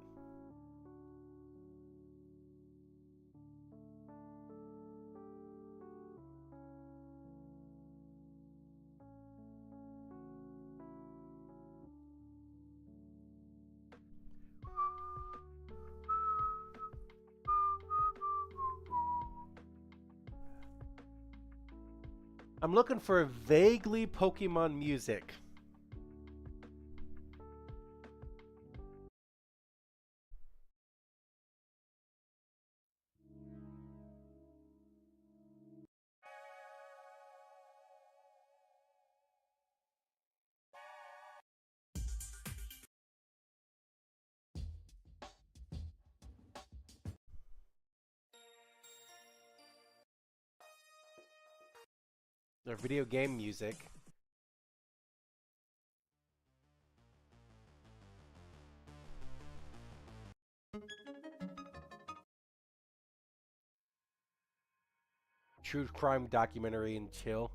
I'm looking for vaguely Pokemon music. Or video game music. True crime documentary and chill.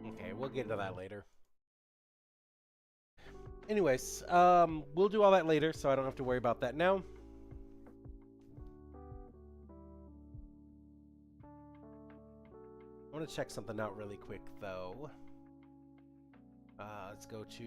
Okay, we'll get into that later. Anyways, we'll do all that later, so I don't have to worry about that now. I want to check something out really quick, though. Let's go to...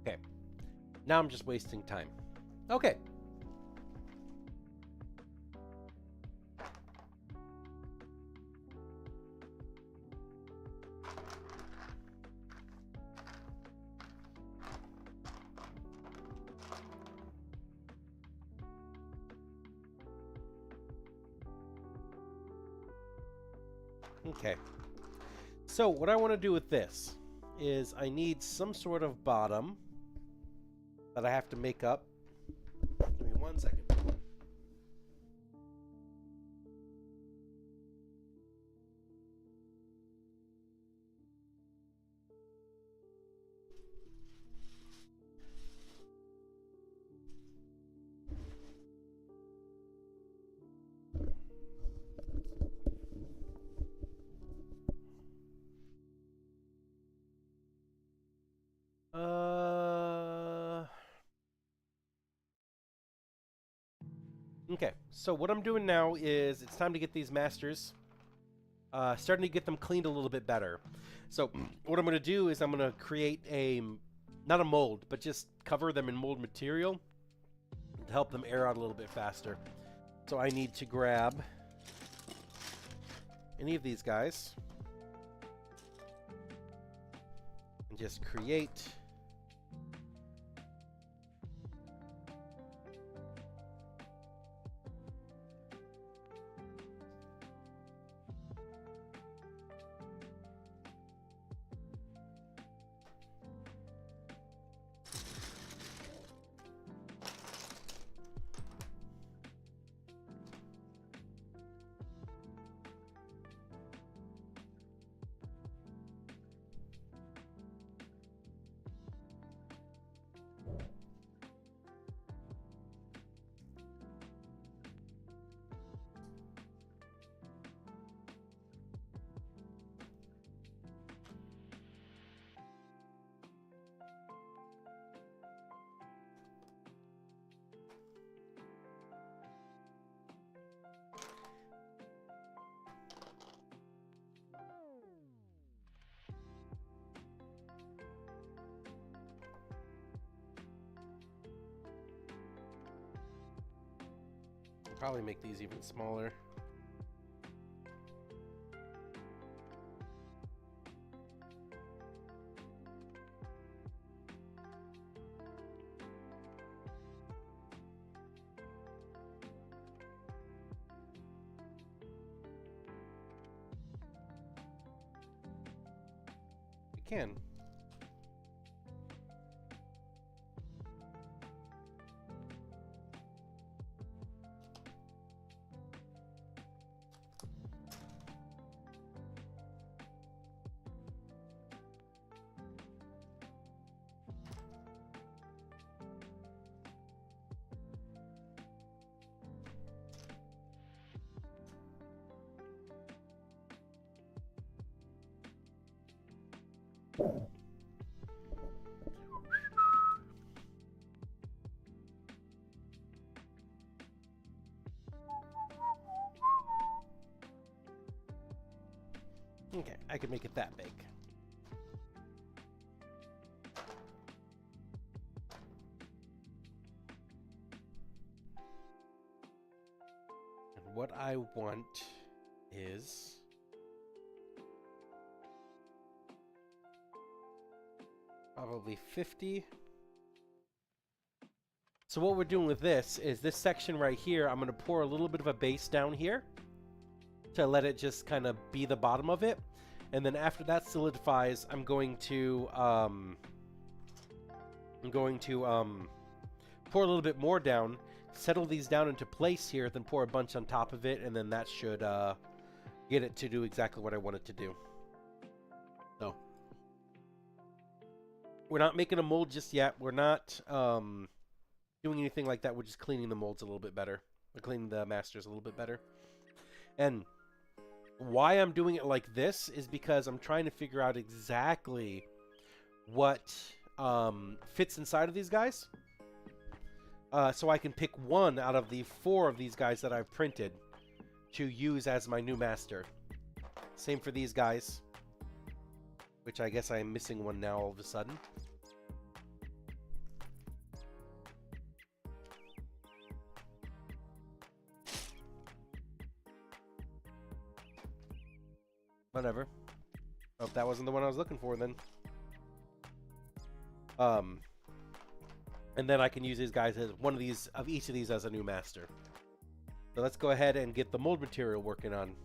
Okay. Now I'm just wasting time. Okay. Okay. So what I want to do with this is I need some sort of bottom that I have to make up. Give me 1 second. Okay, so what I'm doing now is it's time to get these masters, starting to get them cleaned a little bit better. So what I'm going to do is I'm going to create not a mold, but just cover them in mold material to help them air out a little bit faster. So I need to grab any of these guys and just create probably make these even smaller. can. Okay, I can make it that big. And what I want is probably 50. So what we're doing with this is this section right here, I'm going to pour a little bit of a base down here to let it just kind of be the bottom of it. And then after that solidifies, I'm going to pour a little bit more down, settle these down into place here, then pour a bunch on top of it, and then that should get it to do exactly what I want it to do. So we're not making a mold just yet. We're not doing anything like that. We're just cleaning the molds a little bit better. We're cleaning the masters a little bit better. And why I'm doing it like this is because I'm trying to figure out exactly what fits inside of these guys. So I can pick one out of the 4 of these guys that I've printed to use as my new master. Same for these guys, which I guess I'm missing one now all of a sudden. Whatever. Oh, if that wasn't the one I was looking for, then. And then I can use these guys as one of these, of each of these as a new master. So let's go ahead and get the mold material working on.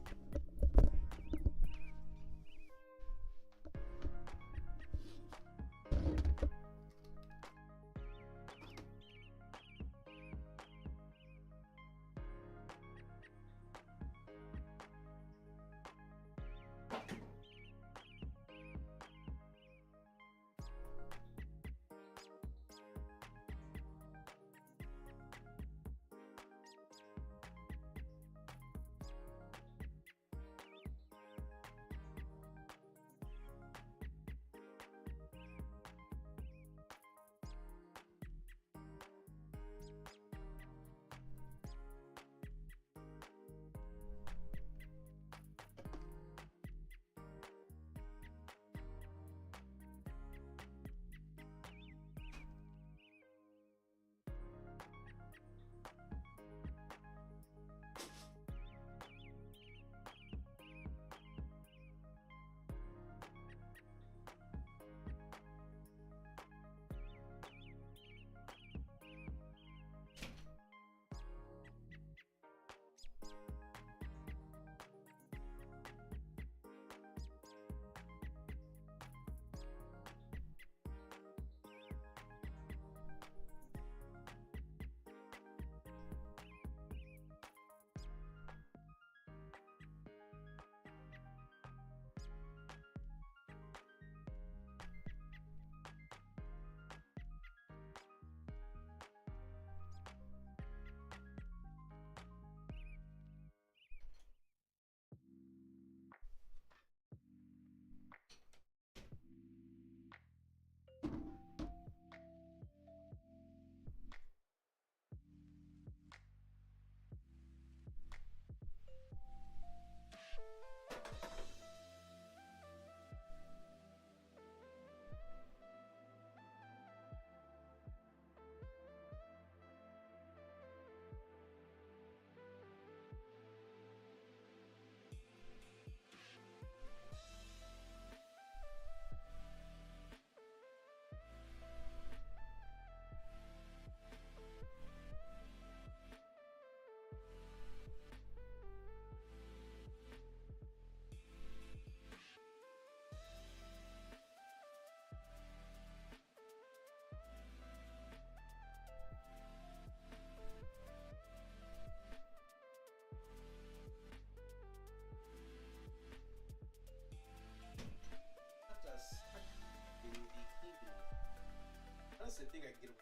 honestly think I can get away.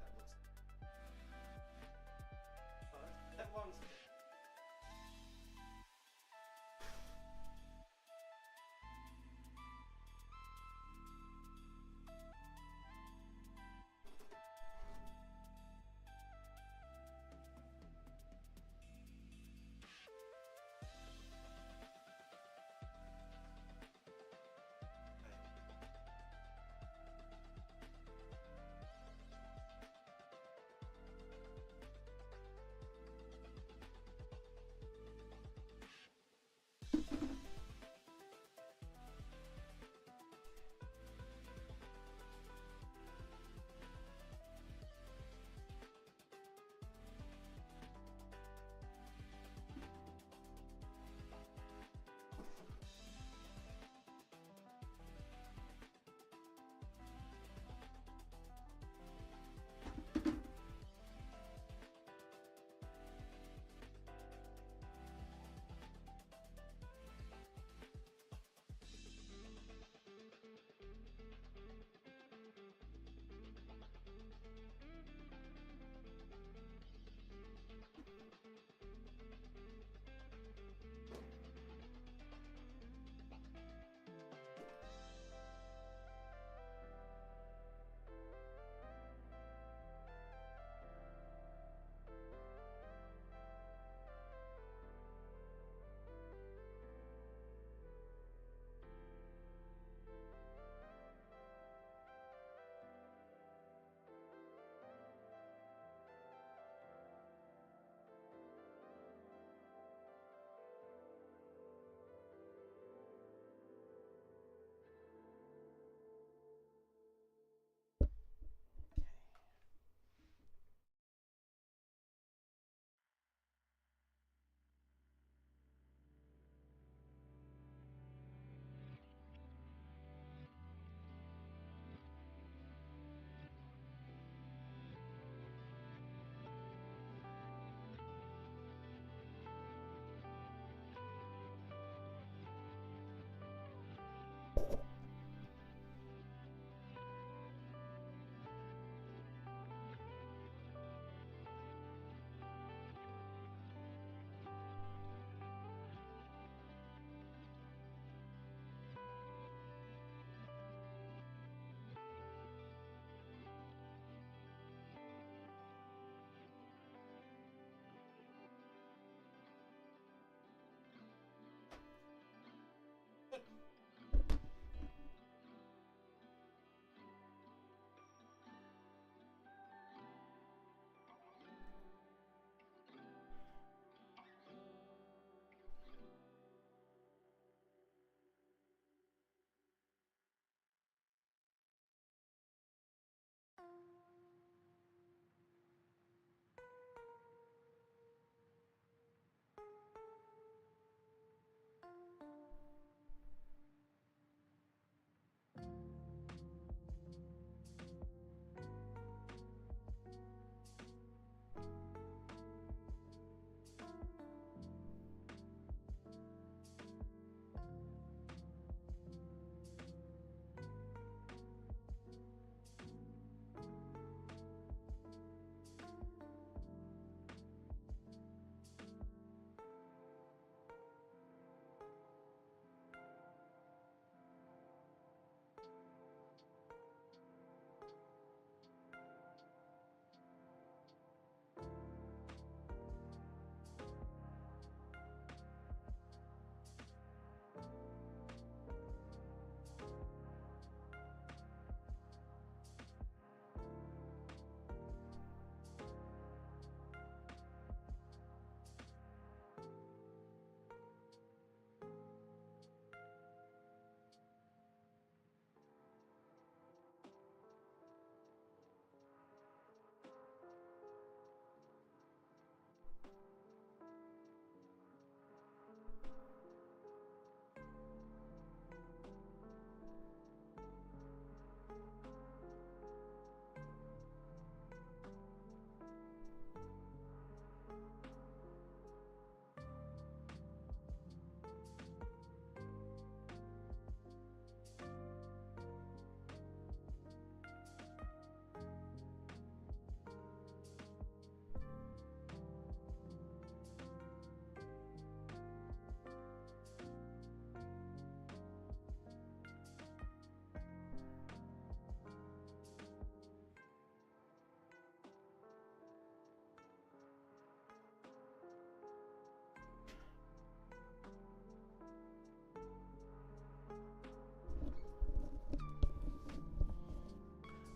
That looks. That belongs.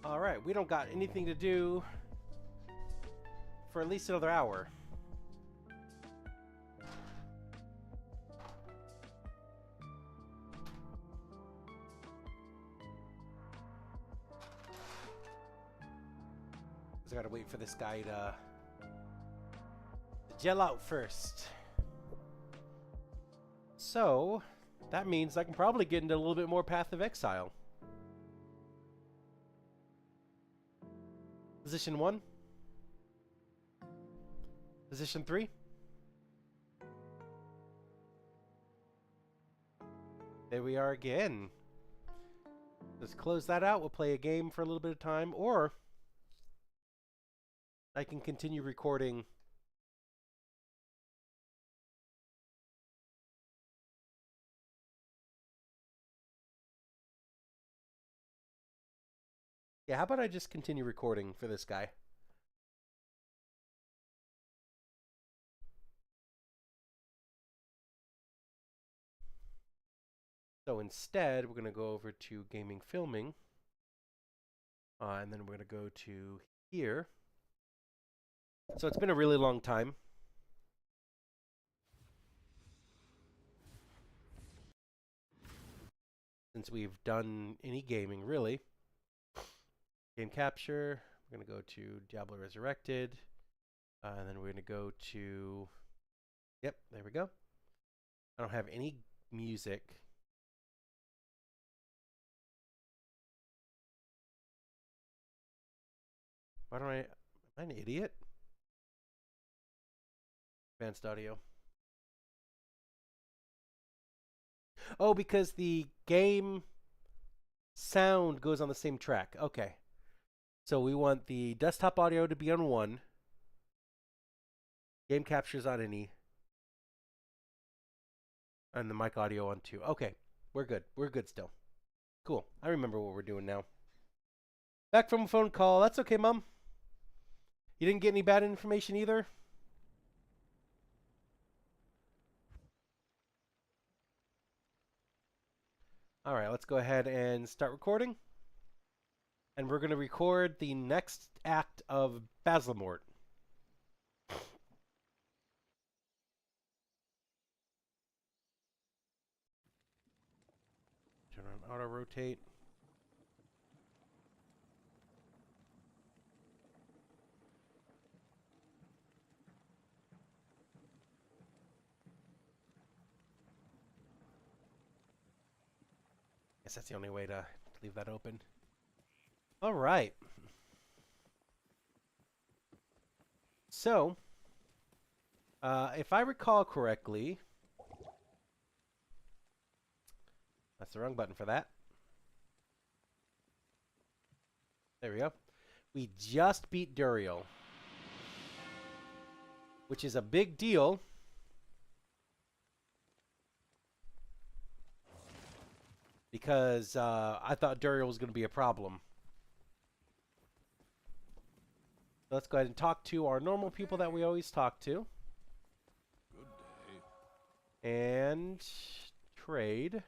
Alright, we don't got anything to do for at least another hour. I gotta wait for this guy to gel out first. So, that means I can probably get into a little bit more Path of Exile. Position 1. Position 3. There we are again. Let's close that out. We'll play a game for a little bit of time, or I can continue recording. Yeah, how about I just continue recording for this guy? So instead, we're going to go over to Gaming Filming. And then we're going to go to here. So it's been a really long time. Since we've done any gaming, really. Game capture. We're going to go to Diablo Resurrected. And then we're going to go to... Yep, there we go. I don't have any music. Why don't I... Am I an idiot? Advanced audio. Oh, because the game sound goes on the same track. Okay. So we want the desktop audio to be on 1. Game capture's on any. And the mic audio on 2. Okay. We're good. We're good still. Cool. I remember what we're doing now. Back from a phone call. That's okay, Mom. You didn't get any bad information either? All right, let's go ahead and start recording. And we're going to record the next act of Baslamort. Turn on auto rotate. Guess that's the only way to leave that open. All right. So, if I recall correctly, that's the wrong button for that. There we go. We just beat Duriel, which is a big deal. Because I thought Duriel was going to be a problem. Let's go ahead and talk to our normal people that we always talk to. Good day. And trade.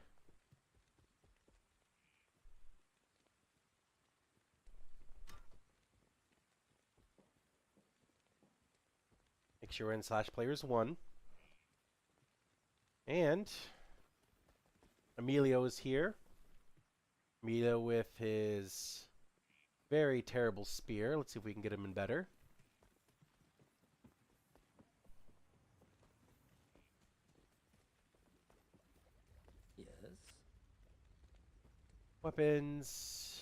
Make sure we're in /players1. And Emilio is here. Emilio with his very terrible spear. Let's see if we can get him in better. Yes. Weapons.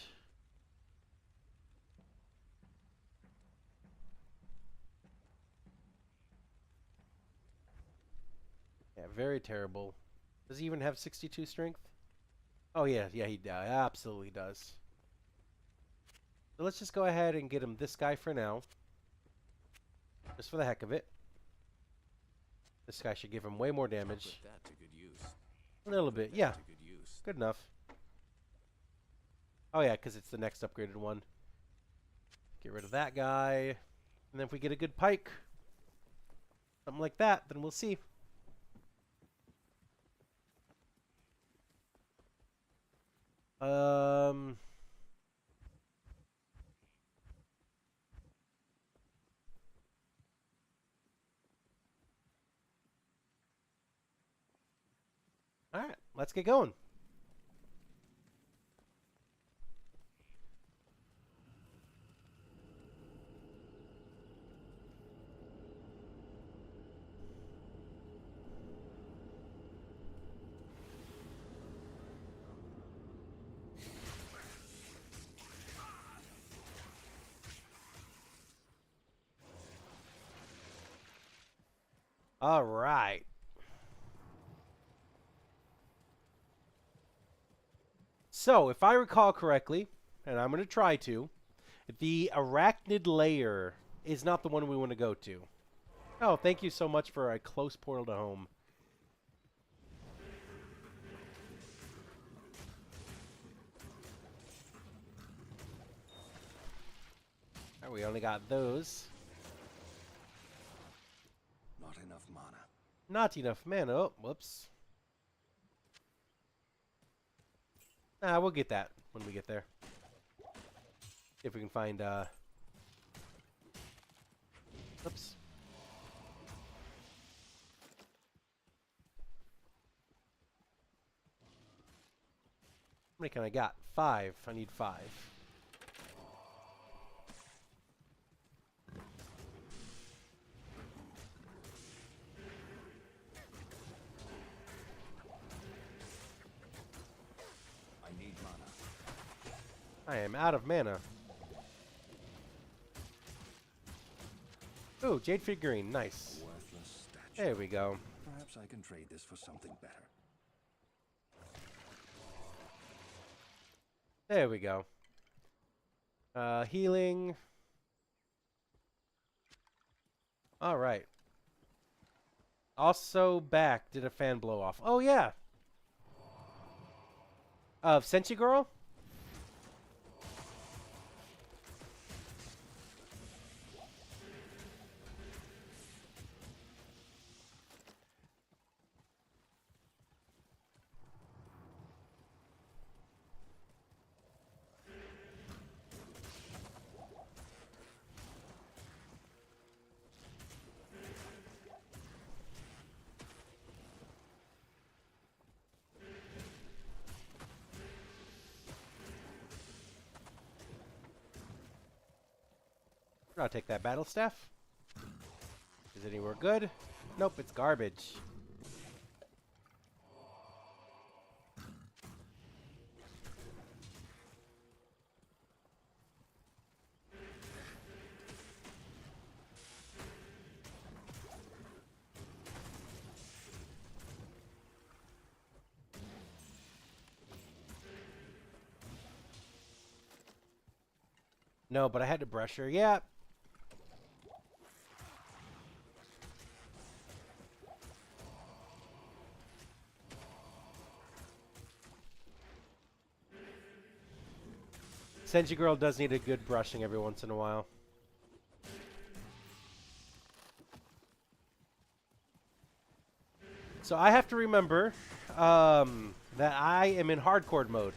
Yeah, very terrible. Does he even have 62 strength? Oh yeah, he absolutely does. So let's just go ahead and get him this guy for now. Just for the heck of it. This guy should give him way more damage. Put that to good use. A little bit, yeah. To good use. Good enough. Oh yeah, because it's the next upgraded one. Get rid of that guy. And then if we get a good pike, something like that, then we'll see. let's get going. All right. So, if I recall correctly, and I'm going to try to, the arachnid layer is not the one we want to go to. Oh, thank you so much for a close portal to home. All right, we only got those. Not enough mana. Not enough mana. Oh, whoops. We'll get that when we get there. If we can find, oops. How many can I got? 5. I need 5. I need mana. I am out of mana. Ooh, jade figurine. Nice. Worthless statue. There we go. Perhaps I can trade this for something better. There we go. Healing. All right. Also back. Did a fan blow off? Oh, yeah. Senshi Girl? I'll take that battle staff. Is it anywhere good? Nope, it's garbage. No, but I had to brush her. Yeah. Senji Girl does need a good brushing every once in a while. So I have to remember that I am in hardcore mode.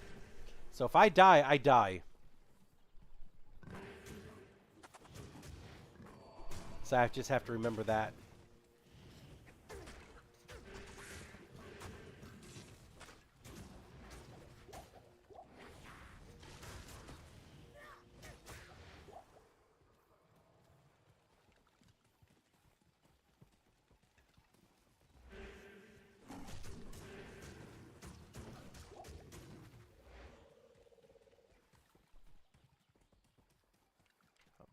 So if I die, I die. So I just have to remember that.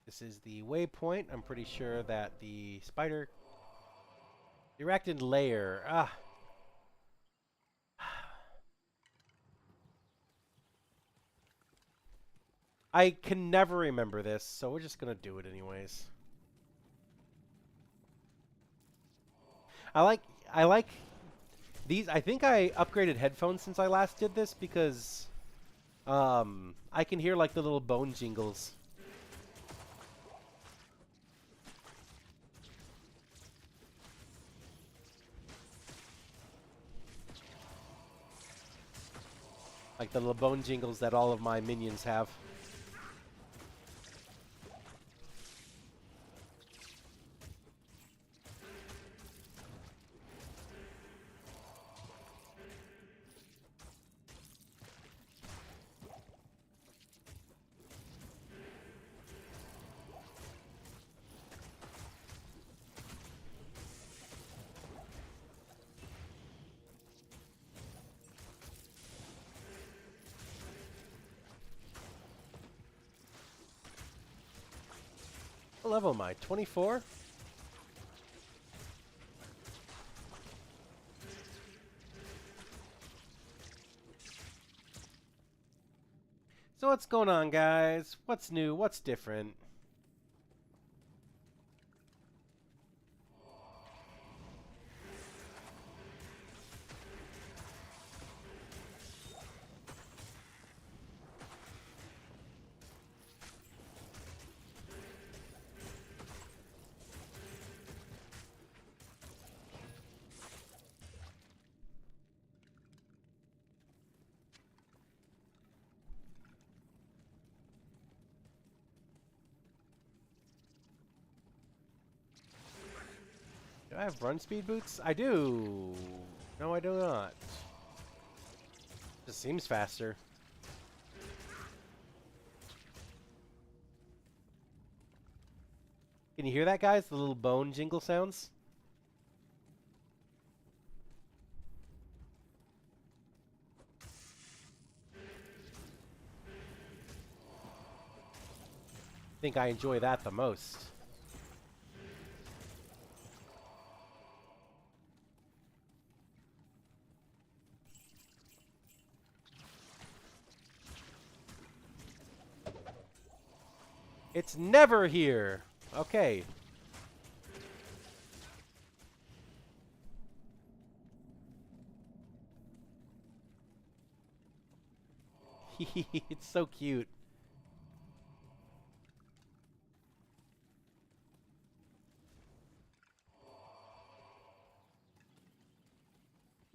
This is the waypoint. I'm pretty sure that the spider... The arachnid layer. I can never remember this, so we're just going to do it anyways. I like these. I think I upgraded headphones since I last did this because I can hear like the little bone jingles. Like the little bone jingles that all of my minions have. What level am I? 24? So what's going on, guys? What's new? What's different? Do I have run speed boots? I do. No, I do not. Just seems faster. Can you hear that, guys? The little bone jingle sounds? I think I enjoy that the most. It's never here. Okay. It's so cute.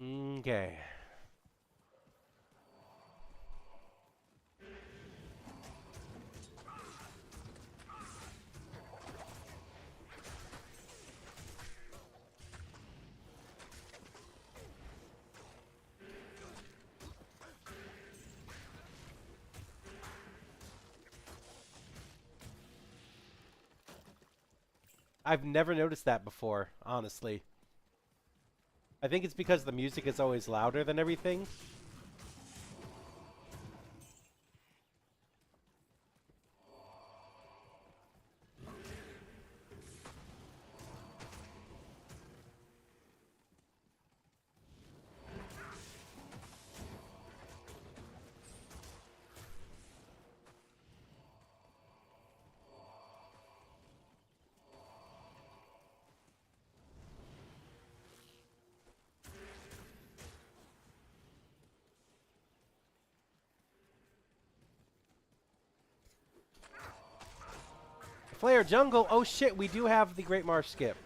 Okay. I've never noticed that before, honestly. I think it's because the music is always louder than everything. Flare Jungle. Oh shit, we do have the Great Marsh skip.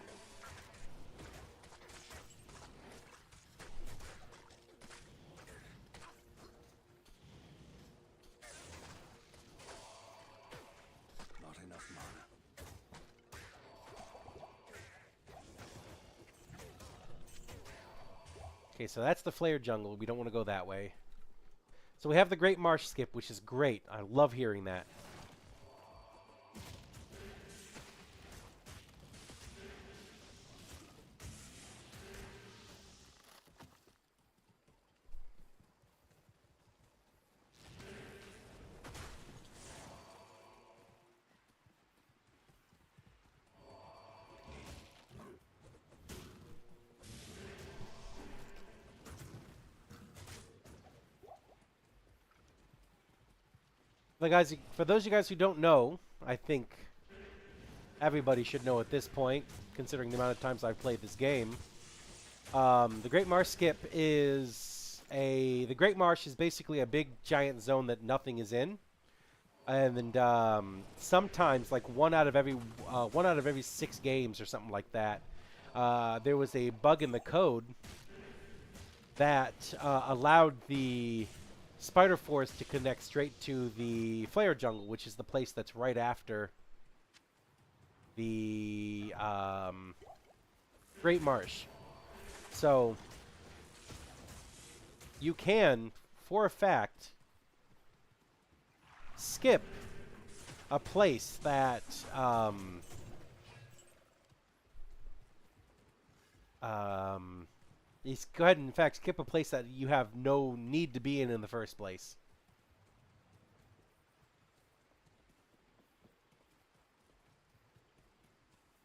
Not enough mana. Okay, so that's the Flare Jungle. We don't want to go that way. So we have the Great Marsh skip, which is great. I love hearing that. For those of you guys who don't know, I think everybody should know at this point, considering the amount of times I've played this game. The Great Marsh skip is the Great Marsh is basically a big giant zone that nothing is in, and sometimes like one out of every 6 games or something like that, there was a bug in the code that allowed the Spider Force to connect straight to the Flare Jungle, which is the place that's right after the Great Marsh. So you can, for a fact, skip a place that you go ahead and, in fact, skip a place that you have no need to be in the first place.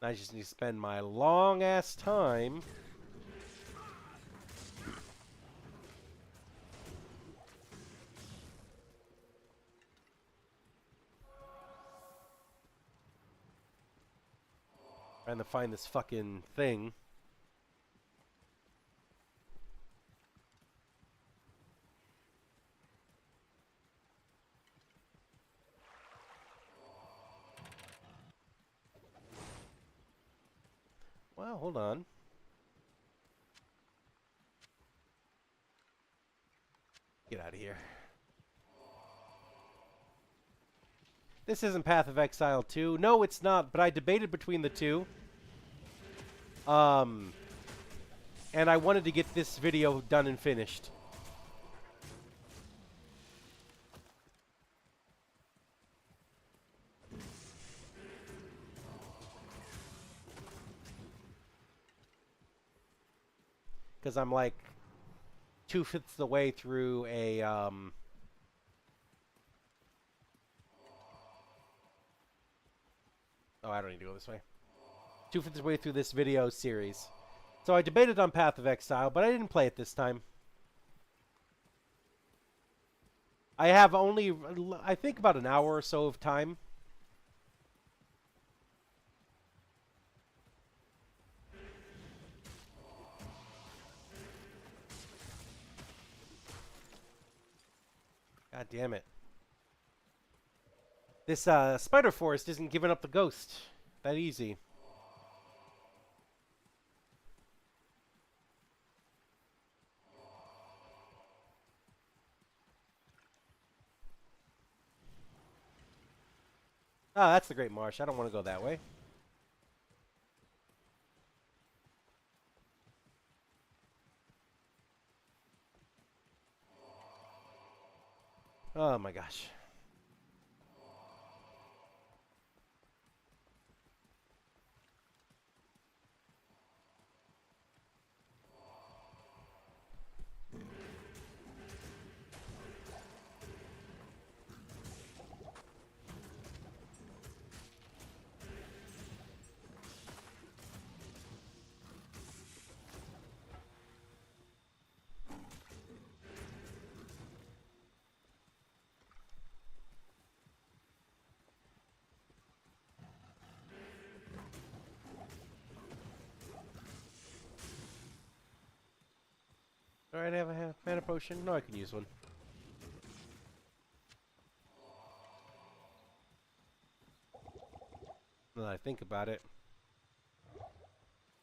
I just need to spend my long-ass time trying to find this fucking thing. Well, hold on. Get out of here. This isn't Path of Exile 2. No, it's not, but I debated between the two. And I wanted to get this video done and finished. Because I'm like 2/5 the way through a Oh, I don't need to go this way. 2/5 the way through this video series. So I debated on Path of Exile, but I didn't play it this time. I have only, I think, about an hour or so of time. God damn it. This spider forest isn't giving up the ghost that easy. Ah, that's the Great Marsh. I don't want to go that way. Oh my gosh. Alright, I have a mana potion. No, I can use one. Now that I think about it,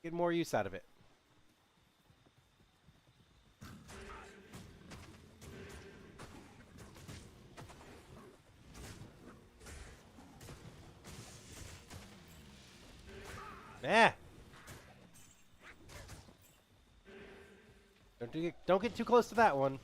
get more use out of it. Ah! Don't get too close to that one.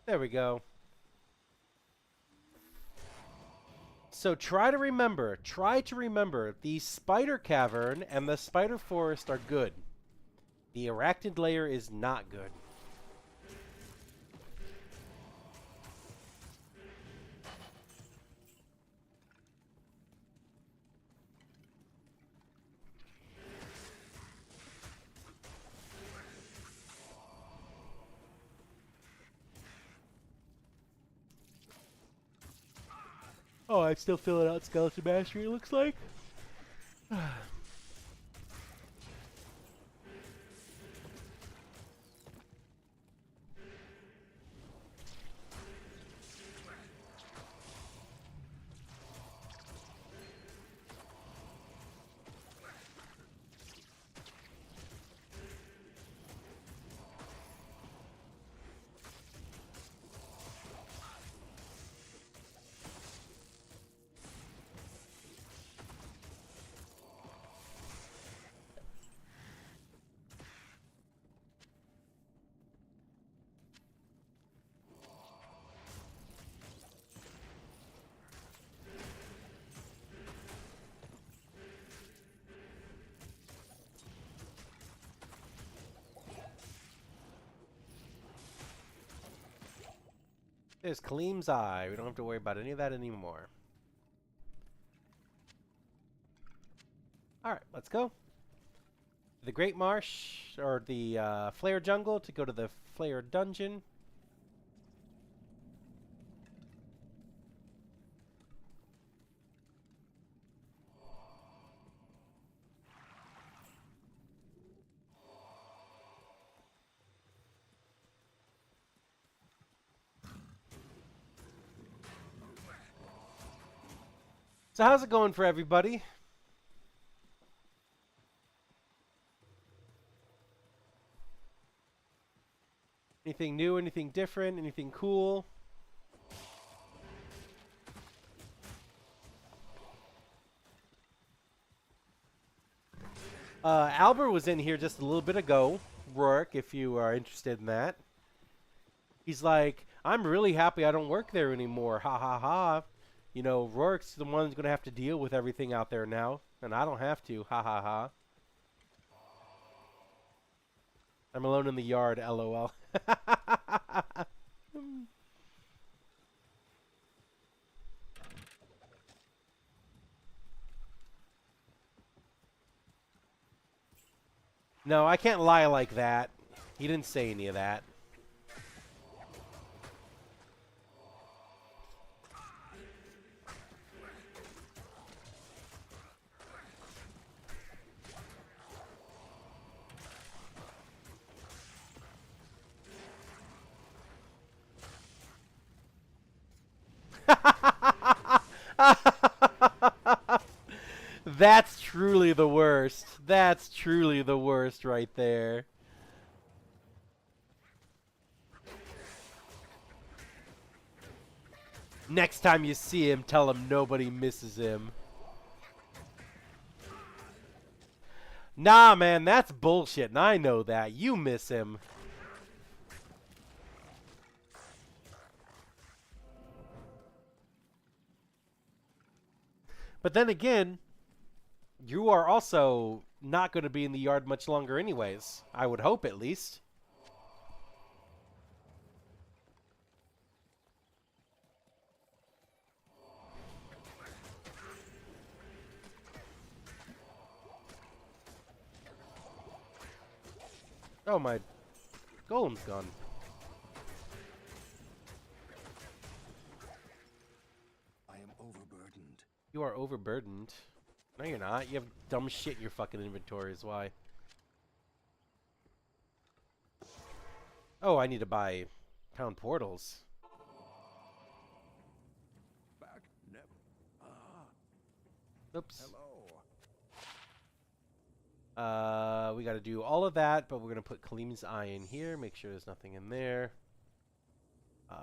There we go. So try to remember, the spider cavern and the spider forest are good. The arachnid layer is not good. Oh, I'm still filling out Skeleton Mastery, it looks like. There's Kaleem's Eye. We don't have to worry about any of that anymore. Alright, let's go. The Great Marsh, or the Flare Jungle, to go to the Flare Dungeon. So how's it going for everybody? Anything new, anything different, anything cool? Albert was in here just a little bit ago, Rourke, if you are interested in that. He's like, I'm really happy I don't work there anymore, ha ha ha. You know, Rourke's the one who's going to have to deal with everything out there now, and I don't have to, ha ha ha. I'm alone in the yard, lol. No, I can't lie like that. He didn't say any of that. That's truly the worst. That's truly the worst right there. Next time you see him, tell him nobody misses him. Nah, man, that's bullshit, and I know that. You miss him. But then again, you are also not going to be in the yard much longer anyways. I would hope, at least. Oh, my golem's gone. I am overburdened. You are overburdened. No, you're not. You have dumb shit in your fucking inventory is why. Oh, I need to buy town portals. Back never. Oops. Hello. We got to do all of that, but we're going to put Kaleem's Eye in here. Make sure there's nothing in there. I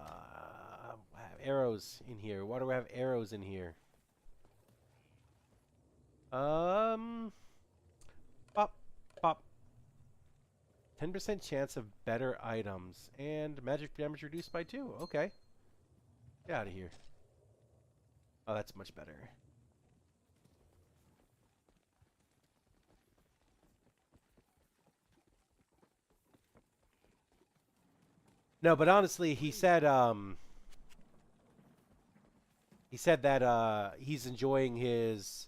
have arrows in here. Why do I have arrows in here? Pop, pop. 10% chance of better items. And magic damage reduced by 2. Okay. Get out of here. Oh, that's much better. No, but honestly, he said that he's enjoying his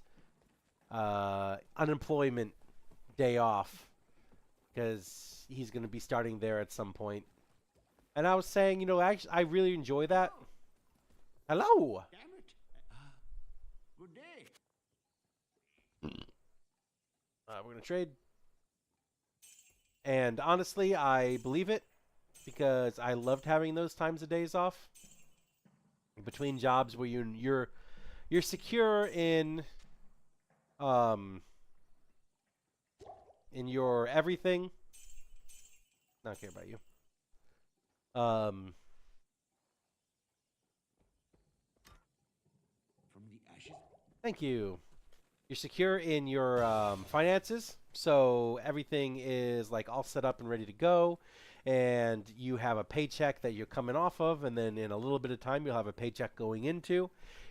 unemployment day off because he's going to be starting there at some point. And I was saying, you know, actually, I really enjoy that. Hello. Damn it. Good day. We're going to trade. And honestly, I believe it because I loved having those times of days off between jobs where you're secure in your everything. I don't care about you. From the ashes. Thank you. You're secure in your finances, so everything is like all set up and ready to go, and you have a paycheck that you're coming off of, and then in a little bit of time you'll have a paycheck going into.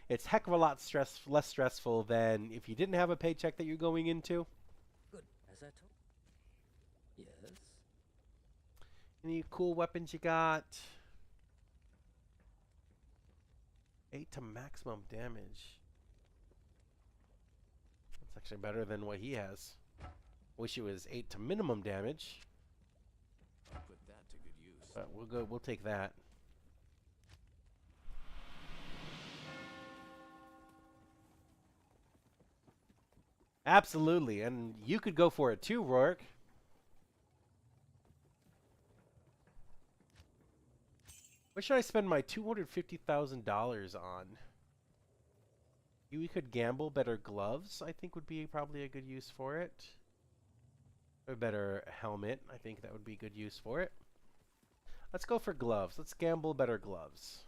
It's heck of a lot less stressful than if you didn't have a paycheck that you're going into. Good, as I told. Yes. Any cool weapons you got? 8 to maximum damage. That's actually better than what he has. Wish it was 8 to minimum damage, Put that to good use. but we'll take that. Absolutely, and you could go for it too, Rourke. What should I spend my $250,000 on? We could gamble better gloves, I think would be probably a good use for it. A better helmet, I think that would be good use for it. Let's go for gloves. Let's gamble better gloves.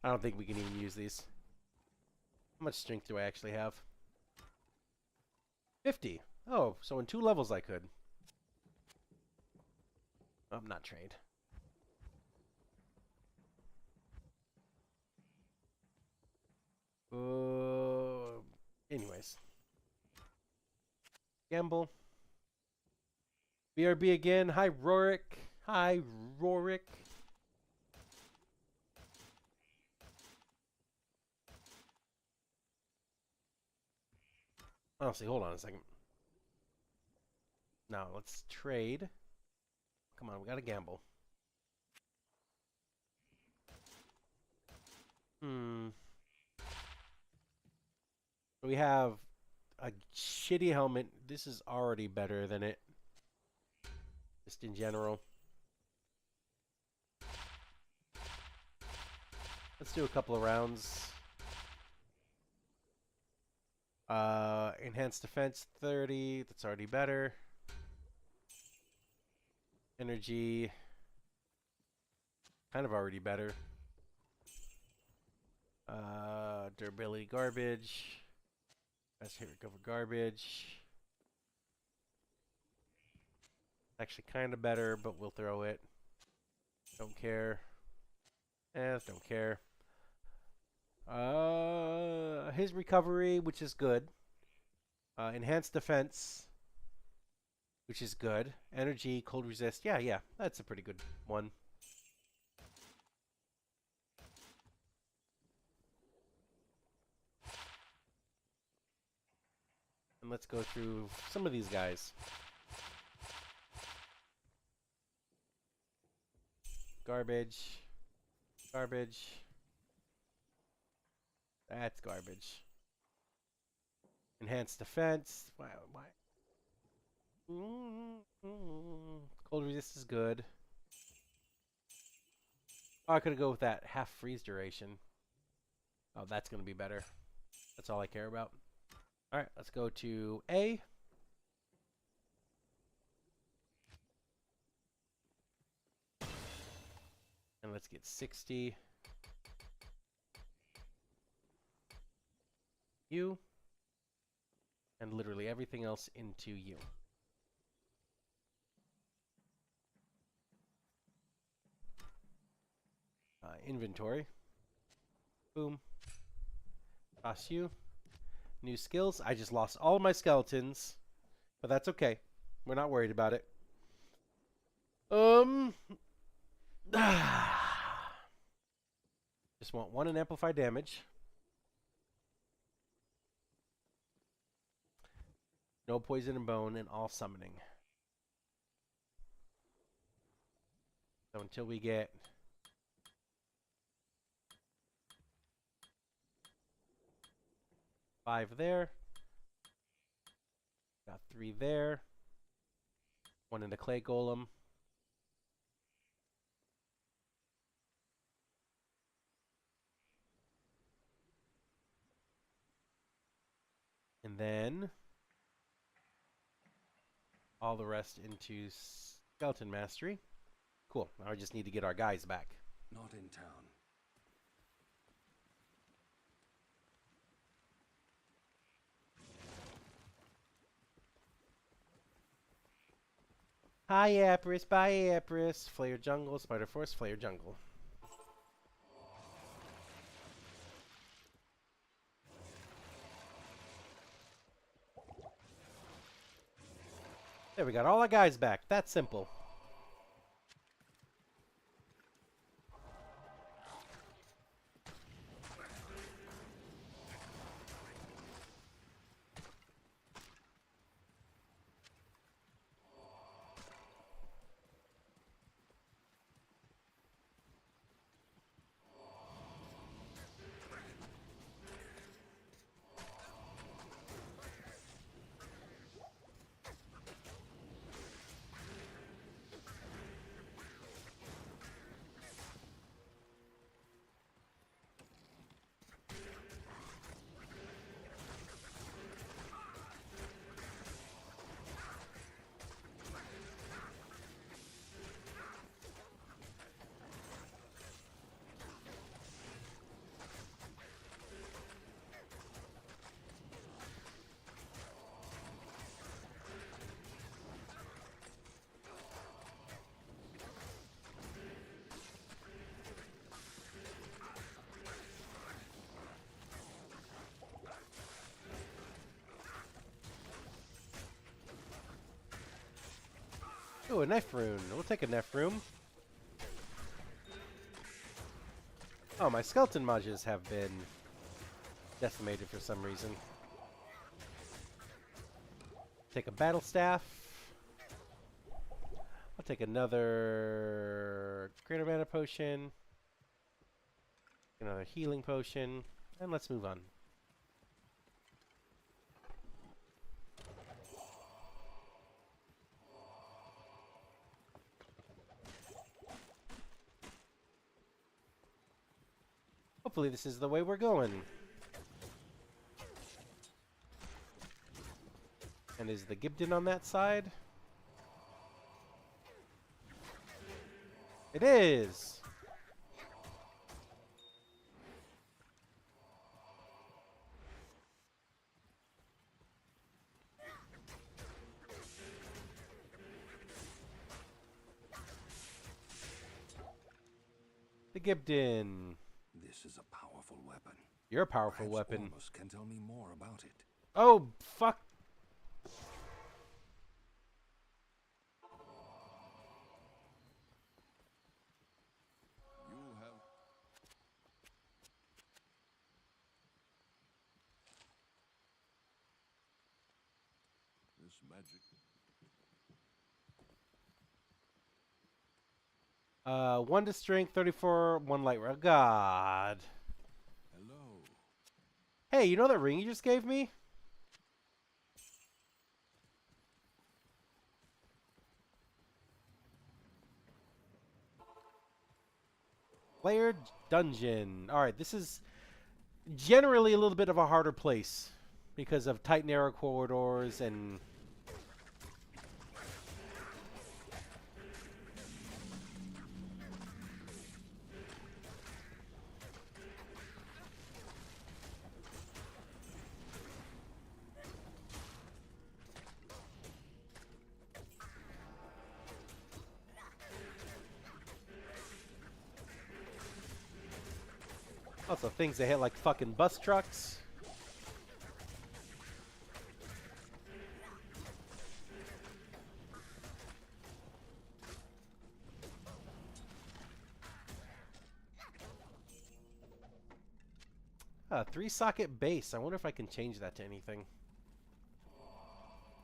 I don't think we can even use these. How much strength do I actually have? 50. Oh, so in 2 levels I could. I'm not trade. Anyways. Gamble. BRB again. Hi, Rorik. Hi, Rorik. Honestly, hold on a second. Now, let's trade. Come on, we gotta gamble. We have a shitty helmet. This is already better than it. Just in general. Let's do a couple of rounds. Enhanced defense 30. That's already better. Energy. Kind of already better. Durability garbage. Let's hit recover garbage. Actually kind of better, but we'll throw it. Don't care. Don't care. His recovery, which is good. Enhanced defense, which is good. Energy, cold resist. Yeah, that's a pretty good one. And let's go through some of these guys. Garbage. Garbage. That's garbage. Enhanced defense. Why? Cold resist is good. Oh, I could go with that half freeze duration. Oh, that's going to be better. That's all I care about. All right, let's go to A. And let's get 60. U. And literally everything else into U. Inventory. Boom. Toss you. New skills. I just lost all of my skeletons. But that's okay. We're not worried about it. Just want 1 in amplified damage. No poison and bone and all summoning. So until we get five there. Got 3 there. 1 in the clay golem. And then all the rest into skeleton mastery. Cool. Now I just need to get our guys back. Not in town. Hi, Apris. Bye, Apris. Flayer jungle. Spider force. Flayer jungle. There, we got all our guys back. That's simple. Ooh, a knife rune. We'll take a knife rune. Oh, my skeleton mages have been decimated for some reason. Take a battle staff. I'll take another greater mana potion. Another healing potion. And let's move on. Hopefully this is the way we're going. And is the Gibden on that side? It is! The Gibden. This is a powerful weapon. You're a powerful Perhaps weapon. Ormus can tell me more about it. Oh, fuck. You have this magic. 1 to strength, 34, 1 light. God. Hello. Hey, you know that ring you just gave me? Layered dungeon. Alright, this is generally a little bit of a harder place because of tight, narrow corridors and... Also, things that hit like fucking bus trucks. Three-socket base. I wonder if I can change that to anything.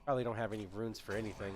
Probably don't have any runes for anything.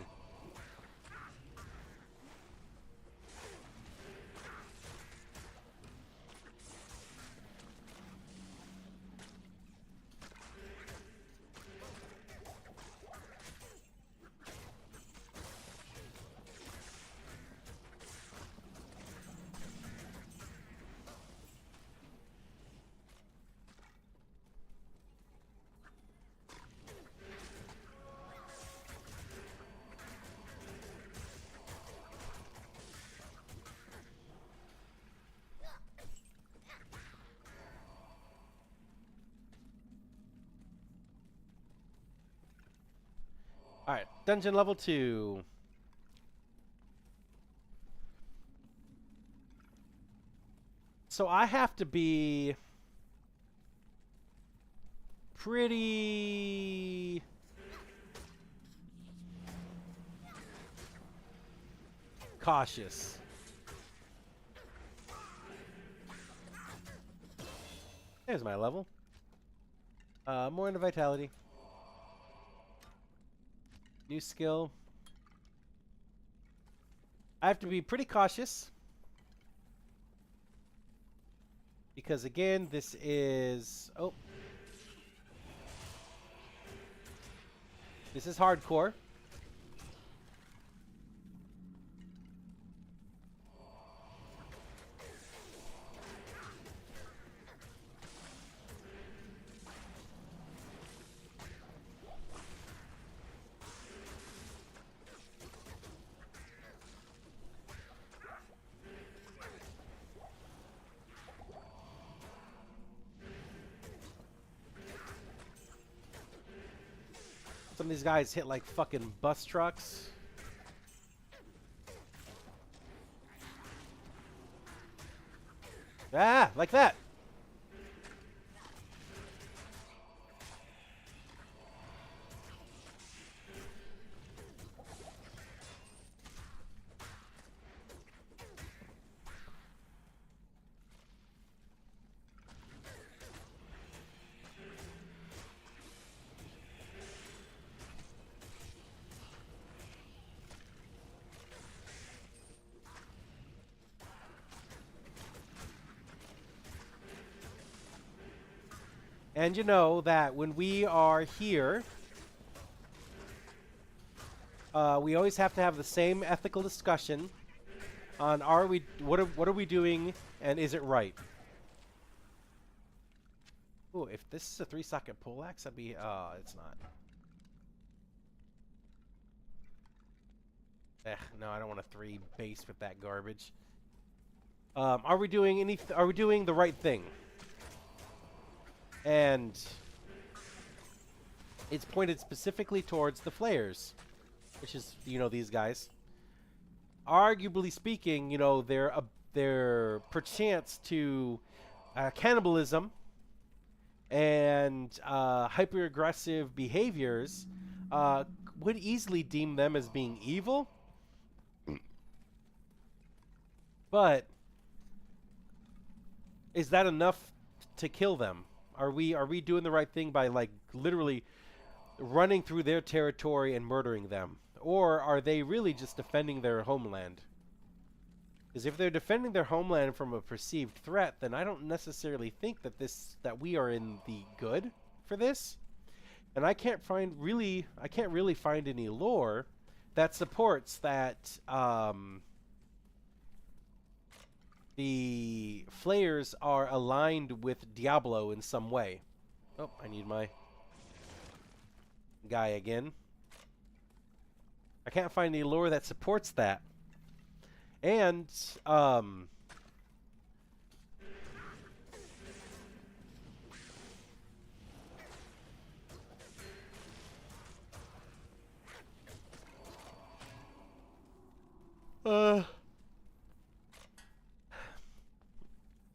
Alright, dungeon level 2. So I have to be pretty cautious. There's my level. More into vitality. New skill. I have to be pretty cautious. Because again, this is... Oh. This is hardcore. Some of these guys hit like fucking bus trucks. Ah, like that. And you know that when we are here, we always have to have the same ethical discussion on what are we doing and is it right? Ooh, if this is a 3-socket pole axe, that'd be it's not. No, I don't want a 3 base with that garbage. Are we doing the right thing? And it's pointed specifically towards the flayers, which is, you know, these guys. Arguably speaking, you know, they're perchance to cannibalism and hyper-aggressive behaviors would easily deem them as being evil. But is that enough to kill them? Are we doing the right thing by, like, literally running through their territory and murdering them? Or are they really just defending their homeland? Because if they're defending their homeland from a perceived threat, then I don't necessarily think that we are in the good for this. And I can't really find any lore that supports that the flayers are aligned with Diablo in some way. Oh, I need my guy again. I can't find any lore that supports that. And,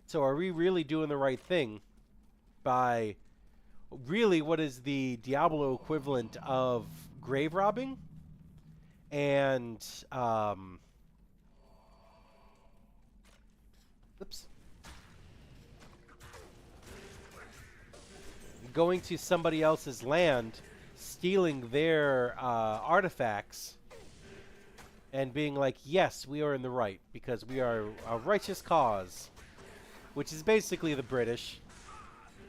so are we really doing the right thing by really what is the Diablo equivalent of grave robbing? And, oops. Going to somebody else's land, stealing their artifacts, and being like, yes, we are in the right, because we are a righteous cause. Which is basically the British,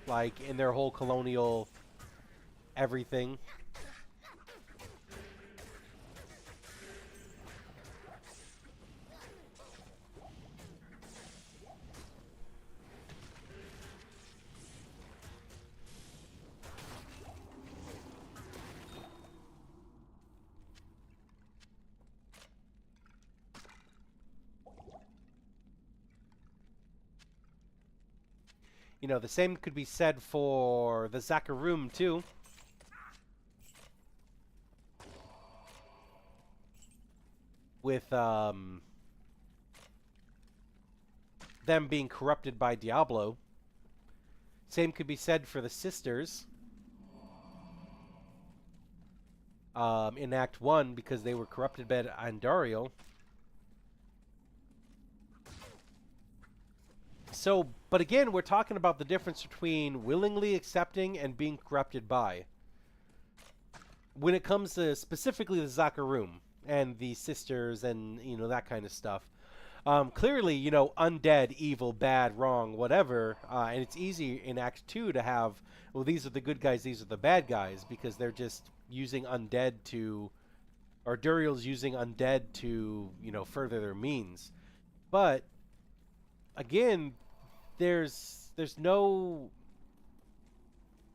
like, in their whole colonial everything. You know, the same could be said for the Zakarum, too. With, them being corrupted by Diablo. Same could be said for the Sisters. In Act 1, because they were corrupted by Andariel. So, but again, we're talking about the difference between willingly accepting and being corrupted by. When it comes to specifically the Zakarum and the sisters and, you know, that kind of stuff. Clearly, you know, undead, evil, bad, wrong, whatever, and it's easy in Act 2 to have, well, these are the good guys, these are the bad guys, because they're just using undead to, or Duriel's using undead to, you know, further their means. But, again, there's no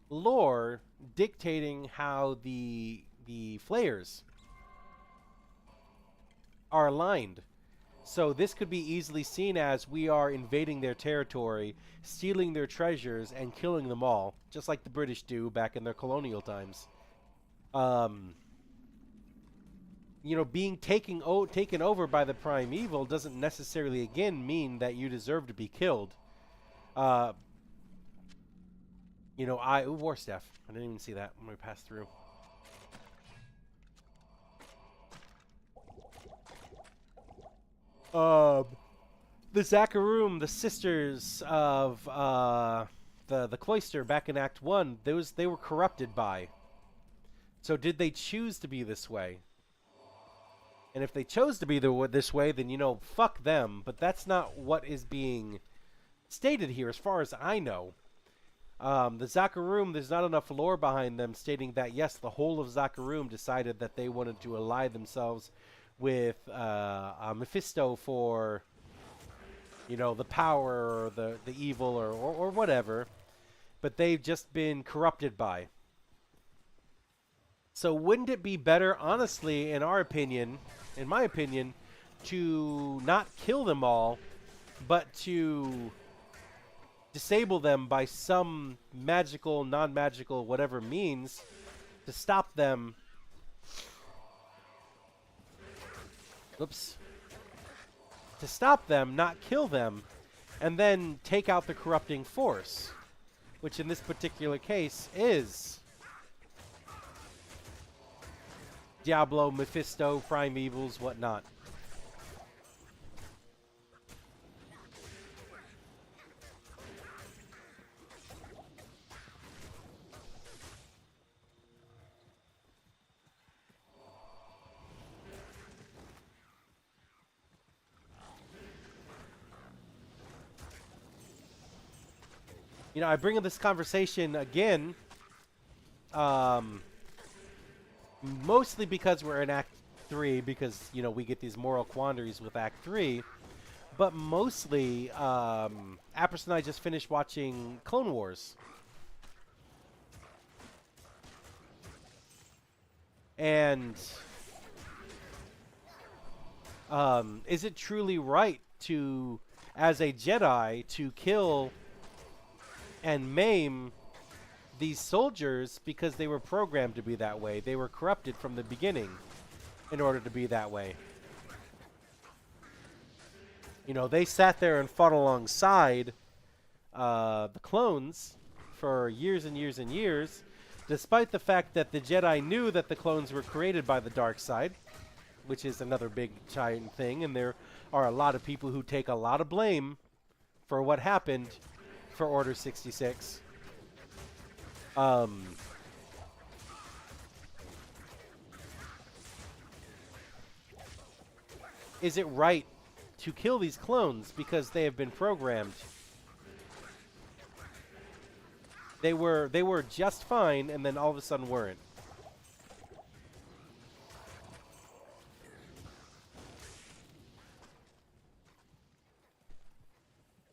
lore dictating how the flayers are aligned. So this could be easily seen as we are invading their territory, stealing their treasures, and killing them all, just like the British do back in their colonial times. You know, being taken over by the primeval doesn't necessarily, again, mean that you deserve to be killed. You know, war staff. I didn't even see that when we passed through. The Zakarum, the sisters of the cloister back in Act 1, they were corrupted by. So did they choose to be this way? And if they chose to be this way, then, you know, fuck them. But that's not what is being stated here, as far as I know. The Zakarum, there's not enough lore behind them stating that, yes, the whole of Zakarum decided that they wanted to ally themselves with Mephisto for, you know, the power or the evil or whatever. But they've just been corrupted by. So wouldn't it be better, honestly, in my opinion, to not kill them all, but to disable them by some magical, non-magical, whatever means to stop them. Oops. To stop them, not kill them, and then take out the corrupting force, which in this particular case is Diablo, Mephisto, Primevals, whatnot. You know, I bring up this conversation again, mostly because we're in Act 3, because, you know, we get these moral quandaries with Act 3, but mostly, Apris and I just finished watching Clone Wars. And, is it truly right to, as a Jedi, to kill and maim these soldiers because they were programmed to be that way? They were corrupted from the beginning in order to be that way. You know, they sat there and fought alongside the clones for years and years and years, despite the fact that the Jedi knew that the clones were created by the dark side, which is another big giant thing, and there are a lot of people who take a lot of blame for what happened for Order 66. Is it right to kill these clones because they have been programmed? They were just fine, and then all of a sudden weren't.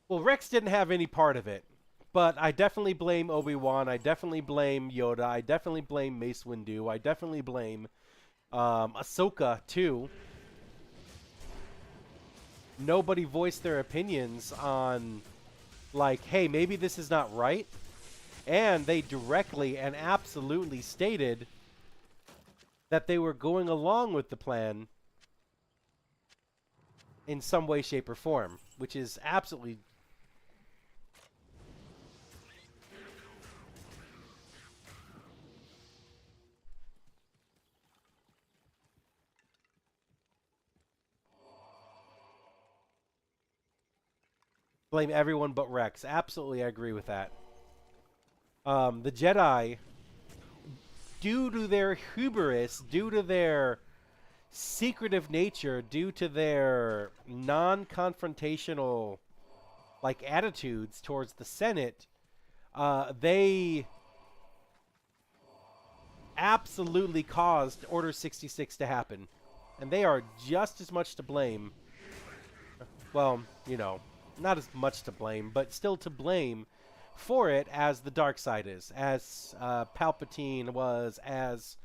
Well, Rex didn't have any part of it, but I definitely blame Obi-Wan. I definitely blame Yoda. I definitely blame Mace Windu. I definitely blame Ahsoka too. Nobody voiced their opinions on, like, hey, maybe this is not right. And they directly and absolutely stated that they were going along with the plan in some way, shape, or form, which is absolutely... Blame everyone but Rex. Absolutely, I agree with that. The Jedi, due to their hubris, due to their secretive nature, due to their non-confrontational like attitudes towards the Senate, they absolutely caused Order 66 to happen. And they are just as much to blame. Well, you know, not as much to blame, but still to blame for it as the dark side is, as Palpatine was, as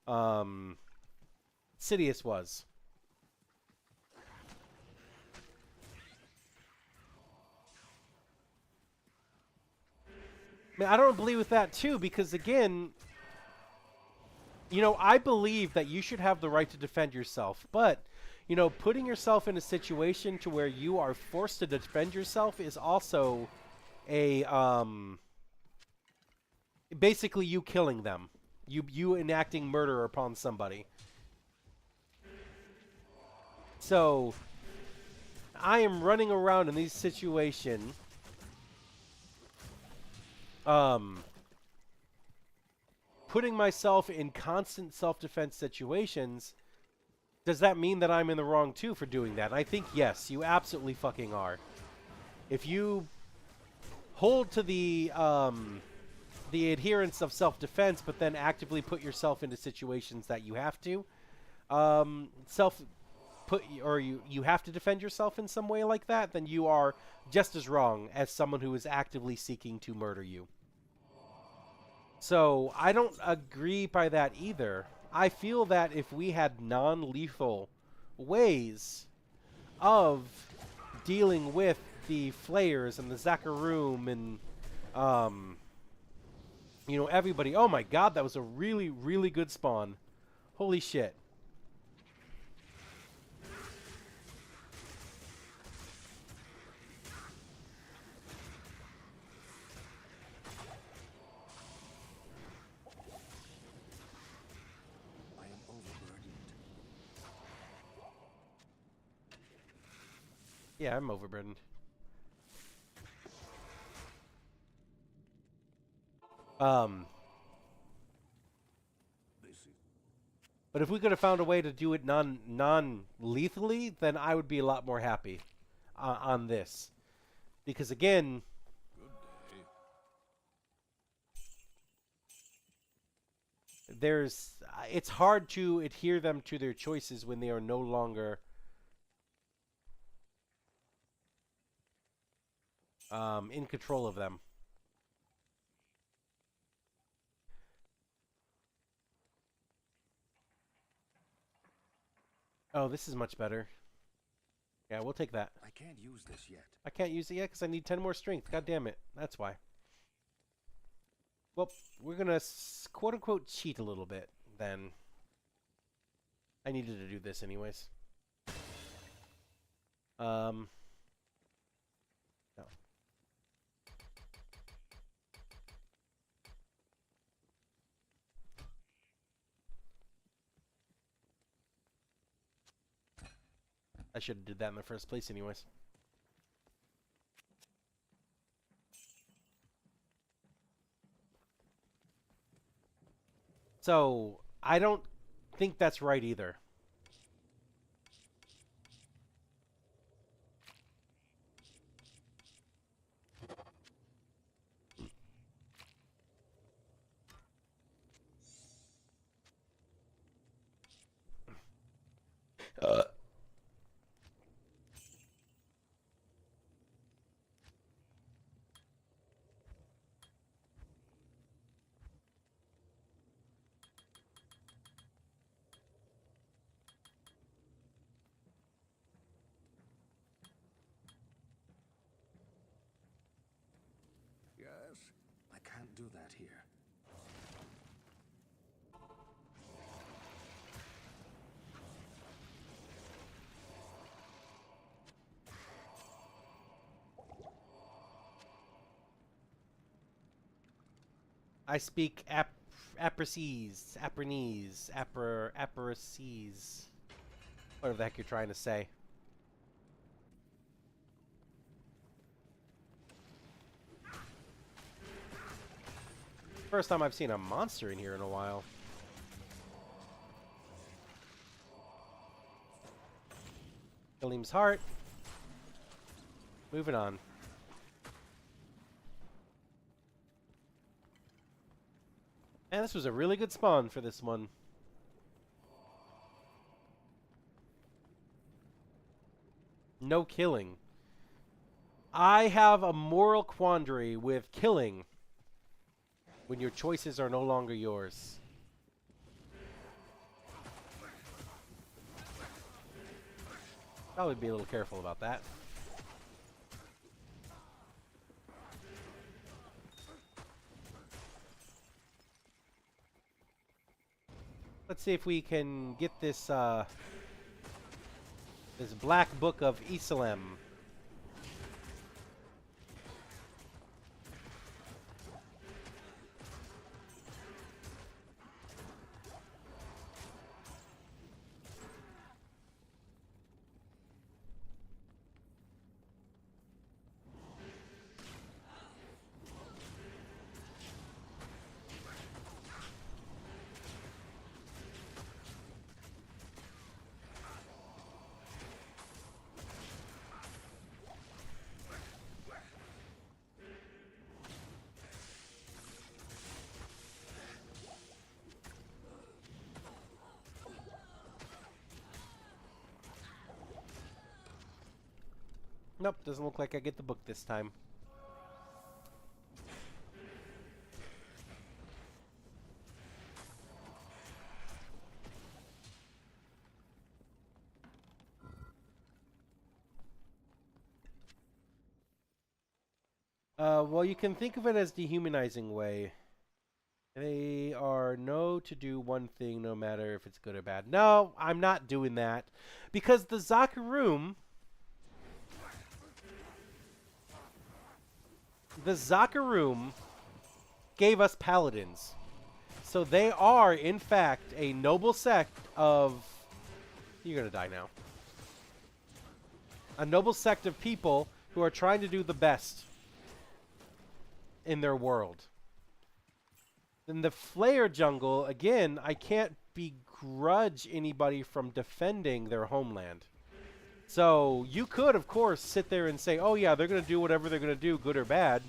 Sidious was. I mean, I don't believe with that too, because again, you know, I believe that you should have the right to defend yourself, but you know, putting yourself in a situation to where you are forced to defend yourself is also a basically you killing them, you enacting murder upon somebody. So I am running around in these situations, putting myself in constant self-defense situations. Does that mean that I'm in the wrong too for doing that? And I think yes, you absolutely fucking are. If you hold to the adherence of self-defense, but then actively put yourself into situations that you have to you have to defend yourself in some way like that, then you are just as wrong as someone who is actively seeking to murder you. So I don't agree by that either. I feel that if we had non-lethal ways of dealing with the flayers and the Zakaroom and you know, everybody. Oh my god, that was a really, really good spawn. Holy shit. I am overburdened. Yeah, I'm overburdened. But if we could have found a way to do it non-lethally, then I would be a lot more happy on this. Because again, Good day. it's hard to adhere them to their choices when they are no longer in control of them. Oh, this is much better. Yeah, we'll take that. I can't use this yet. I can't use it yet because I need 10 more strength. God damn it. That's why. Well, we're going to quote-unquote cheat a little bit then. I needed to do this anyways. No. I should have did that in the first place anyways. So, I don't think that's right either. Yes? I can't do that here. I speak Apprese, Apparese. Whatever the heck you're trying to say. First time I've seen a monster in here in a while. Galeem's heart. Moving on. And this was a really good spawn for this one. No killing. I have a moral quandary with killing when your choices are no longer yours. Probably be a little careful about that. Let's see if we can get this this Black Book of Islam. Nope, doesn't look like I get the book this time. Well, you can think of it as dehumanizing way. They are no to do one thing no matter if it's good or bad. No, I'm not doing that. Because the Zakarum... The Zakarum gave us paladins. So they are, in fact, a noble sect of... You're going to die now. A noble sect of people who are trying to do the best in their world. In the Flayer jungle, again, I can't begrudge anybody from defending their homeland. So you could, of course, sit there and say, oh yeah, they're going to do whatever they're going to do, good or bad.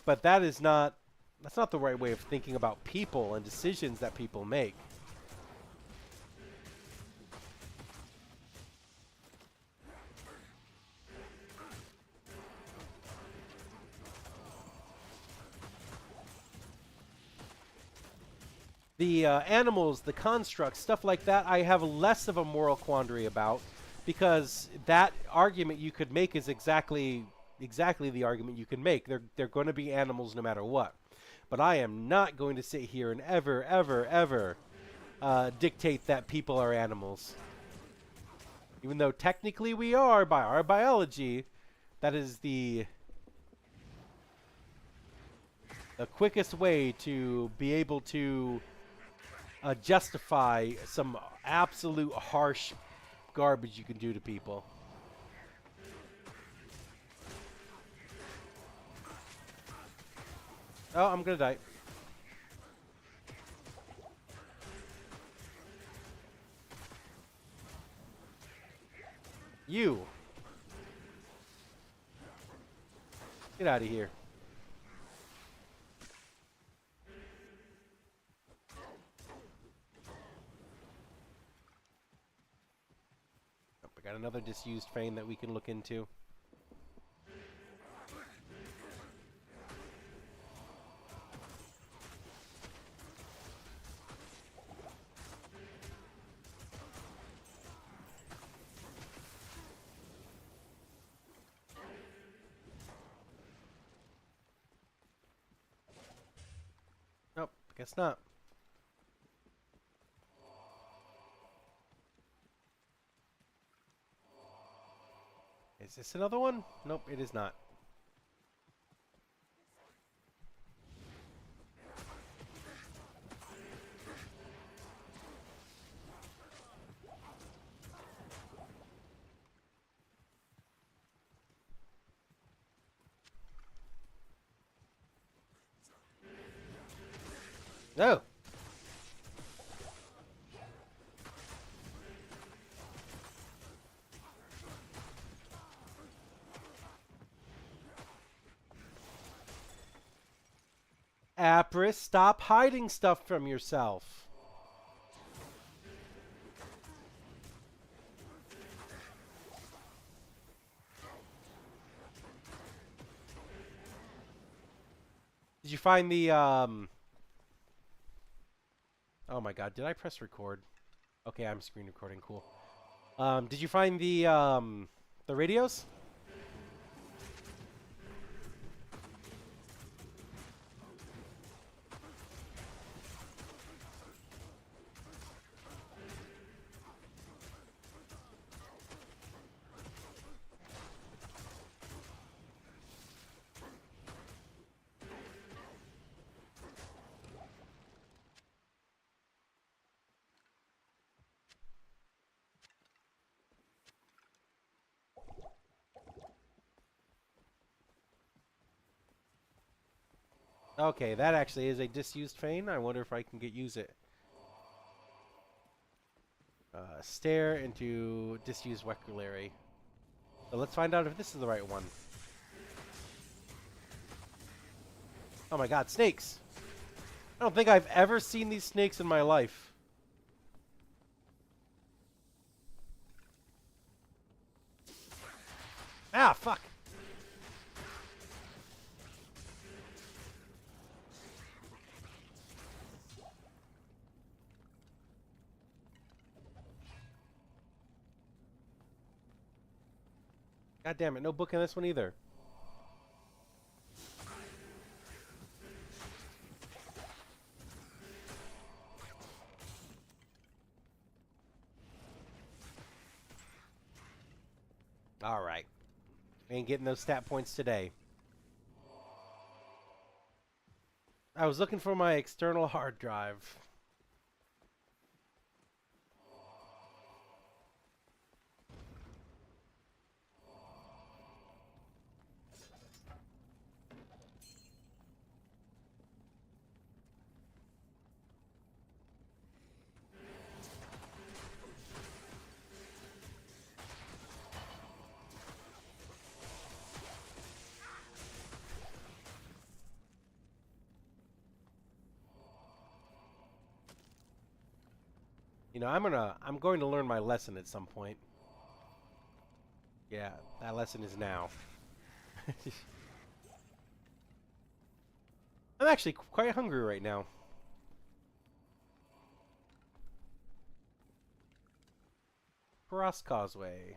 But that is not, that's not the right way of thinking about people and decisions that people make. The animals, the constructs, stuff like that, I have less of a moral quandary about, because that argument you could make is exactly the argument you can make. They're going to be animals no matter what. But I am not going to sit here and ever dictate that people are animals. Even though technically we are by our biology, that is the quickest way to be able to justify some absolute harsh garbage you can do to people. Oh, I'm gonna die. You. Get out of here. We got another disused vein that we can look into. Nope, guess not. Is this another one? Nope, it is not. Oh. Apris, stop hiding stuff from yourself. Did you find the Oh my god, did I press record? Okay, I'm screen recording, cool. Did you find the radios? Okay, that actually is a disused vein. I wonder if I can use it. Stare into disused weculary. So let's find out if this is the right one. Oh my god, snakes! I don't think I've ever seen these snakes in my life. Ah, fuck! God damn it, no book in this one either. Alright. Ain't getting those stat points today. I was looking for my external hard drive. You know, I'm going to learn my lesson at some point. Yeah, that lesson is now. I'm actually quite hungry right now. Cross Causeway.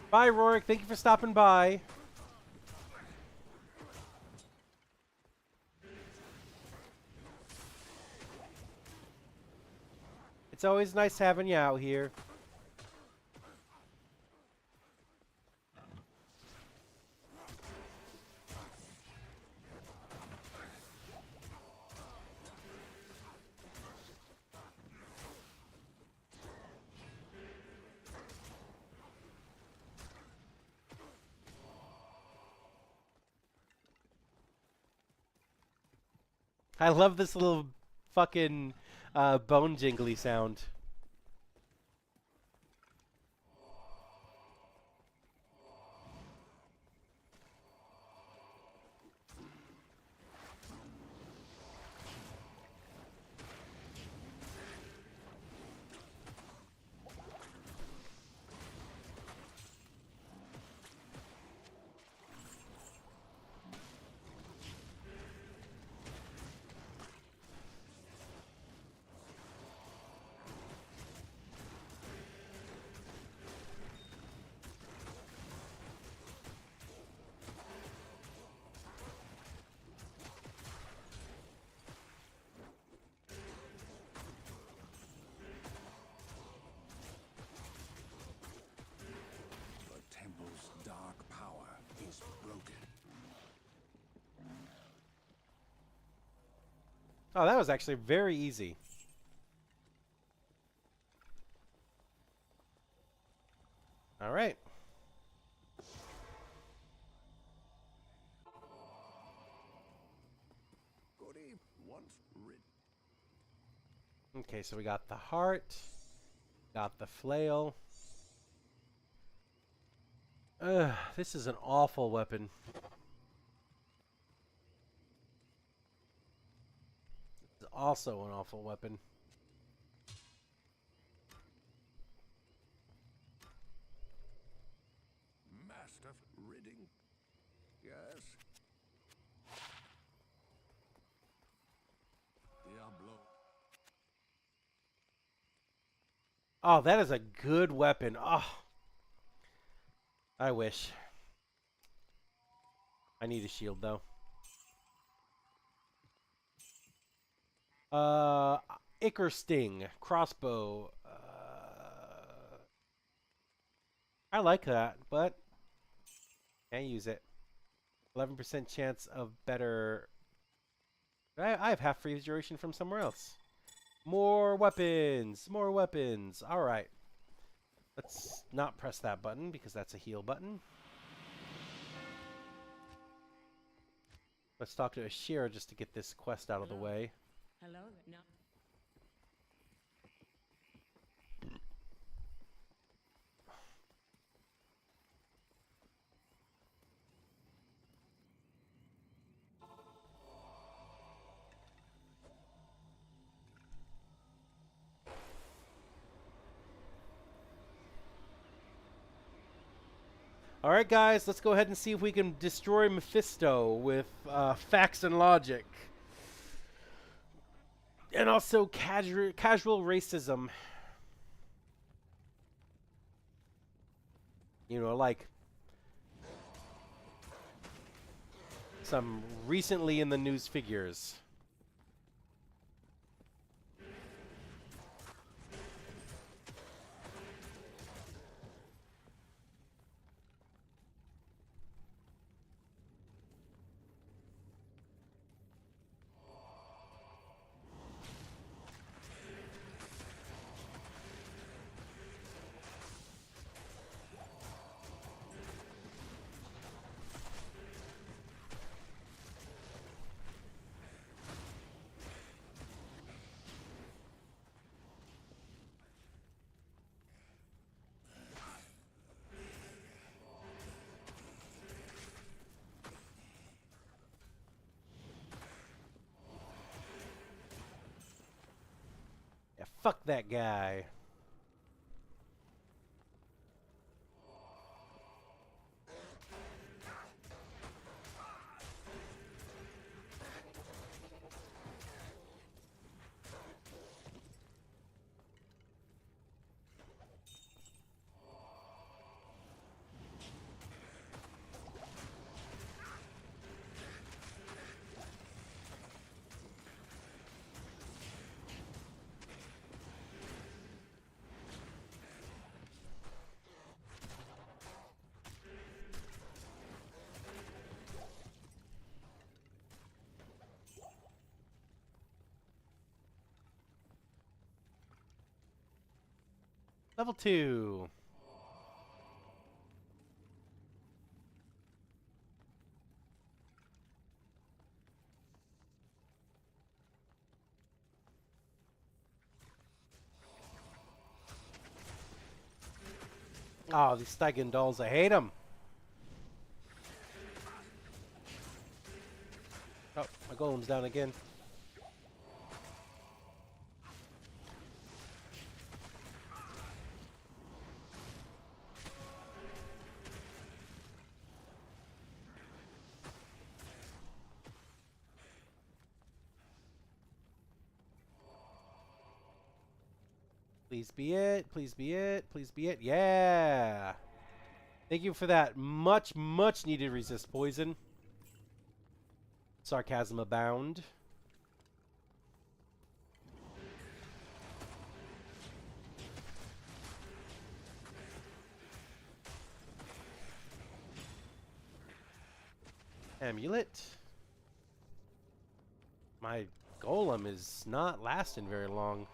Bye, Rorik. Thank you for stopping by. It's always nice having you out here. I love this little fucking bone jingly sound. The temple's dark power is broken. Oh, that was actually very easy. All right. once rid. Okay, so we got the heart, got the flail. This is an awful weapon. It's also an awful weapon. Master ridding. Yes. Diablo. Oh, that is a good weapon. Oh, I wish. I need a shield though. Ichor Sting crossbow. I like that, but can't use it. 11% chance of better. I have half freeze duration from somewhere else. More weapons. More weapons. All right. Let's not press that button because that's a heal button. Let's talk to Ashira just to get this quest out of the way. Hello there. No. All right, guys, let's go ahead and see if we can destroy Mephisto with facts and logic. And also casual racism. You know, like some recently in the news figures. Yeah, fuck that guy. Level 2. Oh, these Stygian dolls, I hate them. Oh, my golem's down again. Please be it. Please be it. Please be it. Yeah. Thank you for that much, much needed resist poison. Sarcasm abound. Amulet. My golem is not lasting very long.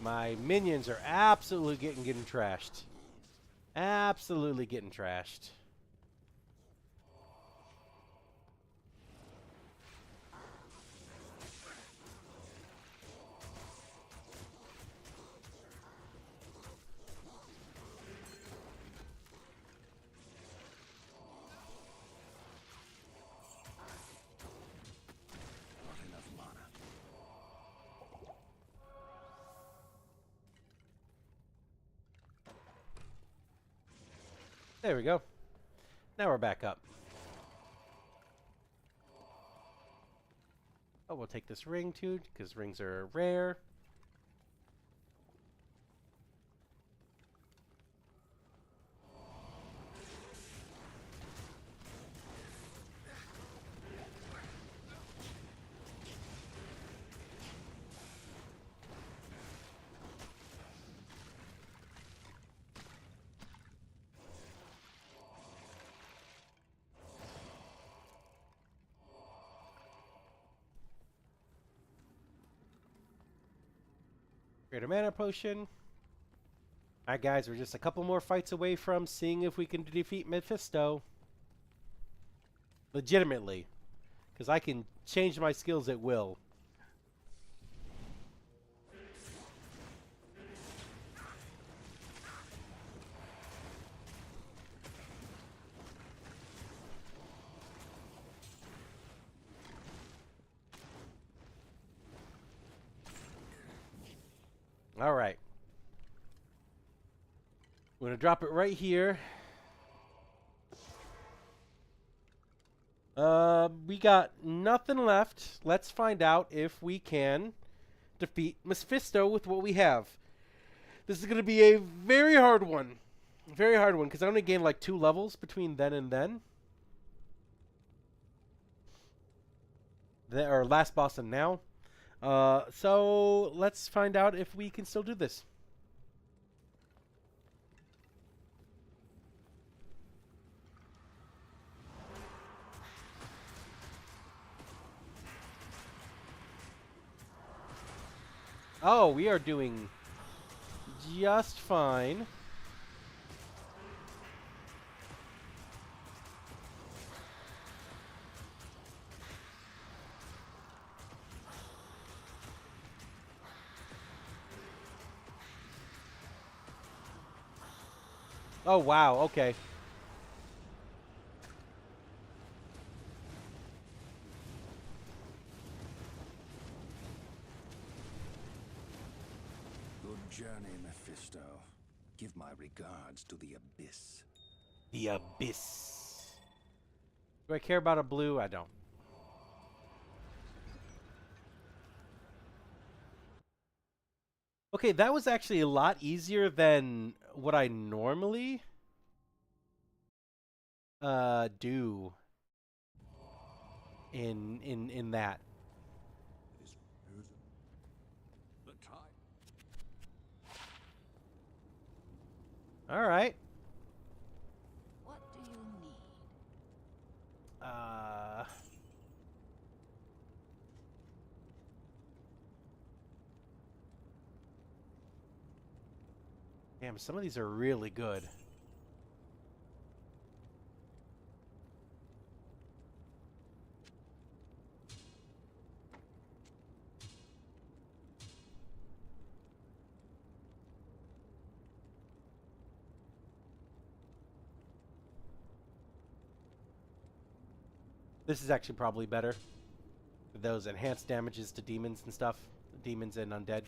My minions are absolutely getting trashed. Absolutely getting trashed. Not enough mana. There we go. Now we're back up. Oh, we'll take this ring too, because rings are rare. Greater mana potion. Alright guys, we're just a couple more fights away from seeing if we can defeat Mephisto. Legitimately. Because I can change my skills at will. Alright. I'm going to drop it right here. We got nothing left. Let's find out if we can defeat Mephisto with what we have. This is going to be a very hard one. Very hard one, because I only gained like 2 levels between then and then. Or last boss and now. So let's find out if we can still do this. Oh, we are doing just fine. Oh, wow, okay. Good journey, Mephisto. Give my regards to the Abyss. The Abyss. Do I care about a blue? I don't. Okay, that was actually a lot easier than what I normally do in that. It is frozen. The time. All right. What do you need? Damn, some of these are really good. This is actually probably better. Those enhanced damages to demons and stuff. Demons and undead.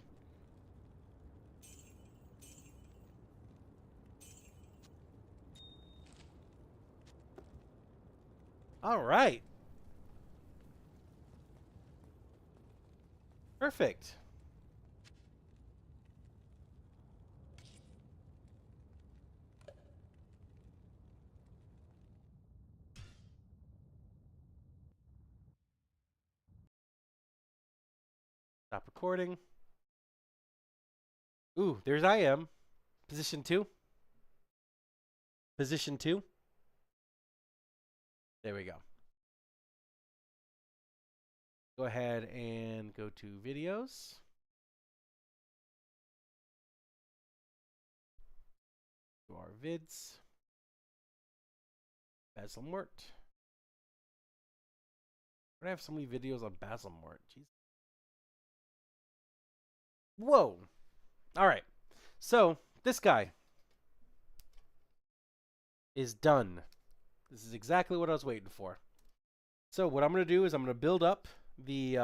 All right. Perfect. Stop recording. Ooh, there's I am. Position 2. Position 2. There we go. Go ahead and go to videos. vids. Basilmort. I have so many videos on Basilmort. Jeez. Whoa. All right. So this guy is done. This is exactly what I was waiting for. So what I'm going to do is I'm going to build up the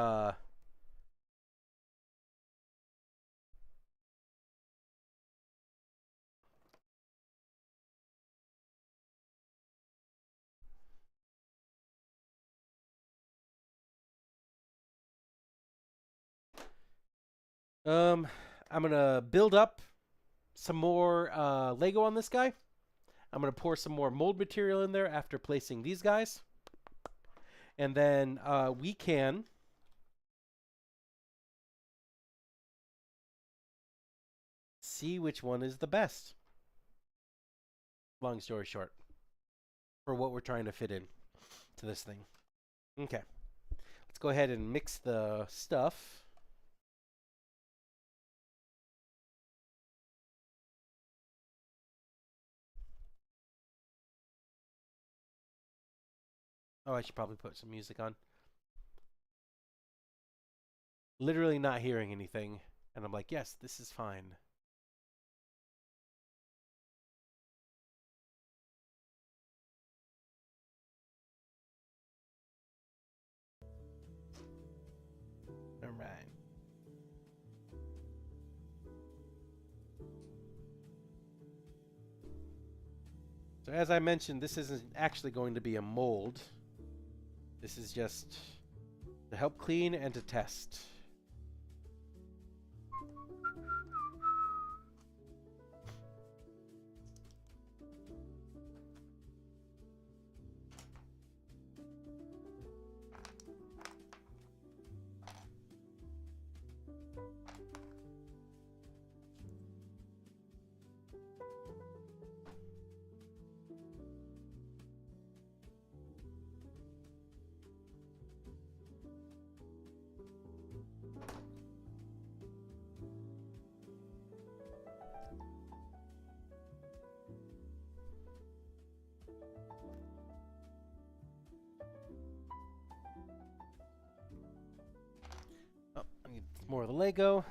I'm going to build up some more Lego on this guy. I'm going to pour some more mold material in there after placing these guys. And then we can see which one is the best. Long story short, for what we're trying to fit in to this thing. Okay. Let's go ahead and mix the stuff. Oh, I should probably put some music on. Literally not hearing anything. And I'm like, yes, this is fine. All right. So as I mentioned, this isn't actually going to be a mold. This is just to help clean and to test. Oh, I need more of the Lego.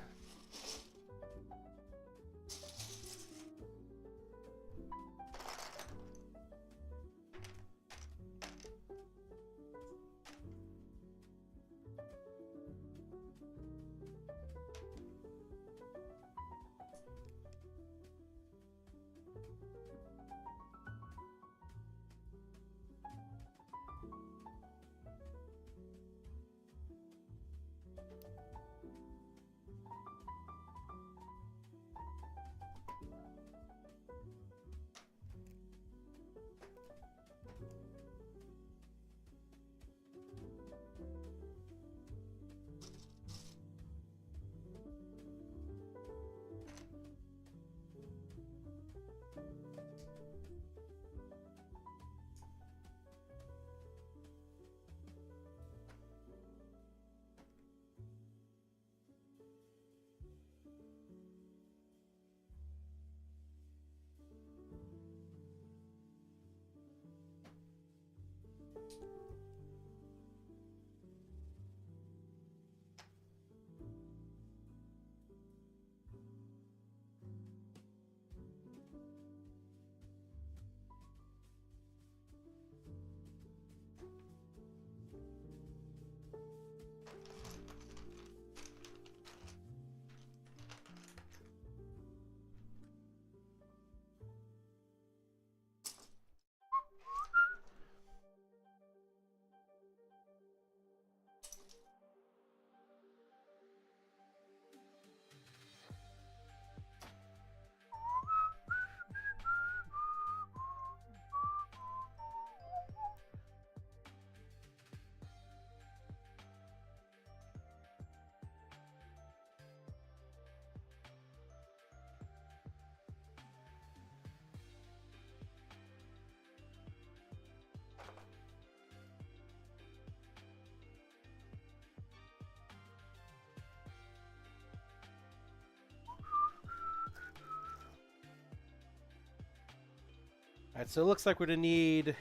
Alright, so it looks like we're gonna need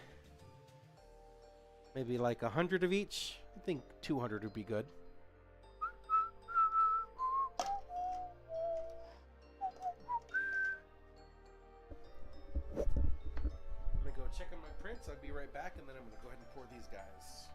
maybe like 100 of each. I think 200 would be good. I'm gonna go check on my prints. I'll be right back, and then I'm gonna go ahead and pour these guys.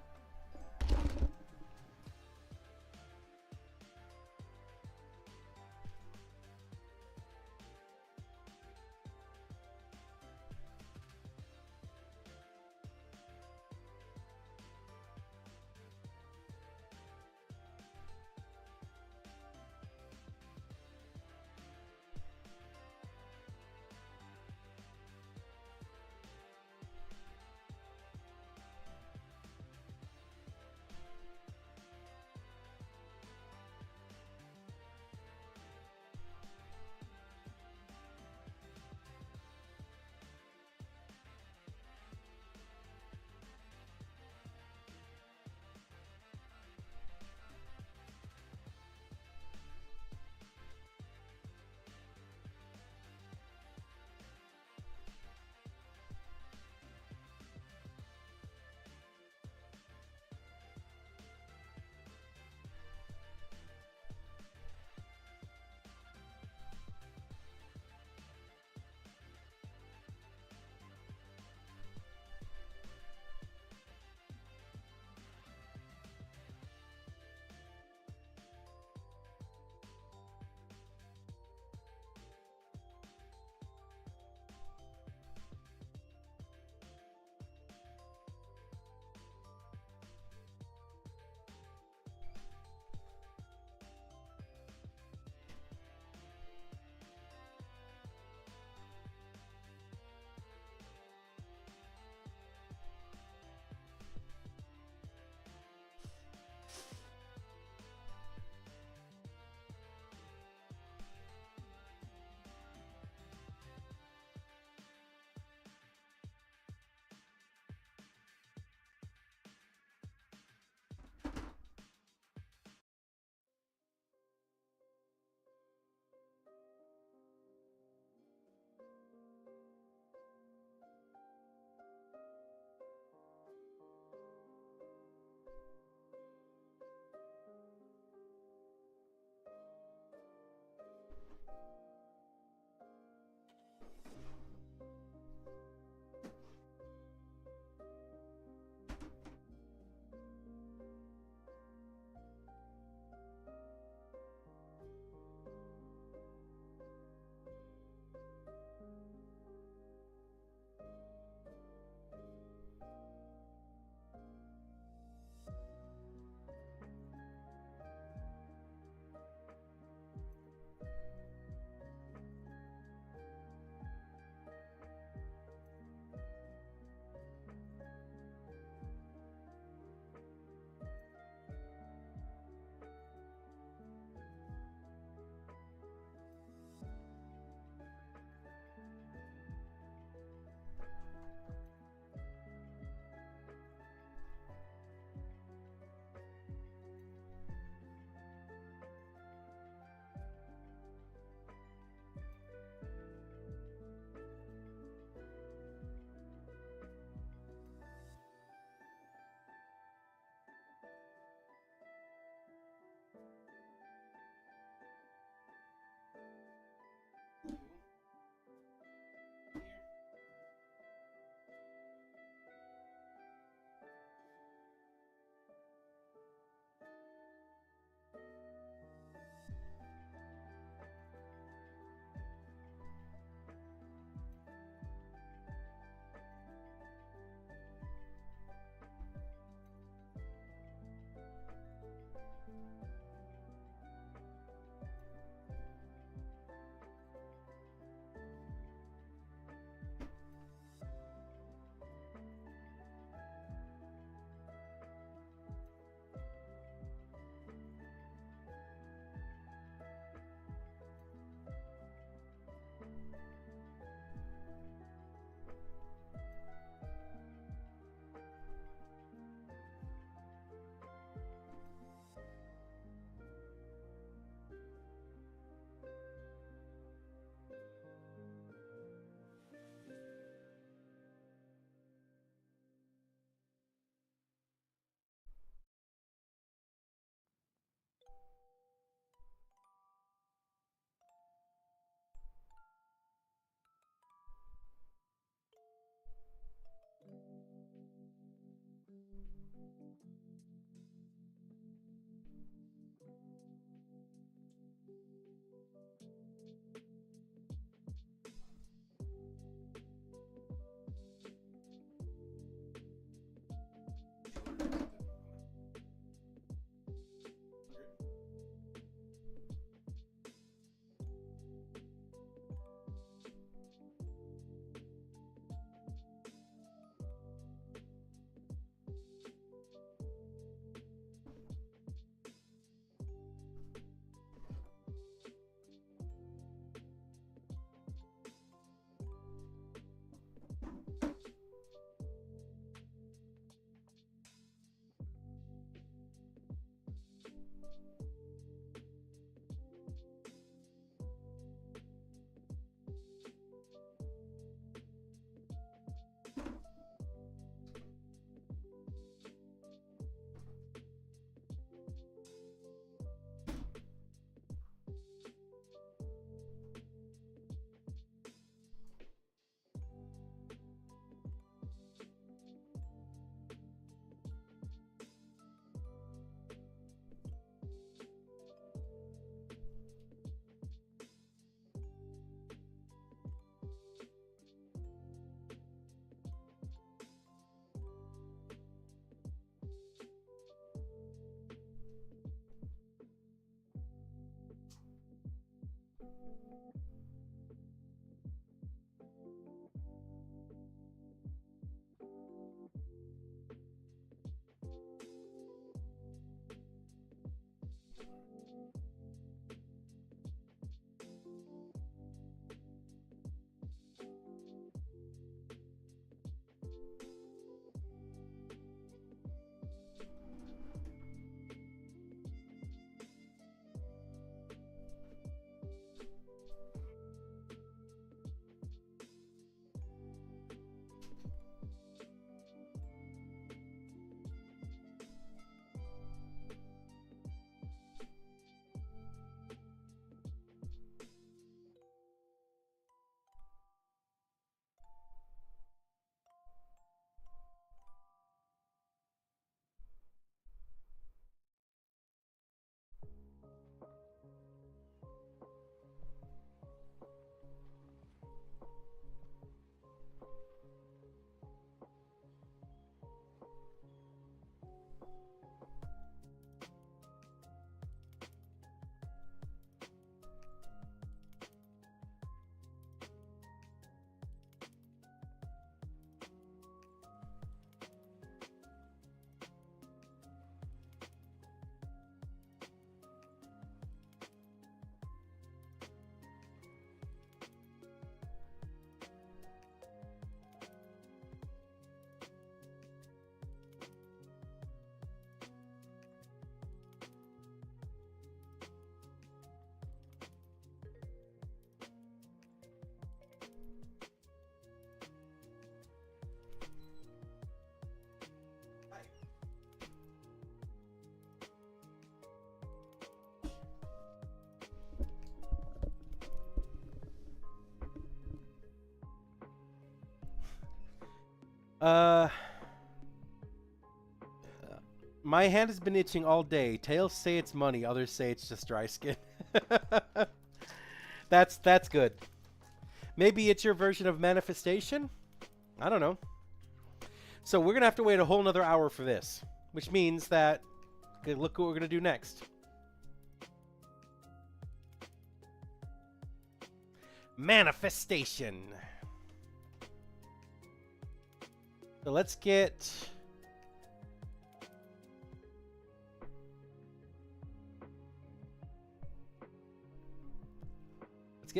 Uh, my hand has been itching all day. Tails say it's money, others say it's just dry skin. That's good. Maybe it's your version of manifestation? I don't know. So we're gonna have to wait a whole nother hour for this, which means that, okay, look what we're gonna do next. Manifestation. So let's get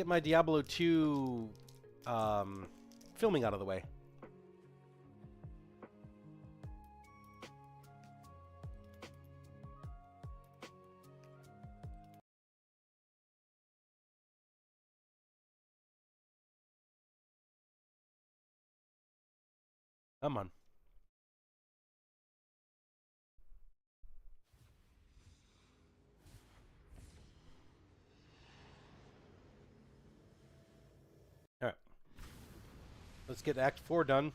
my Diablo 2 filming out of the way. Come on. All right. Let's get Act 4 done.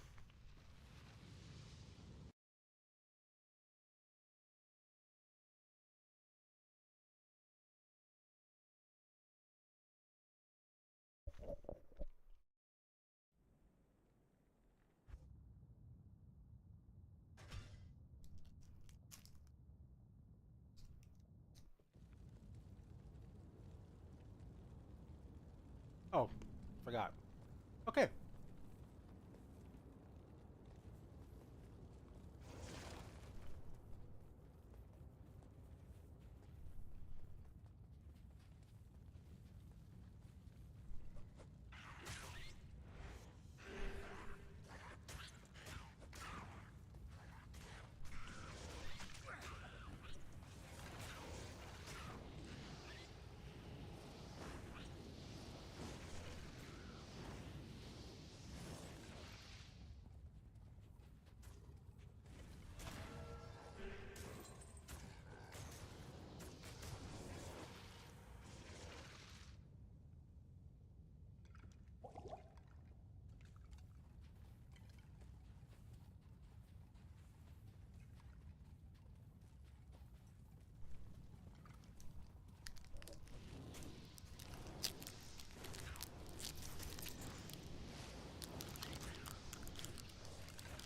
Oh, forgot. Okay.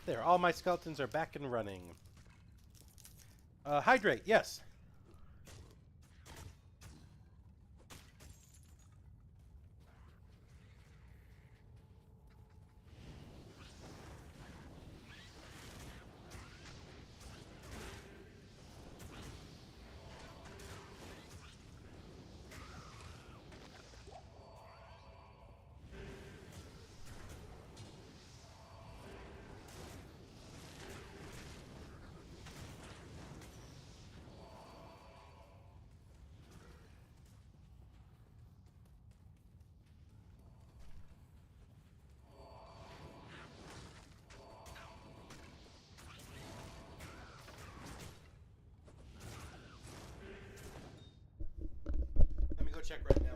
There, all my skeletons are back and running. Hydrate, yes. Let me go check right now.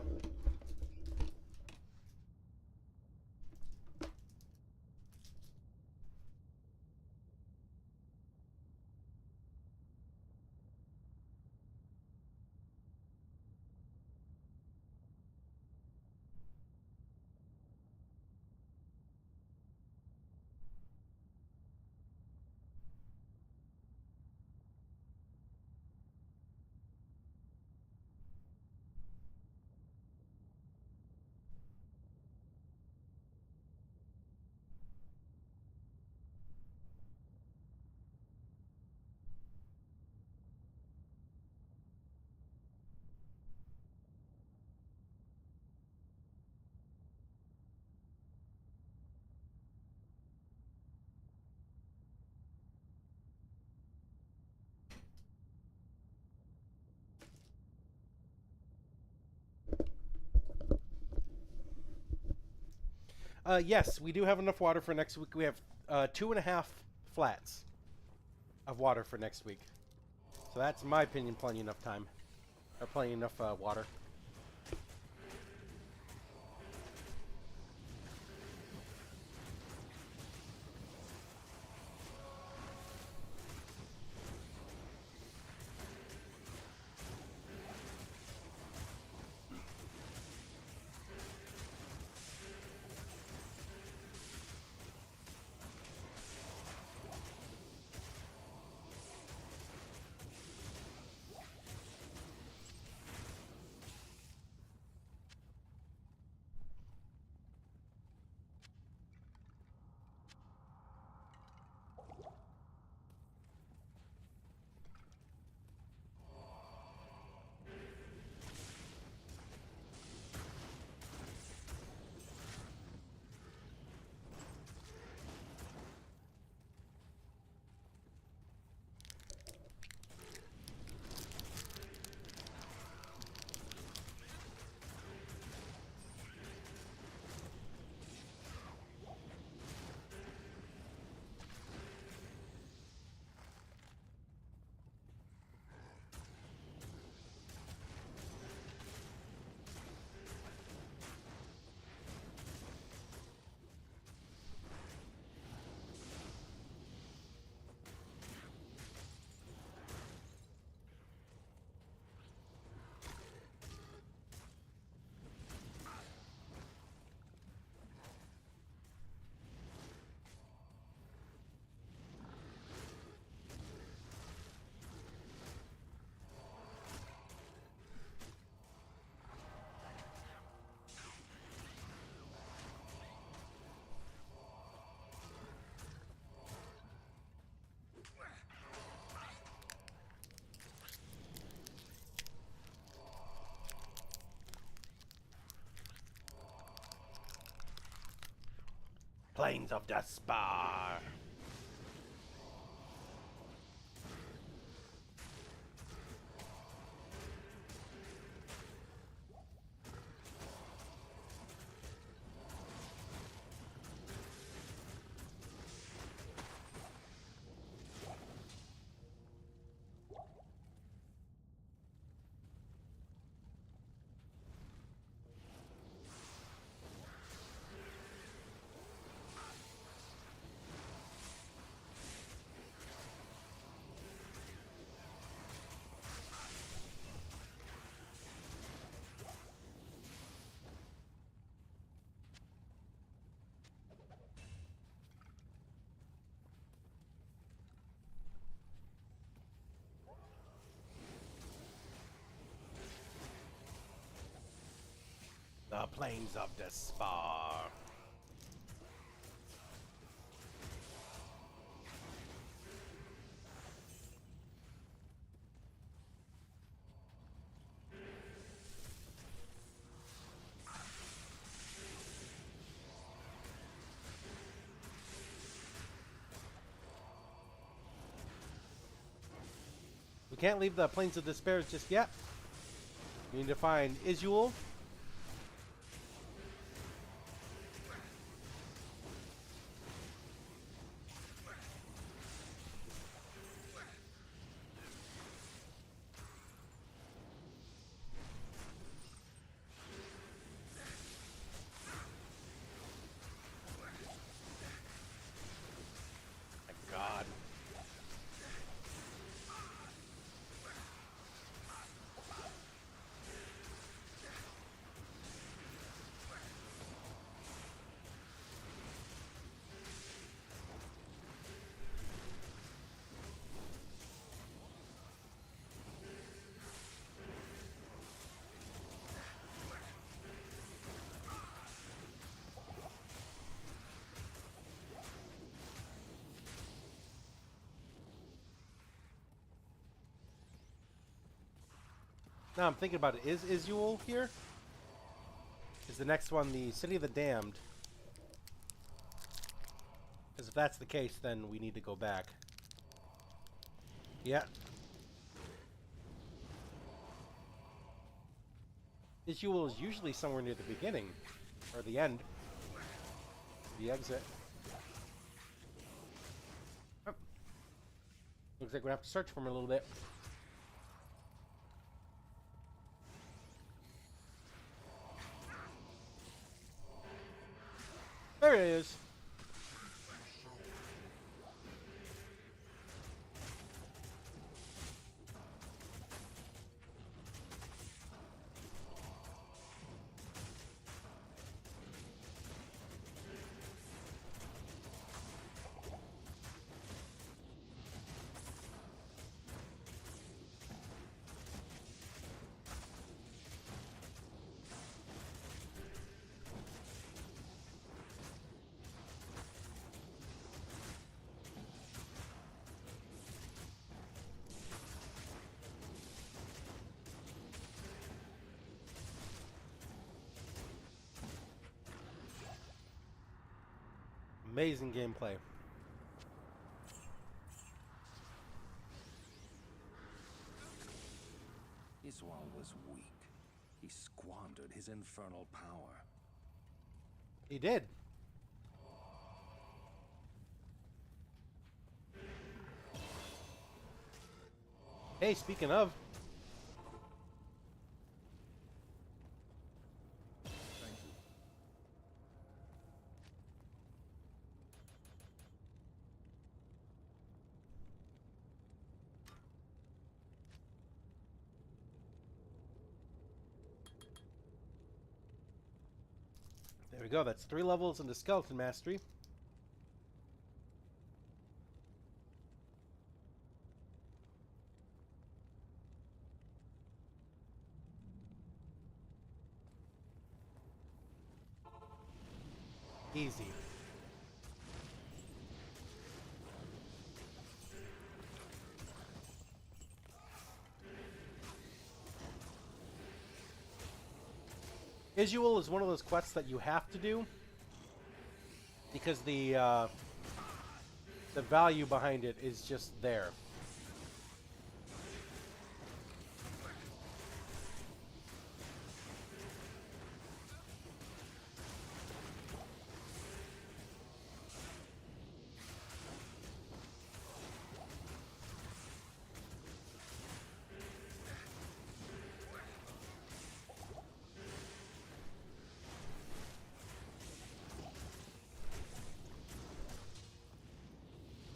Yes, we do have enough water for next week. We have 2.5 flats of water for next week. So that's, in my opinion, plenty enough time. Or plenty enough water. plains of despair. The plains of despair. We can't leave the plains of despair just yet. We need to find Isuel. My God. Now I'm thinking about it. Is Isuel here? Is the next one the City of the Damned? Because if that's the case, then we need to go back. Yeah. Isuel is usually somewhere near the beginning. Or the end. The exit. Oh. Looks like we have to search for him a little bit. There it is. Amazing gameplay. Isuel was weak. He squandered his infernal power. He did. Hey, speaking of. Thank you. There we go. That's 3 levels into Skeleton Mastery. Easy. Isuel is one of those quests that you have to do because the value behind it is just there.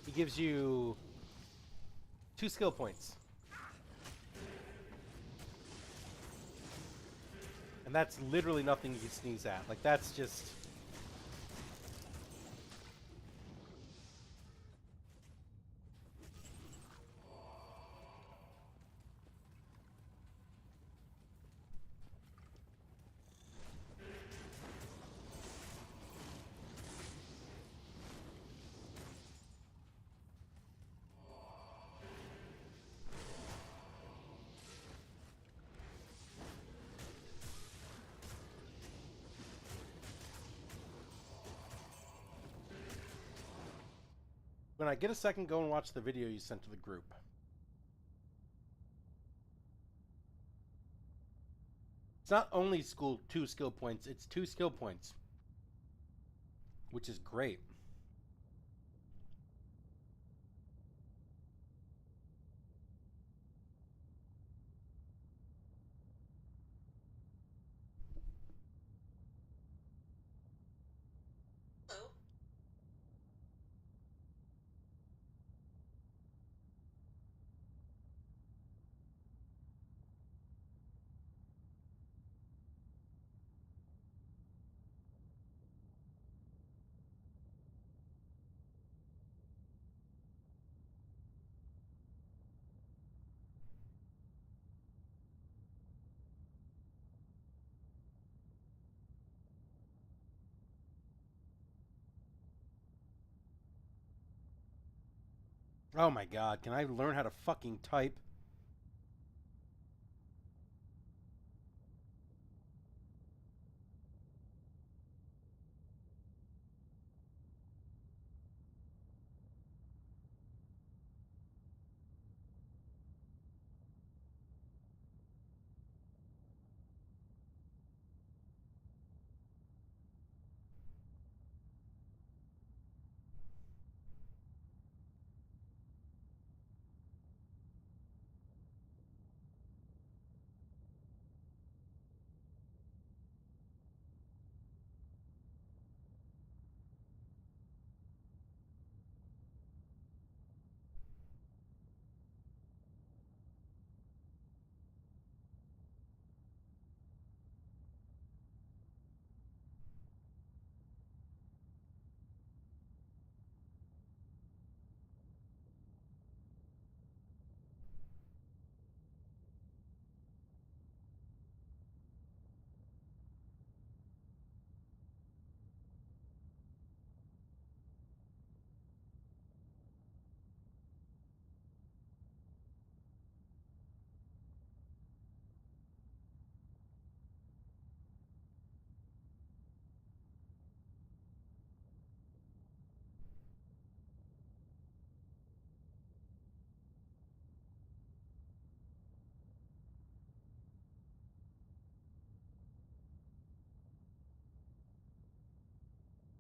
He gives you 2 skill points. And that's literally nothing you can sneeze at. Like, that's just... When I get a second, go and watch the video you sent to the group. It's not only 2 skill points, it's 2 skill points. Which is great. Oh my god, can I learn how to fucking type?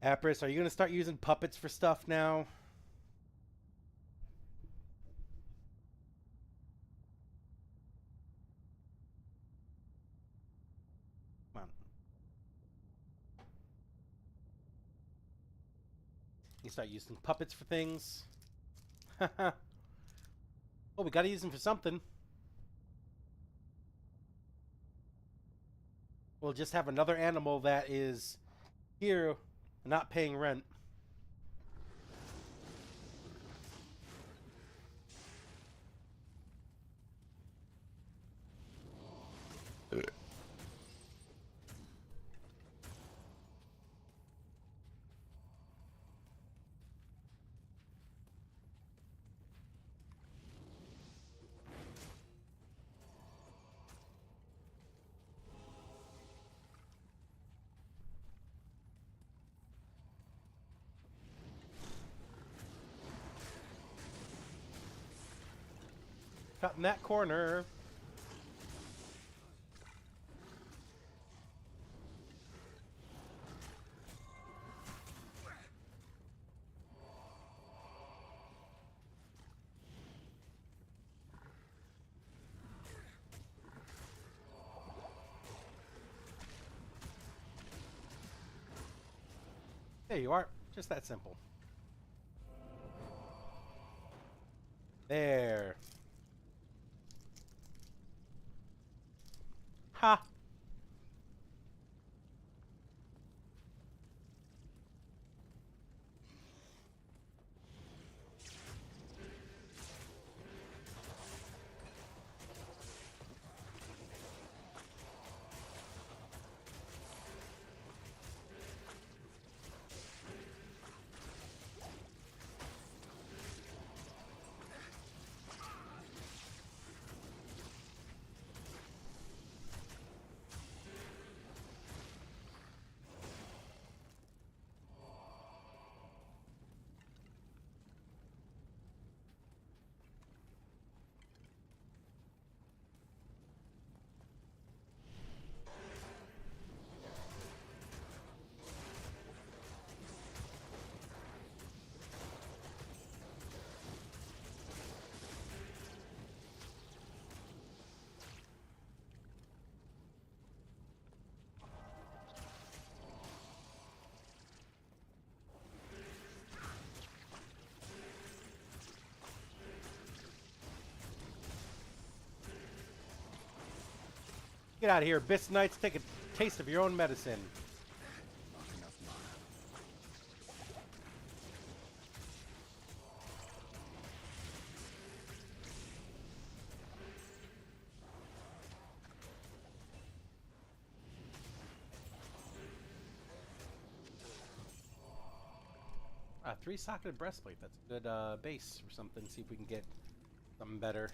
Apris, are you going to start using puppets for stuff now? Come on. You start using puppets for things. Oh, we got to use them for something. We'll just have another animal that is here, not paying rent. Got in that corner. There you are. Just that simple. There. Ha! Get out of here, Bis Knights. Take a taste of your own medicine. Not enough mana. 3-socketed breastplate. That's a good base or something. See if we can get something better.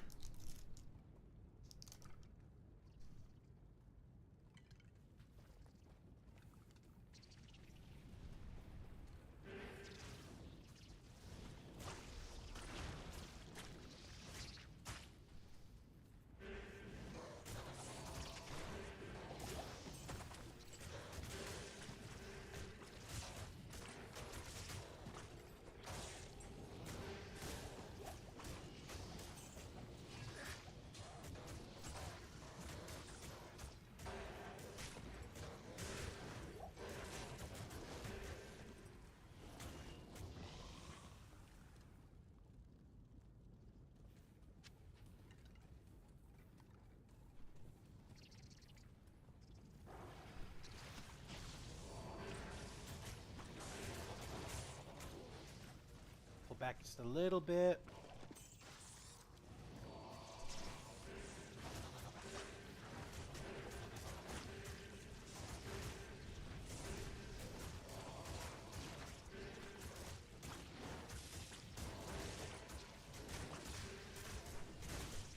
Pull back just a little bit.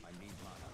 I need mana.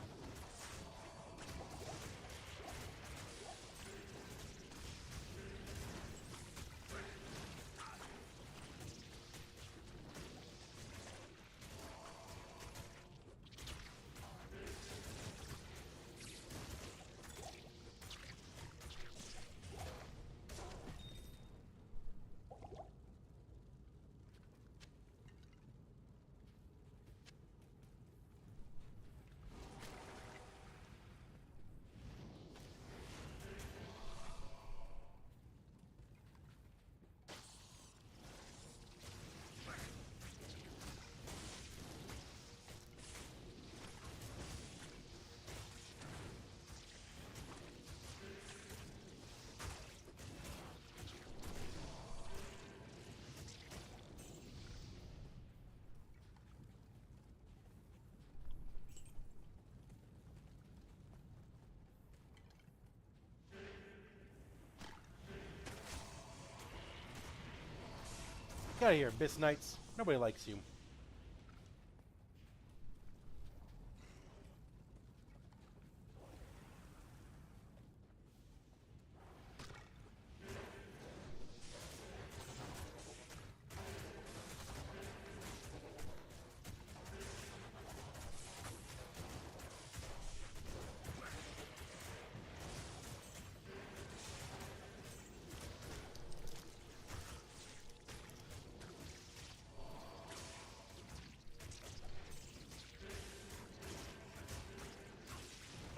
Get out of here, Bis Knights. Nobody likes you.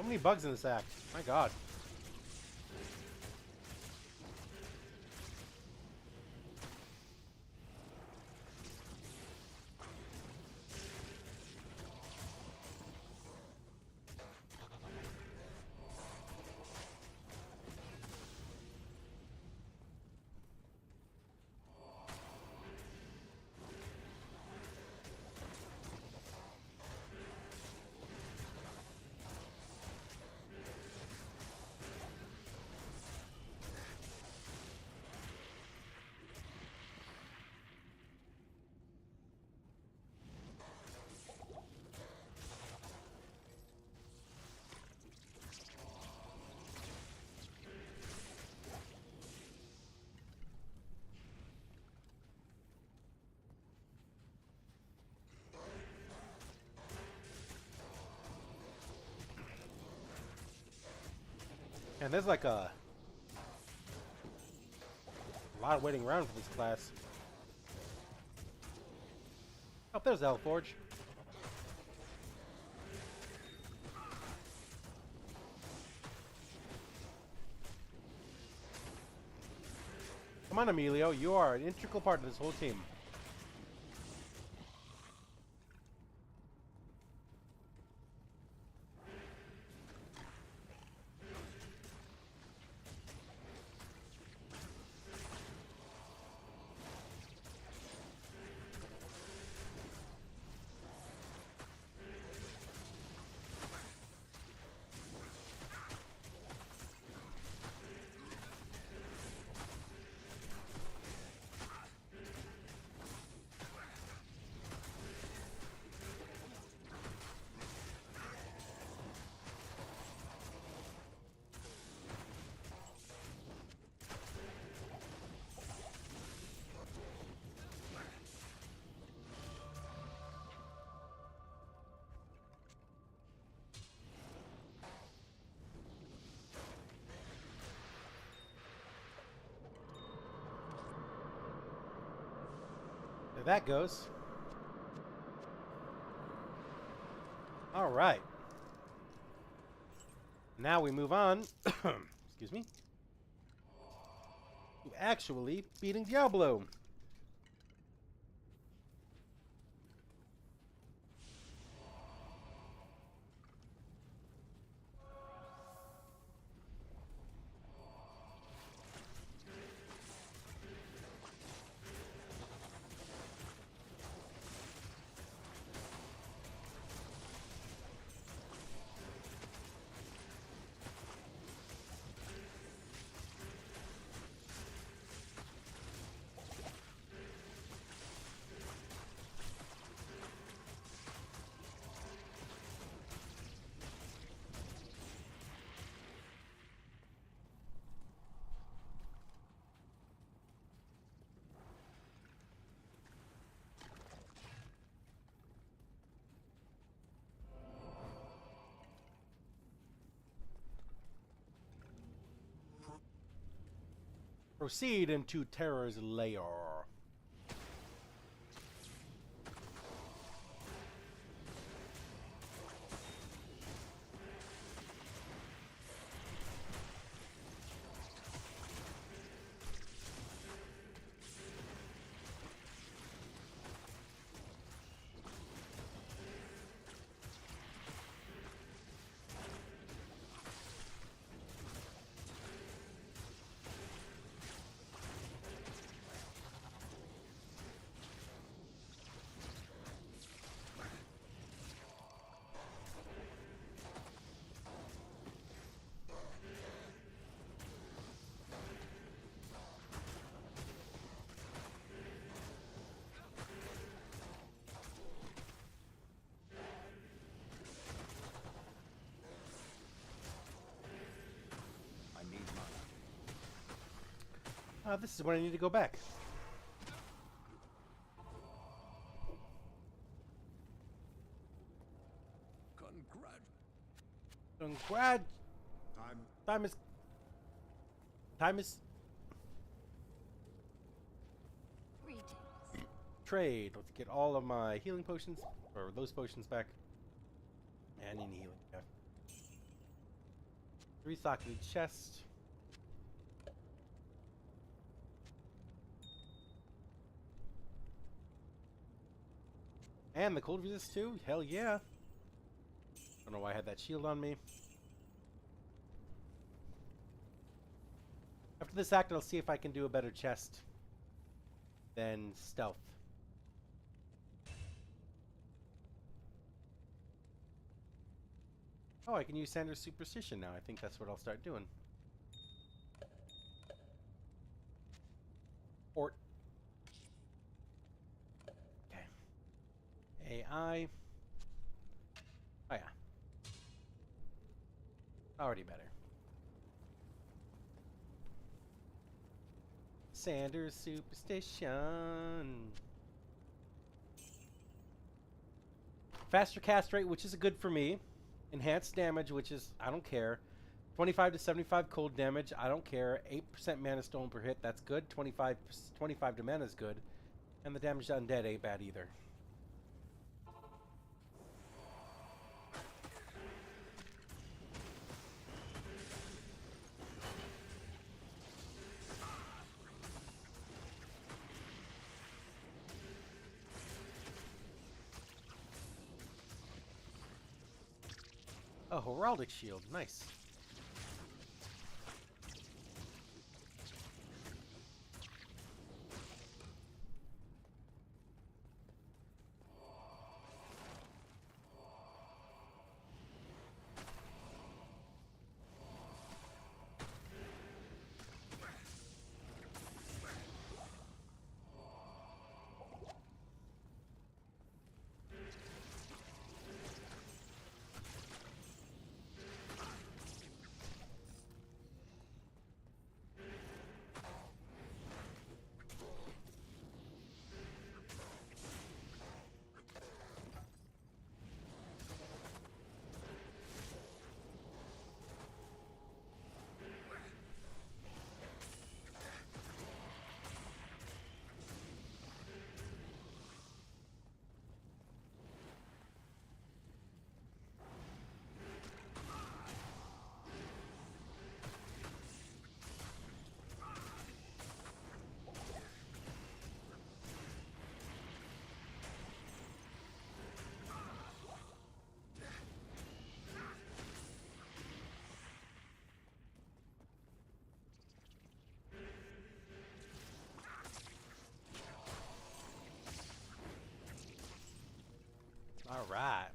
So many bugs in this act. My god. And there's like a lot of waiting around for this class. Oh, there's Hellforge. Come on, Emilio. You are an integral part of this whole team. There that goes. All right. Now we move on. Excuse me. To actually beating Diablo. Proceed into Terror's lair. This is when I need to go back. Congrat. Time is. Greetings. Trade. Let's get all of my healing potions, or those potions back. And I need healing. Yeah. 3-socketed chest. And the cold resist too? Hell yeah. Don't know why I had that shield on me. After this act, I'll see if I can do a better chest than stealth. Oh, I can use Sanders' superstition now. I think that's what I'll start doing. Port. Okay. AI. Oh, yeah. Already better. Sanders' superstition. Faster cast rate, which is good for me. Enhanced damage, which is, I don't care. 25 to 75 cold damage, I don't care. 8% mana stone per hit, that's good. 25 to mana is good. And the damage to undead ain't bad either. A heraldic shield, nice. All right.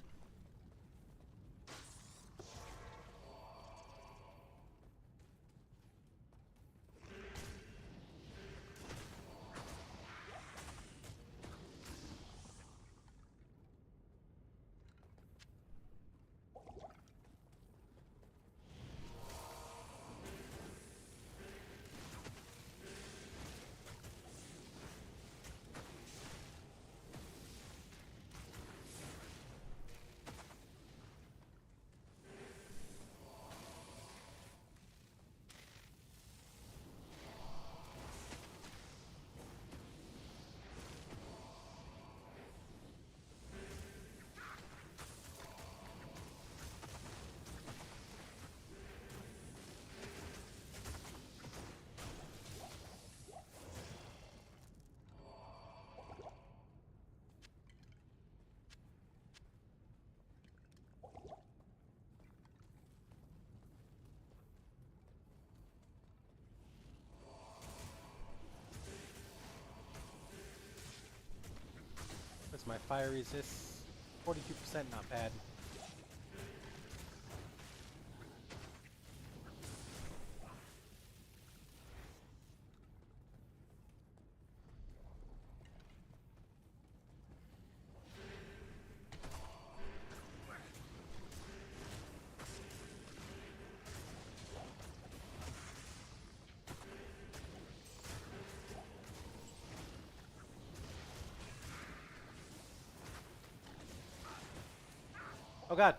What's my fire resist? 42%, not bad. Oh god.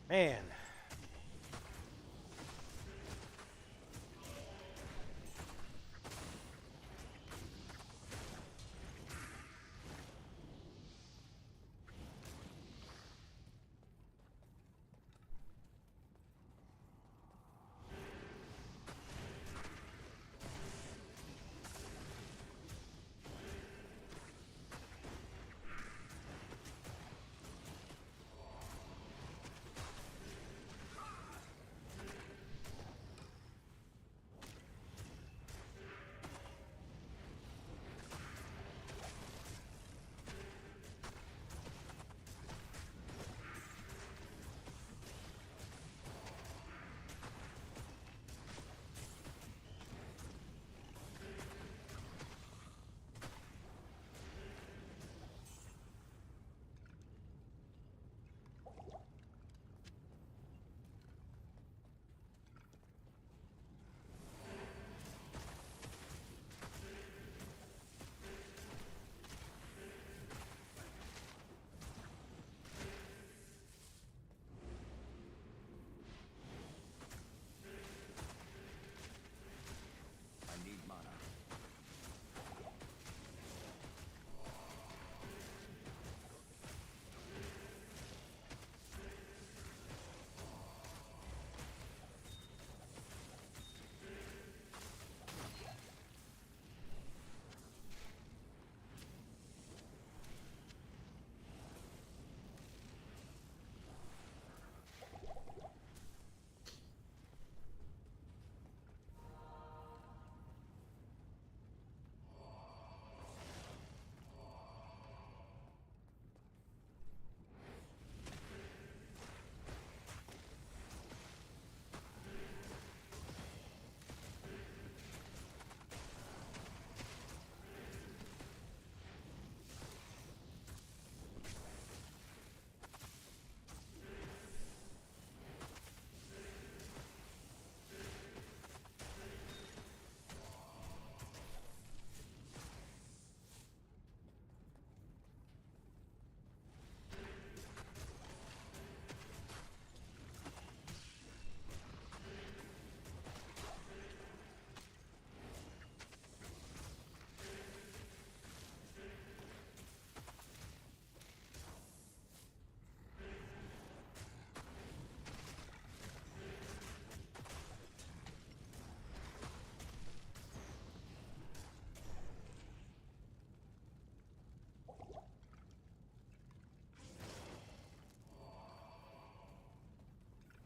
Man. I need mana.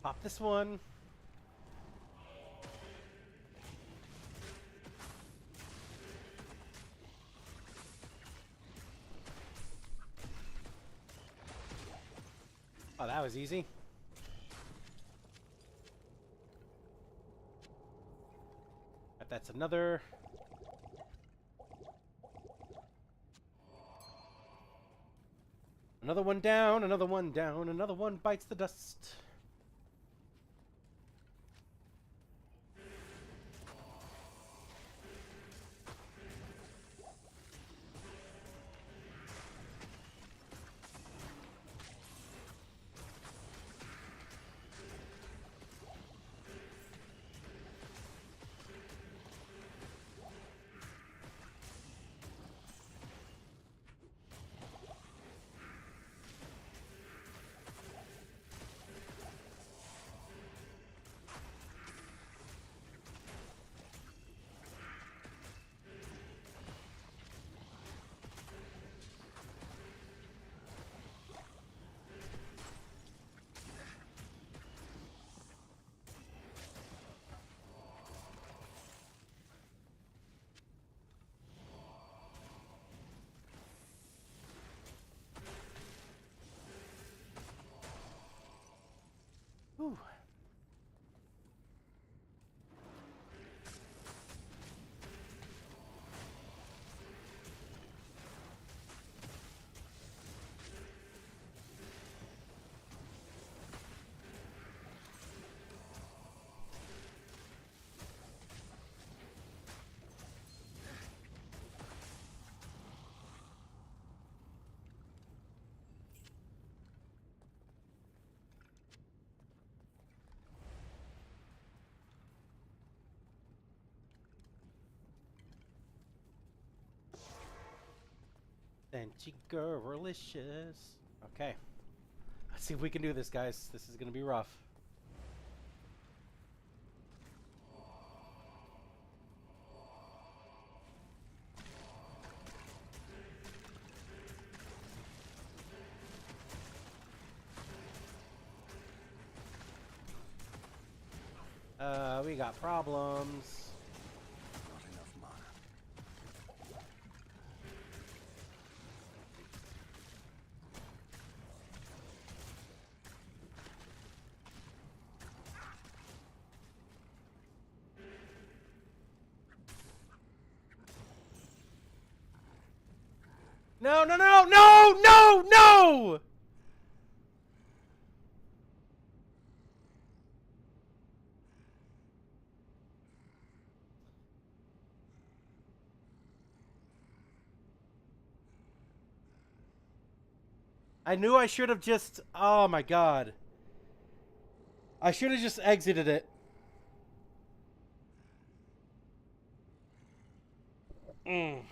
Pop this one. Oh, that was easy. But that's another. Another one down, another one down, another one bites the dust. Senchi girlicious. Okay. Let's see if we can do this, guys. This is gonna be rough. We got problems. Not enough mana. No, no, no, no, no, no! I knew I should have just... Oh my god. I should have just exited it. Mm.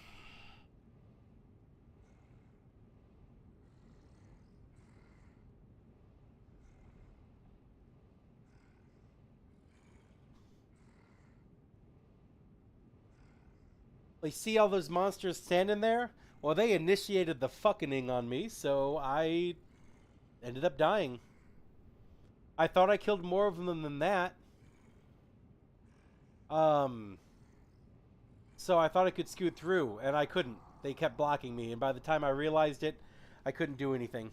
You see all those monsters standing there? Well, they initiated the fucking on me, so I ended up dying. I thought I killed more of them than that. So I thought I could scoot through, and I couldn't. They kept blocking me, and by the time I realized it, I couldn't do anything.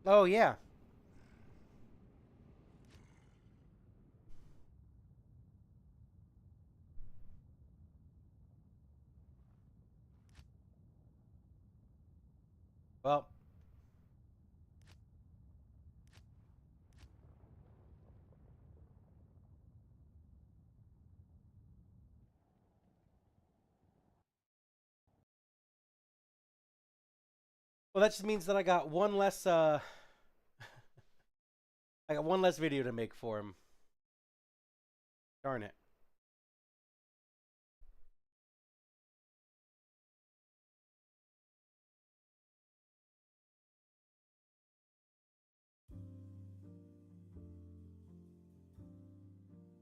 Oh, yeah. Well, that just means that I got one less, I got one less video to make for him. Darn it.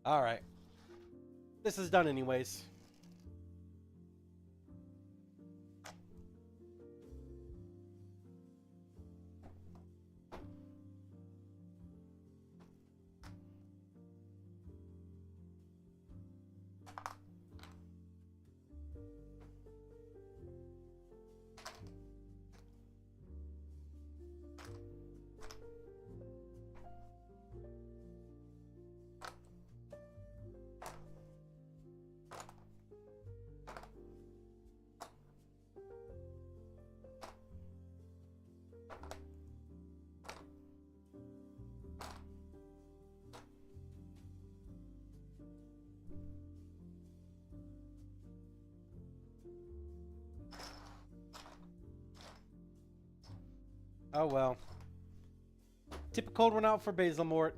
Alright. This is done anyways. Oh well. Tip a cold one out for Basilmort.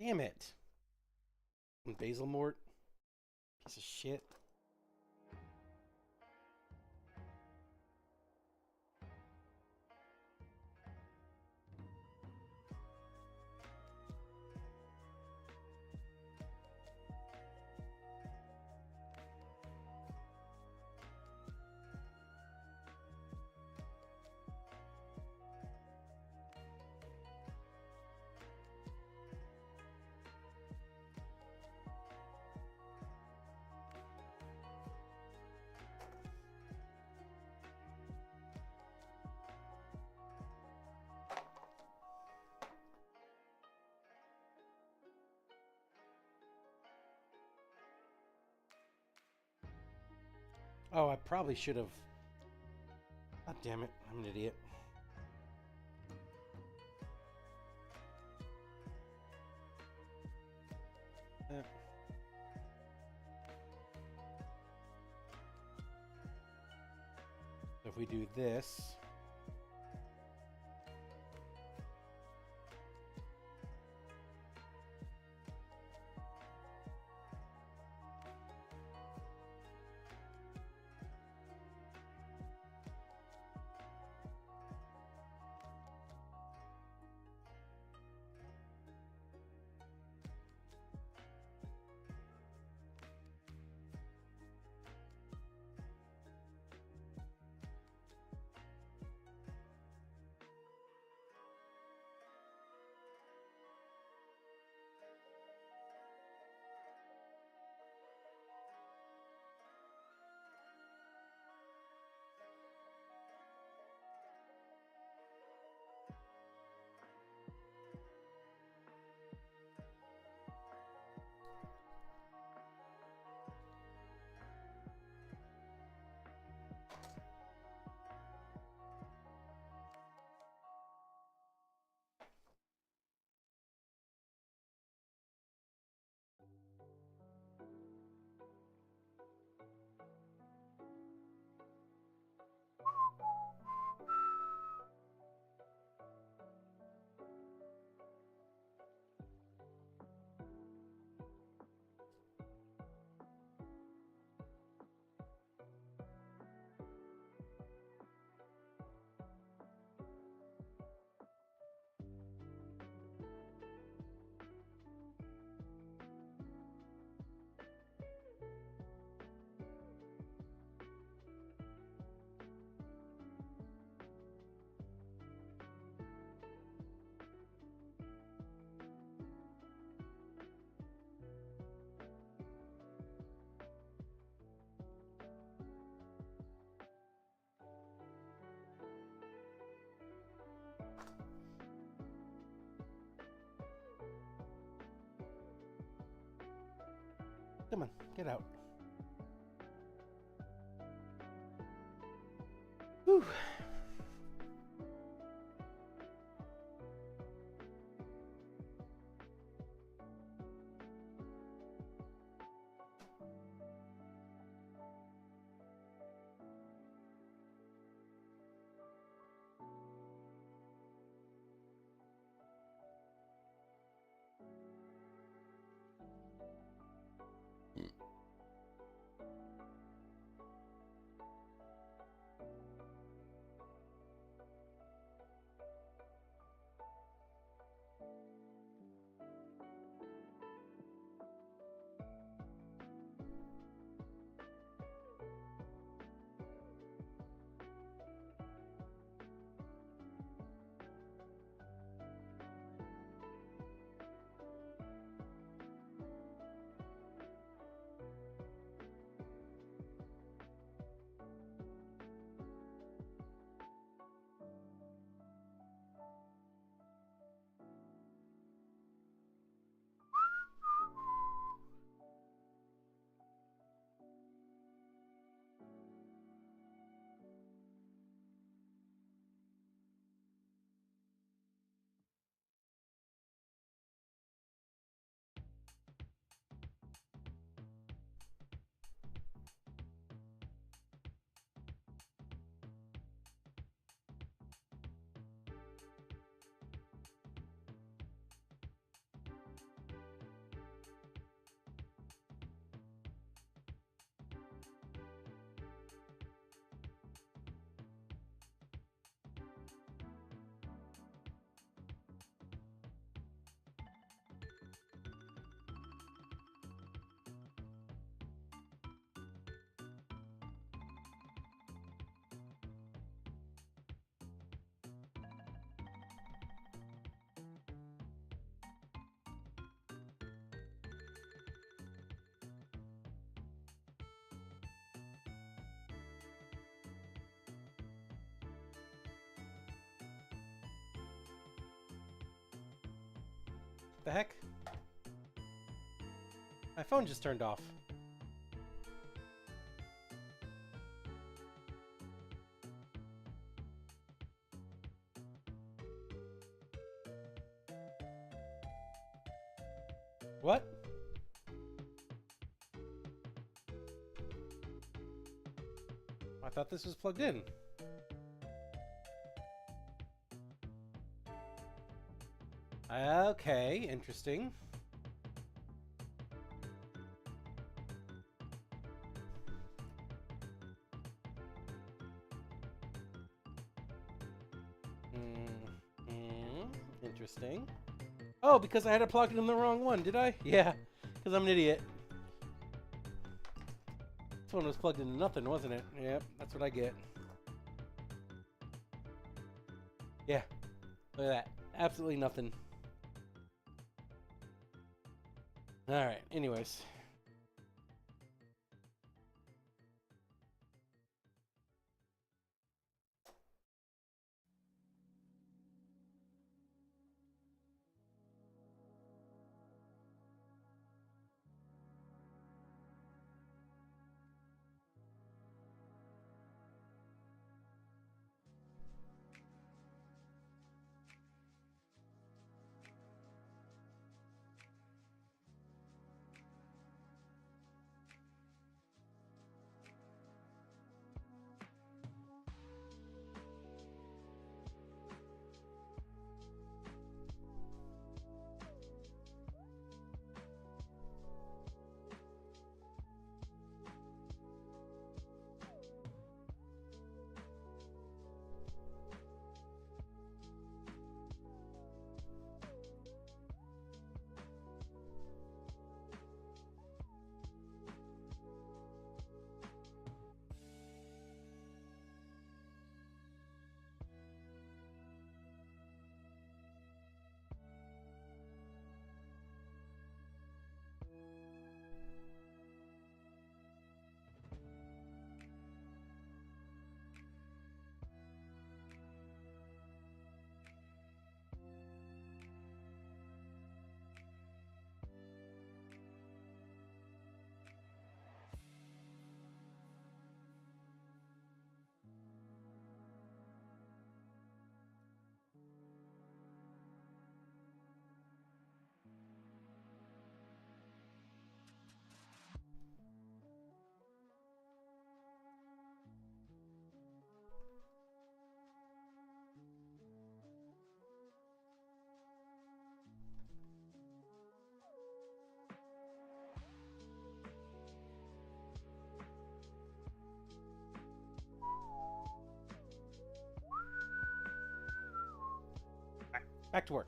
Damn it. Basil Mort. Piece of shit. Oh, I probably should have. God damn it. I'm an idiot. Uh. So if we do this. Come on, get out. Whew. the heck? My phone just turned off. What? I thought this was plugged in. Okay, interesting. Interesting. Oh, because I had it plugged in the wrong one, did I? Yeah, because I'm an idiot. This one was plugged into nothing, wasn't it? Yep, that's what I get. Yeah, look at that. Absolutely nothing. Alright, anyways. Back to work.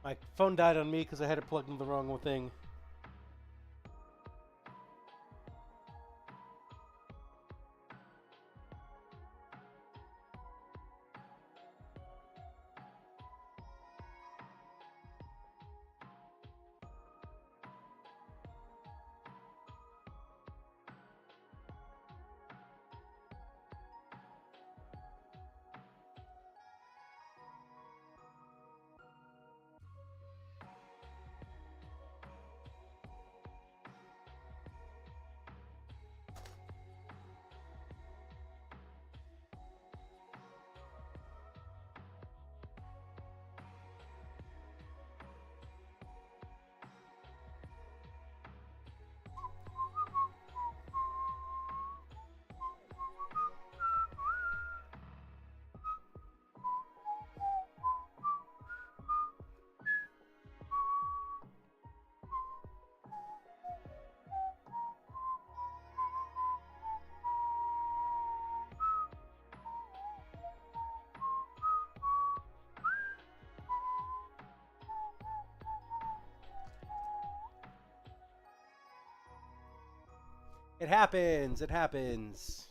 My phone died on me because I had it plugged into the wrong thing. It happens. It happens.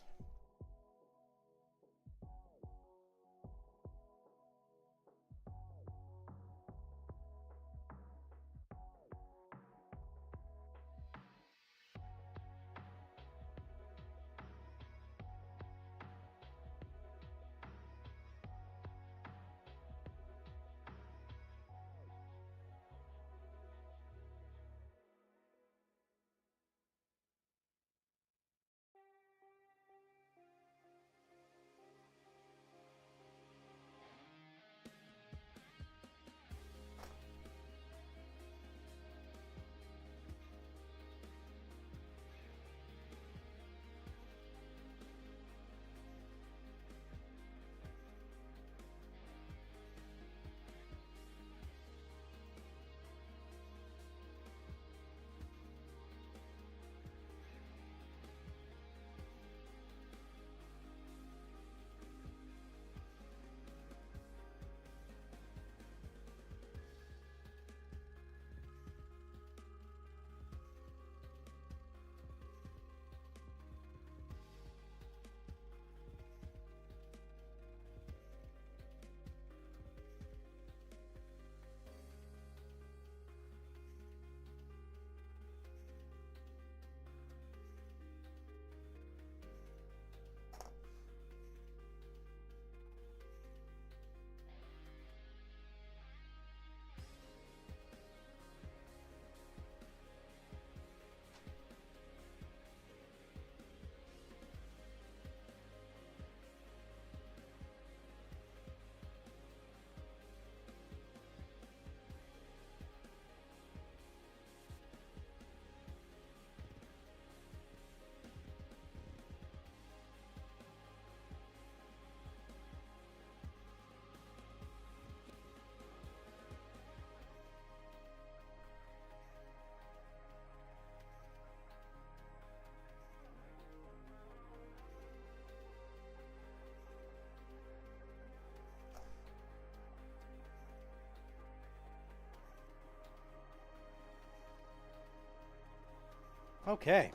Okay.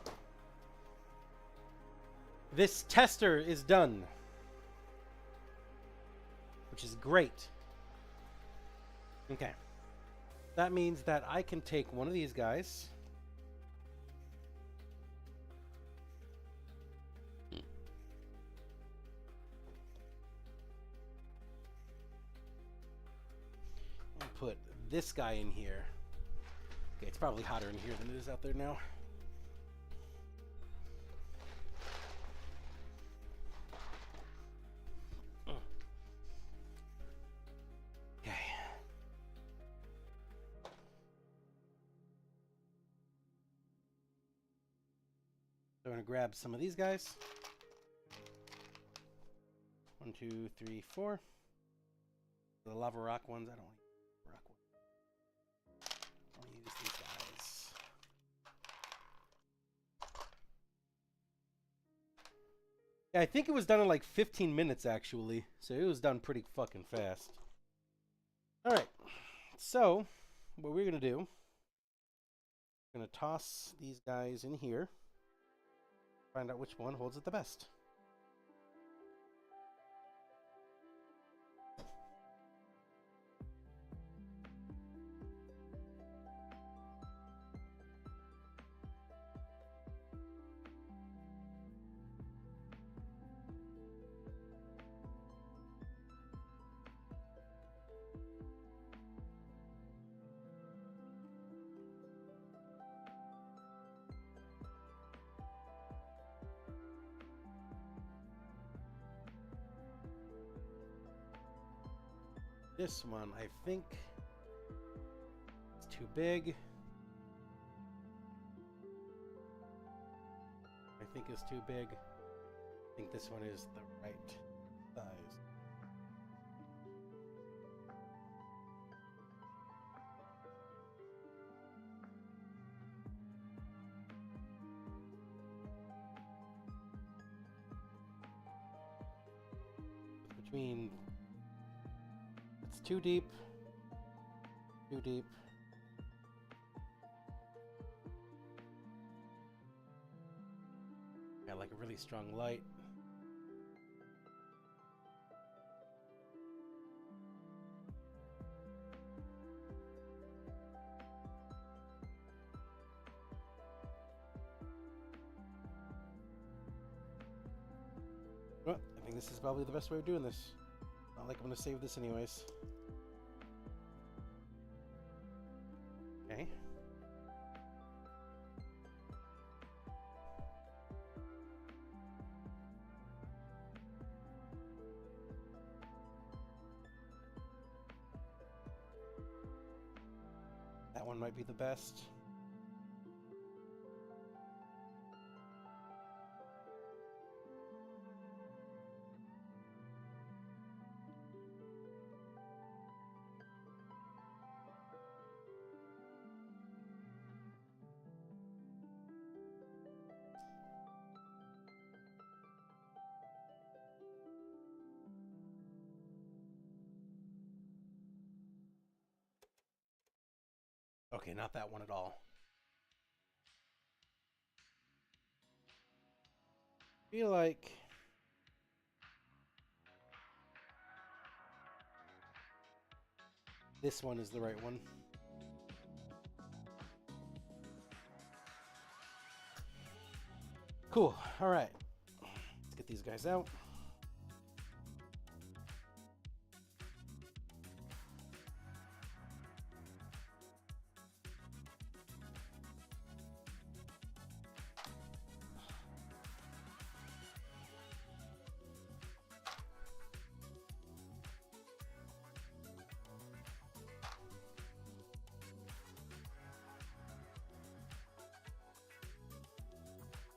This tester is done, which is great. Okay. That means that I can take one of these guys. And put this guy in here. Okay, it's probably hotter in here than it is out there now. I'm going to grab some of these guys. 1, 2, 3, 4. The lava rock ones. I don't want rock ones. I want to use these guys. Yeah, I think it was done in like 15 minutes actually. So it was done pretty fucking fast. Alright. So, what we're going to do, we're going to toss these guys in here, find out which one holds it the best. This one, I think, is too big. I think it's too big. I think this one is the right size. Between too deep. Too deep. Got like a really strong light. Well, I think this is probably the best way of doing this. Not like I'm going to save this anyways. Okay. That one might be the best. Okay, not that one at all. Feel like this one is the right one. Cool. All right. Let's get these guys out.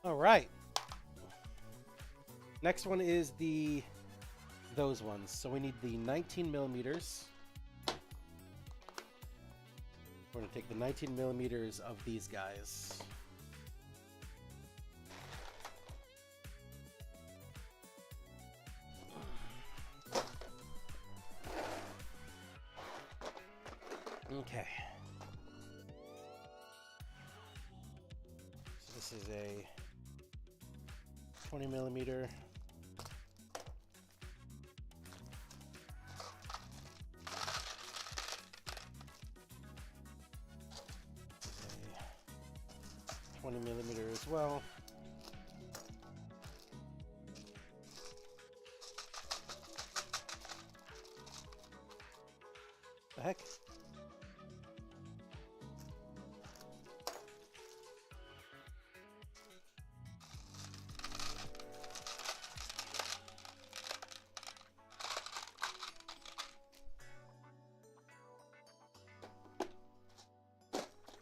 All right. Next one is those ones. So we need the 19 millimeters. We're going to take the 19 millimeters of these guys. Okay. So this is a 20 millimeter. A 20 millimeter as well. The heck?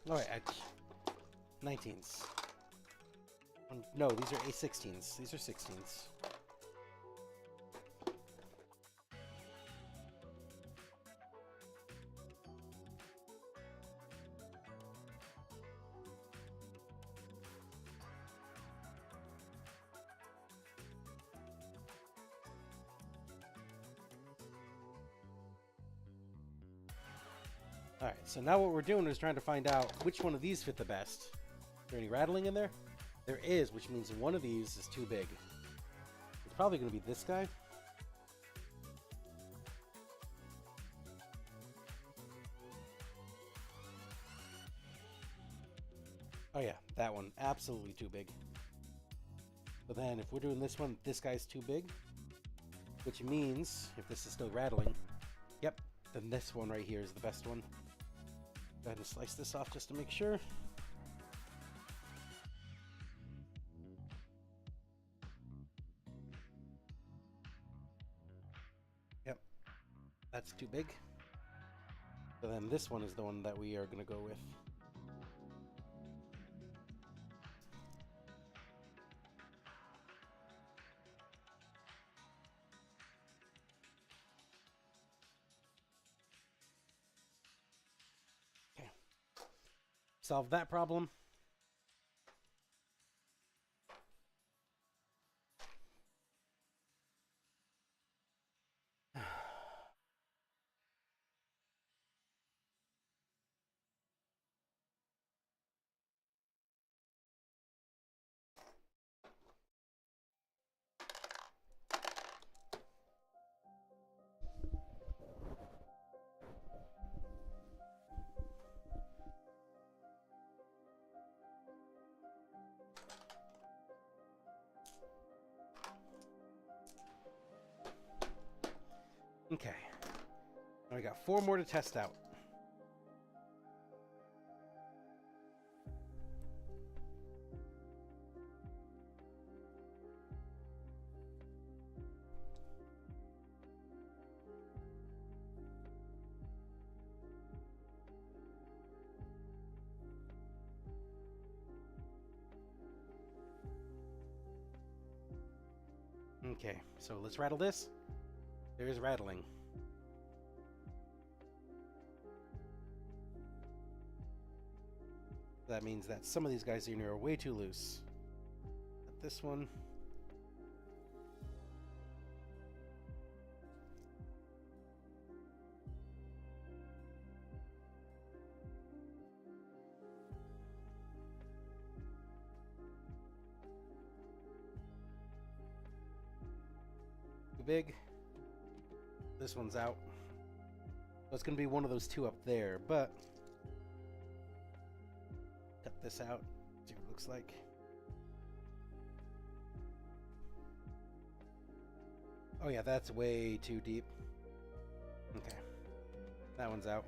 All right, 19s. No, these are A16s. These are 16s. Alright, so now what we're doing is trying to find out which one of these fit the best. Is there any rattling in there? There is, which means one of these is too big. It's probably going to be this guy. Oh yeah, that one. Absolutely too big. But then if we're doing this one, this guy's too big. Which means, if this is still rattling, yep, then this one right here is the best one. Go ahead and slice this off just to make sure. Yep, that's too big. So then this one is the one that we are going to go with. Solve that problem. Okay. Now we got 4 more to test out. Okay, so let's rattle this. There's rattling. That means that some of these guys in here are way too loose. But this one. Too big. This one's out. So it's going to be one of those two up there, but cut this out. See what it looks like. Oh yeah, that's way too deep. Okay. That one's out.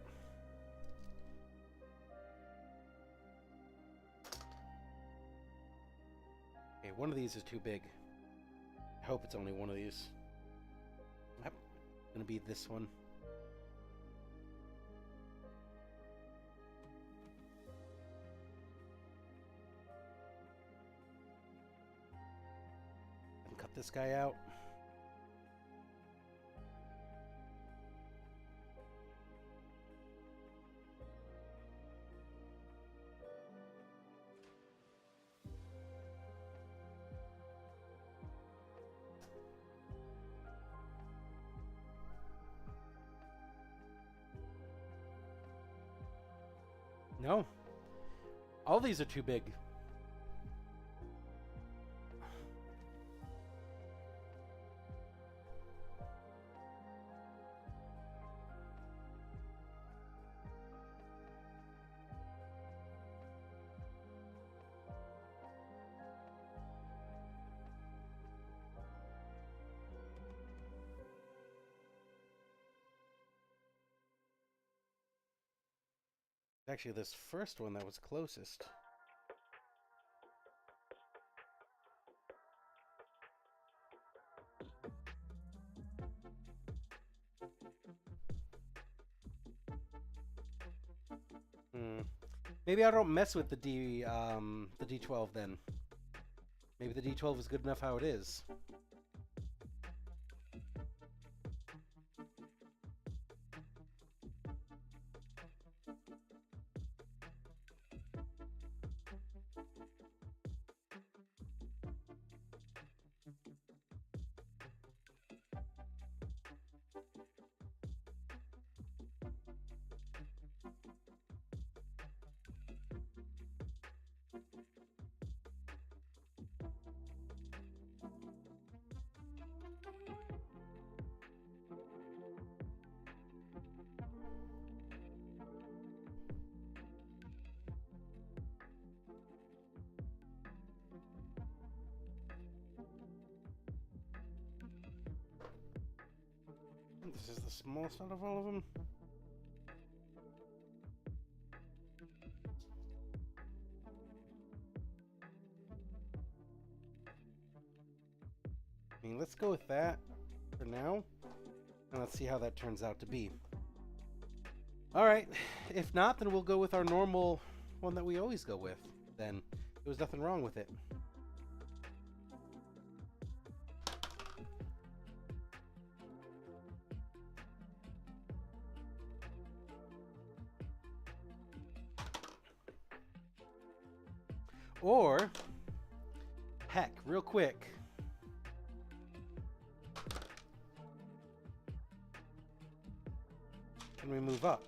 Okay, one of these is too big. I hope it's only one of these. Yep. Gonna be this one. And cut this guy out. No. All these are too big. Actually, this first one that was closest. Maybe I don't mess with the D12 then. Maybe the D12 is good enough how it is. is the smallest out of all of them. I mean, let's go with that for now, and let's see how that turns out to be. All right, if not, then we'll go with our normal one that we always go with. Then there was nothing wrong with it. Or, heck, real quick. Can we move up?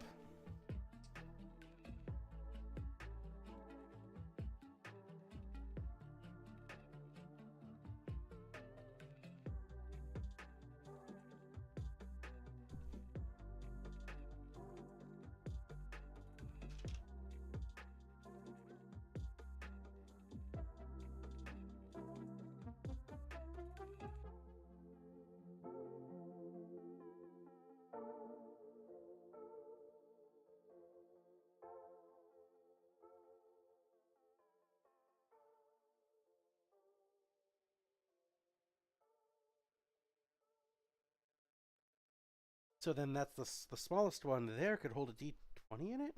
So then that's the smallest one there could hold a D20 in it?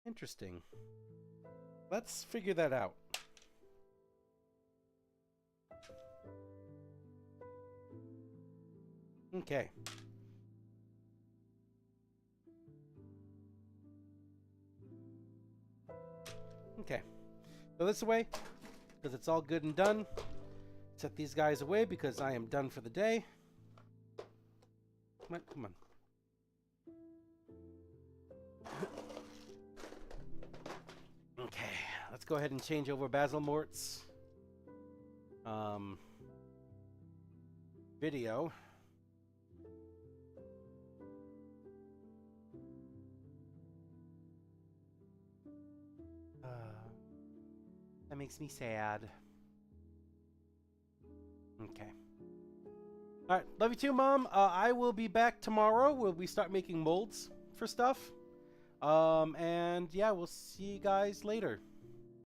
Interesting. Let's figure that out. Okay. Okay. Throw this away because it's all good and done. Set these guys away because I am done for the day. Come on, come on. Okay, let's go ahead and change over Basil Mort's video. That makes me sad. Okay. All right, love you too, Mom. I will be back tomorrow. We start making molds for stuff. And yeah, we'll see you guys later.